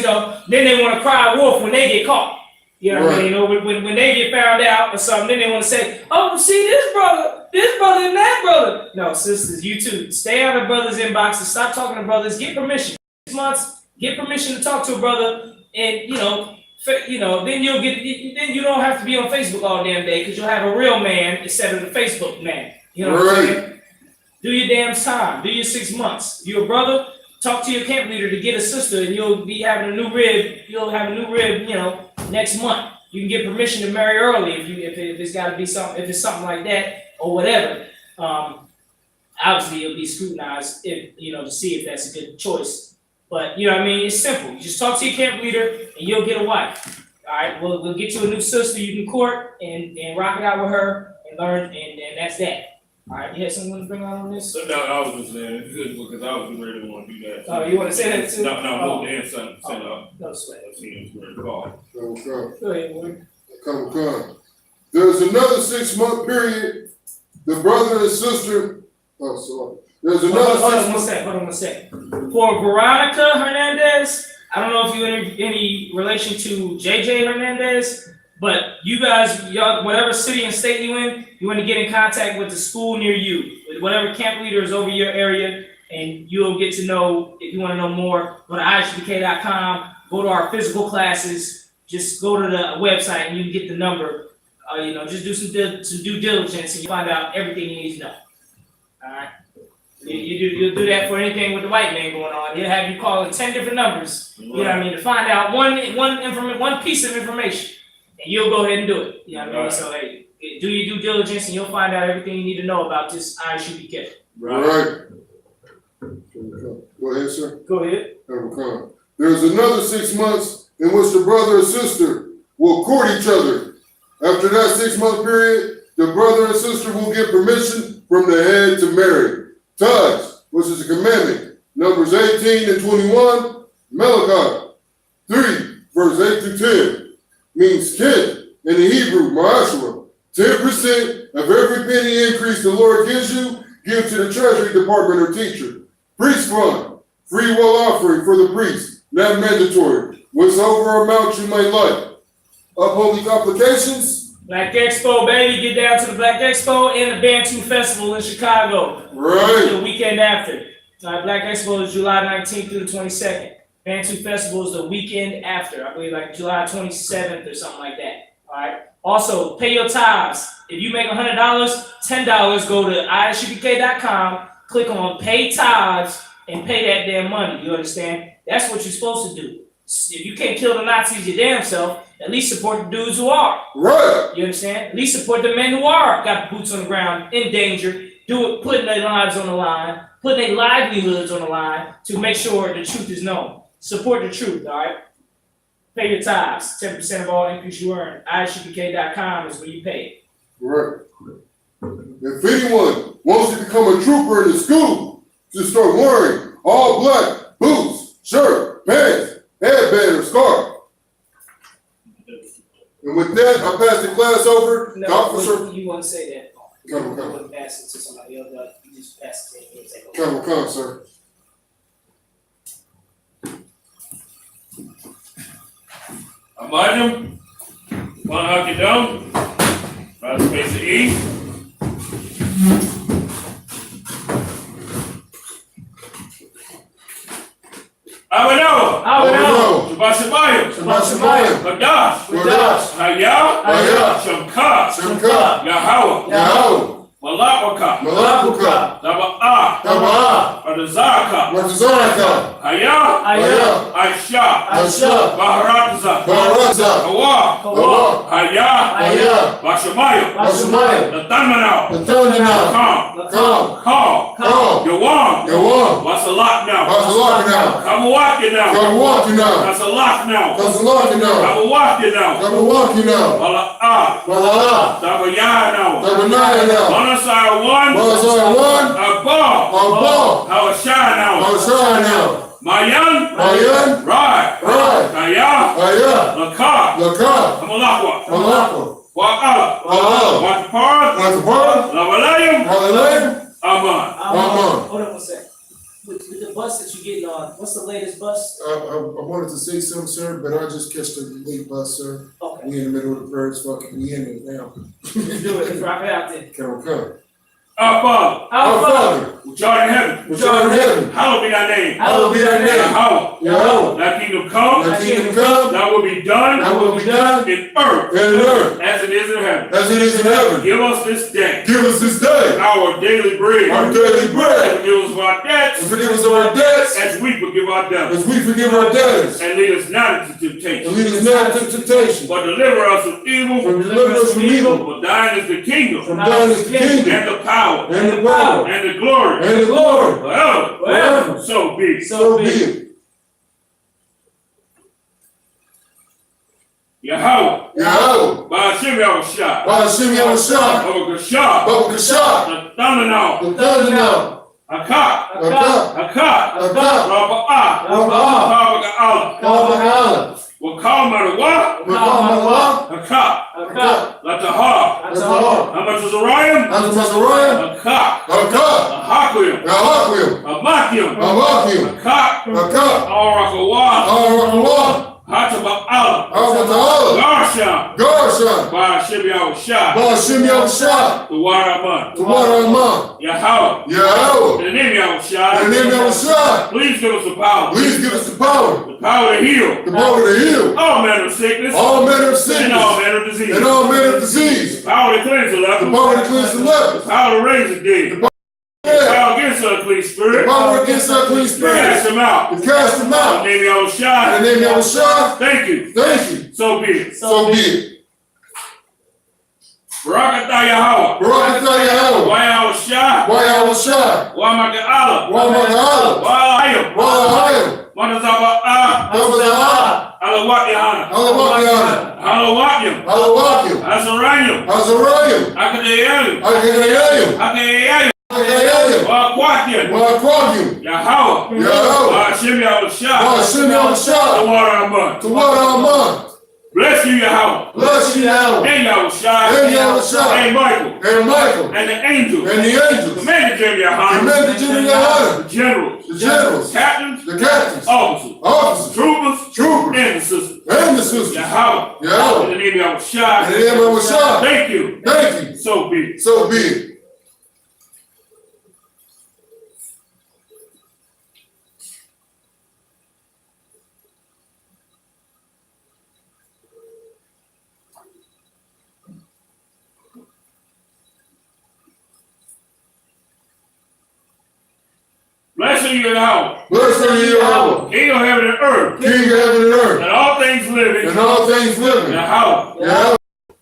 then they want to cry wolf when they get caught. You know what I mean? When they get found out or something, then they want to say, oh, see this brother and that brother. No, sisters, you too. Stay out of brothers' inboxes, stop talking to brothers, get permission. 6 months, get permission to talk to a brother. And then you don't have to be on Facebook all damn day, because you'll have a real man instead of the Facebook man. You know what I'm saying? Do your damn time. Do your 6 months. If you're a brother, talk to your camp leader to get a sister, and you'll be having a new rib. You'll have a new rib, next month. You can get permission to marry early if it's got to be something, if it's something like that or whatever. Obviously, it'll be scrutinized to see if that's a good choice. But you know what I mean? It's simple. You just talk to your camp leader and you'll get a wife. All right, we'll get you a new sister you can court and rock it out with her and learn, and that's that. All right, you had something to bring out on this? No, I was just saying it's good because I was getting ready to want to do that. Oh, you want to say that too? No, and something. No sweat. I've seen it very called. Go ahead, boy. Come. There's another 6 month period. The brother and sister, There's another Hold 6 on months. hold on one sec. For Veronica Hernandez, I don't know if you're in any relation to JJ Hernandez, but you guys, y'all, whatever city and state you want to get in contact with the school near you, with whatever camp leader is over your area, and you'll get to know, if you want to know more, go to ISUPK.com, go to our physical classes, just go to the website and you can get the number. Just do some due diligence and you find out everything you need to know. All right? You'll do that for anything with the white man going on. He'll have you calling 10 different numbers, you know what I mean, to find out one piece of information, and you'll go ahead and do it. You know what I mean? So hey, do your due diligence, and you'll find out everything you need to know about this I.S.U.P.K. Right. Go ahead, sir. Go ahead. There's another 6 months in which the brother and sister will court each other. After that 6-month period, the brother and sister will get permission from the head to marry. Tithes, which is a commandment, Numbers 18 and 21, Malachi 3, verse 8 through 10, means 10 in the Hebrew, Ma'ashra. 10% of every penny increase the Lord gives you, give to the treasury department or teacher. Priest fund, free will offering for the priest, not mandatory, whatsoever amount you may like. Upholding complications. Black Expo, baby, get down to the Black Expo and the Bantu Festival in Chicago. Right. The weekend after. Black Expo is July 19th through the 22nd. Bantu Festival is the weekend after. I believe like July 27th or something like that. All right. Also, pay your tithes. If you make $100, $10, go to ISUPK.com, click on Pay Tithes, and pay that damn money. You understand? That's what you're supposed to do. If you can't kill the Nazis your damn self, at least support the dudes who are. Right. You understand? At least support the men who are got boots on the ground, in danger, putting their lives on the line, putting their livelihoods on the line to make sure the truth is known. Support the truth, all right? Pay your tithes. 10% of all increase you earn. ISUPK.com is where you pay. Right. If anyone wants to become a trooper in the school, to start wearing all black boots, shirt, pants, headband, or scarf. And with that, I pass the class over to Officer. You want to say that? Come, You want to pass it to somebody else, but you just pass it to me and take over. Come, sir. Imagine, one knock it down, right face the east. Awanoa. Shabbat Shabbat. Hadash. Haya. Shamka. Yahweh. Malapaka. Taba'a. Radazaka. Haya. Aisha. Baharaza. Hawa. Haya. Bashamaya. Natanmanao. Call. Yawam. Wasalat now. Come walking now. Kasalak now. Come walking now. Wala'a. Tabaya now. Manasai one. Abba. Hawashai now. Mayan. Right. Kaya. Lakar. Kamalakwa. Wa'ala. Watapar. Lavalayim. Aman. Hold on one sec. With the bus that you're getting on, what's the latest bus? I wanted to say something, sir, but I just catch the late bus, sir. Okay. We in the middle of the birds, fucking, we in it now. Let's do it. Let's rock it out then. Come. Our Father. Our Father. Which art in heaven. Hallowed be thy name. Yahweh. Thy kingdom come. Thy will be done. In earth. As it is in heaven. Give us this day. Our daily bread. Forgive us of our debts. As we forgive our debtors. And lead us not into temptation. But deliver us from evil. For thine is the kingdom. And the power. And the glory. Forever. So be it. Yahweh. Ba'ashem Yahushua. Baba Kashah. Nathanael. Akak. Raba'ah. Wakal Marawa. Akak. Latahar. That's a heart. How much is Orion? How much is Orion? A cock. A cup. A hakim. A hakim. A makim. A vacuum. A cock. A cup. Arakawah. Arakawah. Hataba'ala. Arakawah. Garshan. Garshan. By Shibya Shah. Bashim Yahushua. The Waraman. Tawaramah. Yahweh. Yahweh. In the name of Yahushua. In the name of Yahushua. Please give us the power. Please give us the power. The power to heal. The power to heal. All manner of sickness. All manner of And sickness. all manner of disease. And all manner of disease. The power to cleanse the The leper. power to cleanse the The lepers. power to raise the dead. The Yeah. power against unclean spirit. The power against unclean Cast spirits. them out. To cast them In out. the name of In Yahushua. the name of Yahushua. Thank you. Thank you. So be it. So be it. Barakatah Yahweh. Barakatah Yahweh. Wa Yahushua. Wa Yahushua. Wa Maga'ala. Wa Maga'ala. Wa Ayam. Wa Ahayim. Manazaba'a. Tabazah. Alawat Yahana. Alawakyam. Alawatyam. Alawakyam. Azarayim. Azarayim. Akadayayim. Akayayim. Akadayayim. Akayayim. Wa Kwatyam. Wa Akwayim. Yahweh. Yahweh. Wa Hashem Yahushua. Wa Hashem Yahushua. Tawaramah. Tawaramah. Bless you, Yahweh. Bless you, Yahweh. And Yahushua. And Yahushua. And Michael. And Michael. And the angels. And the angels. Commander Gen.YAHANNA. Commander Gen.YAHANNA. The generals. The generals. Captains. The captains. Officers. Officers. Troopers. Troopers. And the sisters. And the sisters. Yahweh. Yahweh. In the name of Yahushua. In the name of Yahushua. Thank you. Thank you. So be it. So be it. Blessed are you, Yahweh. Blessed are you, Yahweh. King of heaven and earth. King of heaven and earth. And all things living. And all things living. Yahweh. Yahweh.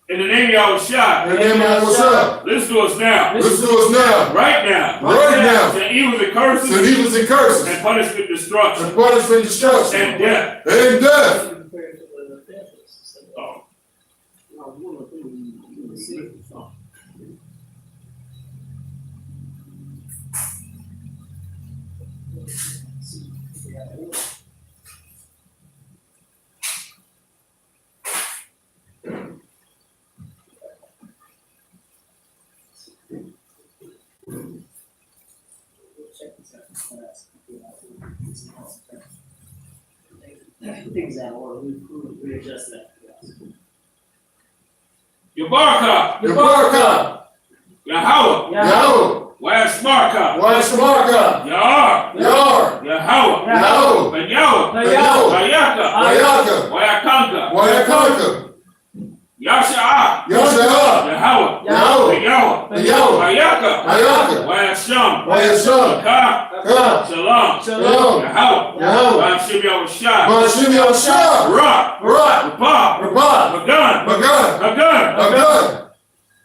In the name of Yahushua. In the name of Yahushua. Listen to us now. Listen to us now. Right now. Right now. To evils and curses. To evils and curses. And punishment, destruction. And punishment, destruction. And death. And death. Oh. Things out of order, we adjust that. Yabarka. Yabarka. Yahweh. Yahweh. Washmarka. Washmarka. Yar. Yar. Yahweh. Yahweh. Ben Yahweh. Yahweh. Wayaka. Wayaka. Wayakanka. Wayakanka. Yasha'a. Yasha'a. Yahweh. Yahweh. Ben Yahweh. Ben Yahweh. Wayaka. Wayaka. Wayasham. Wayasham. Ka. Ka. Shalom. Shalom. Yahweh. Yahweh. Washim Yahushua. Bashim Yahushua. Ra. Right. Rabah. Rabah. Magan. Magan. Magan. Magan.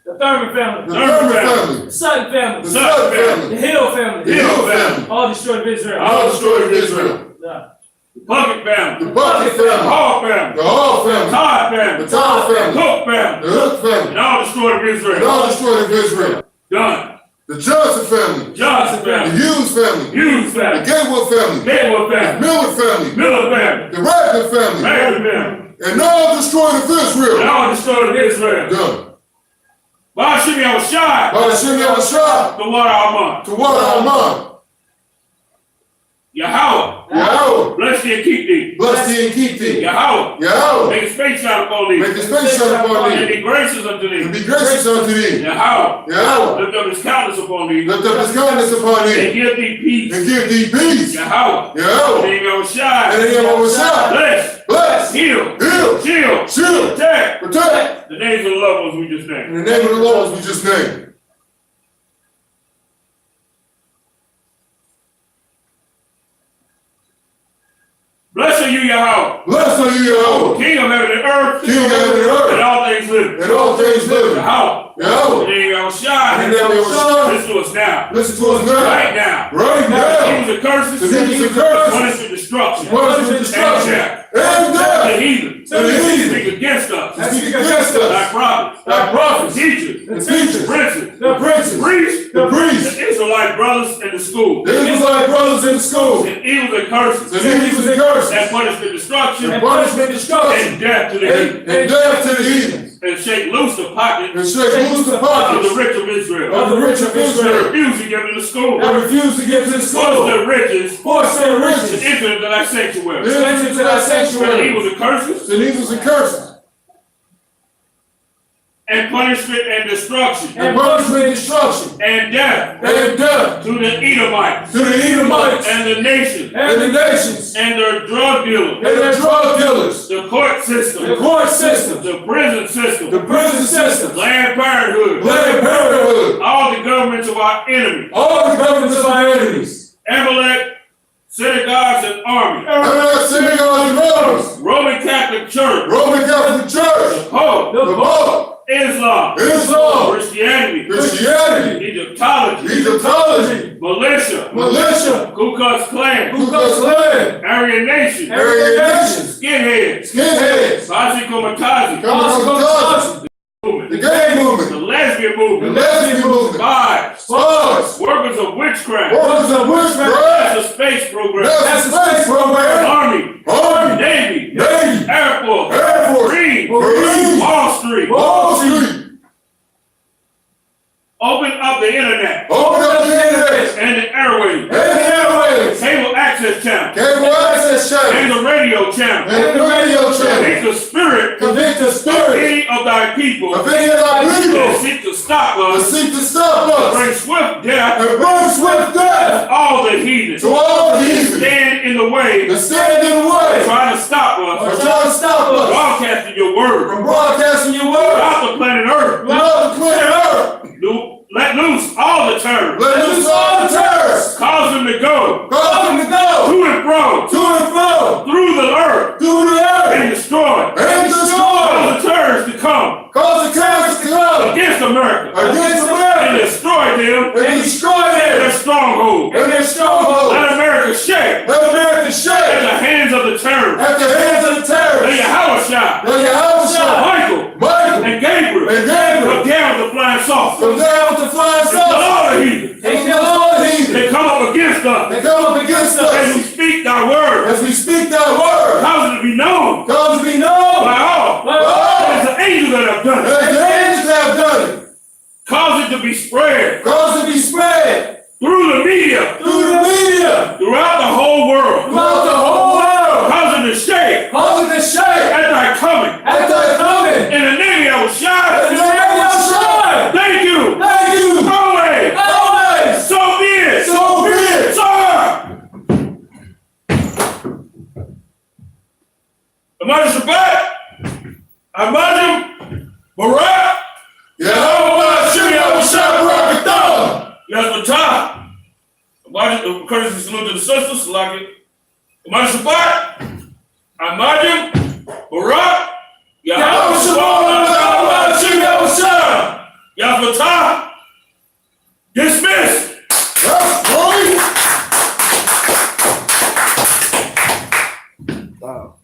The Thurman family. The Thurman family. The Sutton family. The Sutton family. The Hill family. The Hill family. All destroyed of Israel. All destroyed of Israel. Yeah. The Puckett family. The Bucket The family. Hall family. The Hall The family. Todd family. The Todd The family. Hook family. The Hook family. And all destroyed of And Israel. all destroyed of Israel. Done. The Johnson family. Johnson The family. Hughes family. Hughes The family. Gatewood family. Maywood The family. Miller family. Miller family. The Ragland family. Mary family. And all destroyed of And Israel. all destroyed of Israel. Done. Bashim Yahushua. By the Shem Yahushua. The water Alman. To water our mind. Yahweh. Yahweh. Bless thee and keep thee. Bless thee and keep thee. Yahweh. Yahweh. Make his face shine upon thee. Make his face shine upon And thee. be gracious unto And thee. be gracious unto thee. Yahweh. Yahweh. Lift up his countenance upon thee. Lift up his kindness upon And thee. give thee peace. And give thee peace. Yahweh. Yahweh. In the name of Yahushua. In the name of Yahushua. Bless. Bless. Heal. Heal. Shield. Shield. Protect. Protect. The names of the loved ones we just named. In the name of the Lord we just named. Blessed are you, Yahweh. Blessed are you, Yahweh. King of heaven and earth. King of heaven and earth. And all things living. And all things living. Yahweh. Yahweh. In the name of Yahushua. In the name of Yahushua. Listen to us now. Listen to us now. Right now. Right now. Evils and curses. The evils and curses. Punishment, destruction. Punishment, destruction. And death. And The death. heathen. And the heathen. Speak against us. Speak against Thy us. prophets. Thy prophets. Teachers. The teachers. Princes. The princes. Priests. The priests. The Israelite brothers in the school. The Israelite brothers in the school. And evils and curses. The evils and curses. And punishment, destruction. And punishment, destruction. And death to the heathen. And death to the heathen. And shake loose the pocket and shake loose the of the pockets rich of Israel. of the rich of They Israel. refuse to give to the school. That refuse to give to the Force school. the riches Force their to riches. enter into thy sanctuary. To enter into thy And sanctuary. evils and curses, And evils and curses. and punishment and destruction, And punishment and destruction. and death And death to the Edomites, to the Edomites. and the nations, And the nations. and their drug dealers, And their drug dealers. the court system, The court system. the prison system, The prison system. Planned Parenthood, Planned Parenthood. all the governments of our enemies, All the governments of our enemies. Amalek, synagogues and armies, And synagogues and rulers. Roman Catholic Church, Roman Catholic Church. Pope, The Pope. Islam, Islam. Christianity, Christianity. Egyptology, Egyptology. militia, Militia. Ku Klux Klan, Ku Klux Klan. Aryan Nation, Aryan nations. skinheads, Skinheads. Posse Comitazi, Kamikaze. The movement, gay the movement. lesbian The movement, lesbian movement. spies, Spies. workers of witchcraft, Workers of witchcraft. that's a space program, That's the space program. Army, Army. Navy, Navy. Air Force, Air Force. Marine, Marine. Wall Street. Wall Street. Open up the internet Open up the internet. and the airwaves, And the airwaves. cable access channel, Cable access and channel. the radio channel. And the radio channel. Make the spirit Convict the of spirit any of thy people of any of thy that people seek to stop to us, seek to stop us. bring swift death And bring swift death to all the heathens, to all the heathen. stand in the way, To stand in the way. trying to stop Or us, trying to stop us broadcasting your word from broadcasting your word throughout the planet Earth. throughout the planet Earth. Let loose all the terrorists, Let loose all the terrorists. cause them to go Cause them to go to and fro to and fro through the earth through the and earth destroy. and destroy. Cause the terrorists to come Cause the terrorists to come against America against and America destroy them and destroy their them stronghold. and their stronghold. Let America shake Let America at shake the hands of the terrorists. at the hands of the Let terrorists. Yahweh Let your house shine. Michael Michael and Gabriel and Gabriel come down with the flying saucer. come down with the flying And kill saucer. all the heathens. They kill all the heathen. They come up against us They come up against as we us speak thy word. as we speak that word. Cause it to be known Cause to be known by all. by all. It's the angels that have done it. As the angels have done it. Cause it to be spread Cause to be spread through the media through the media throughout the whole world. throughout the whole world. Cause it to shake Cause it to shake at thy coming. at thy coming. In the name of And Yahweh, the name of shine. thank you. Thank you. Always. Always. So be it. So be it. Sir. Imagine Shabbat. Imagine Barak. Yahweh Shimmy Shabbat. Yes, the time. Imagine courtesy salute to the sisters, like it. Imagine Shabbat. Imagine Barak. Yahweh Shabbat. Shimmy Shabbat. Yes, the time. Dismiss. That's right. Wow.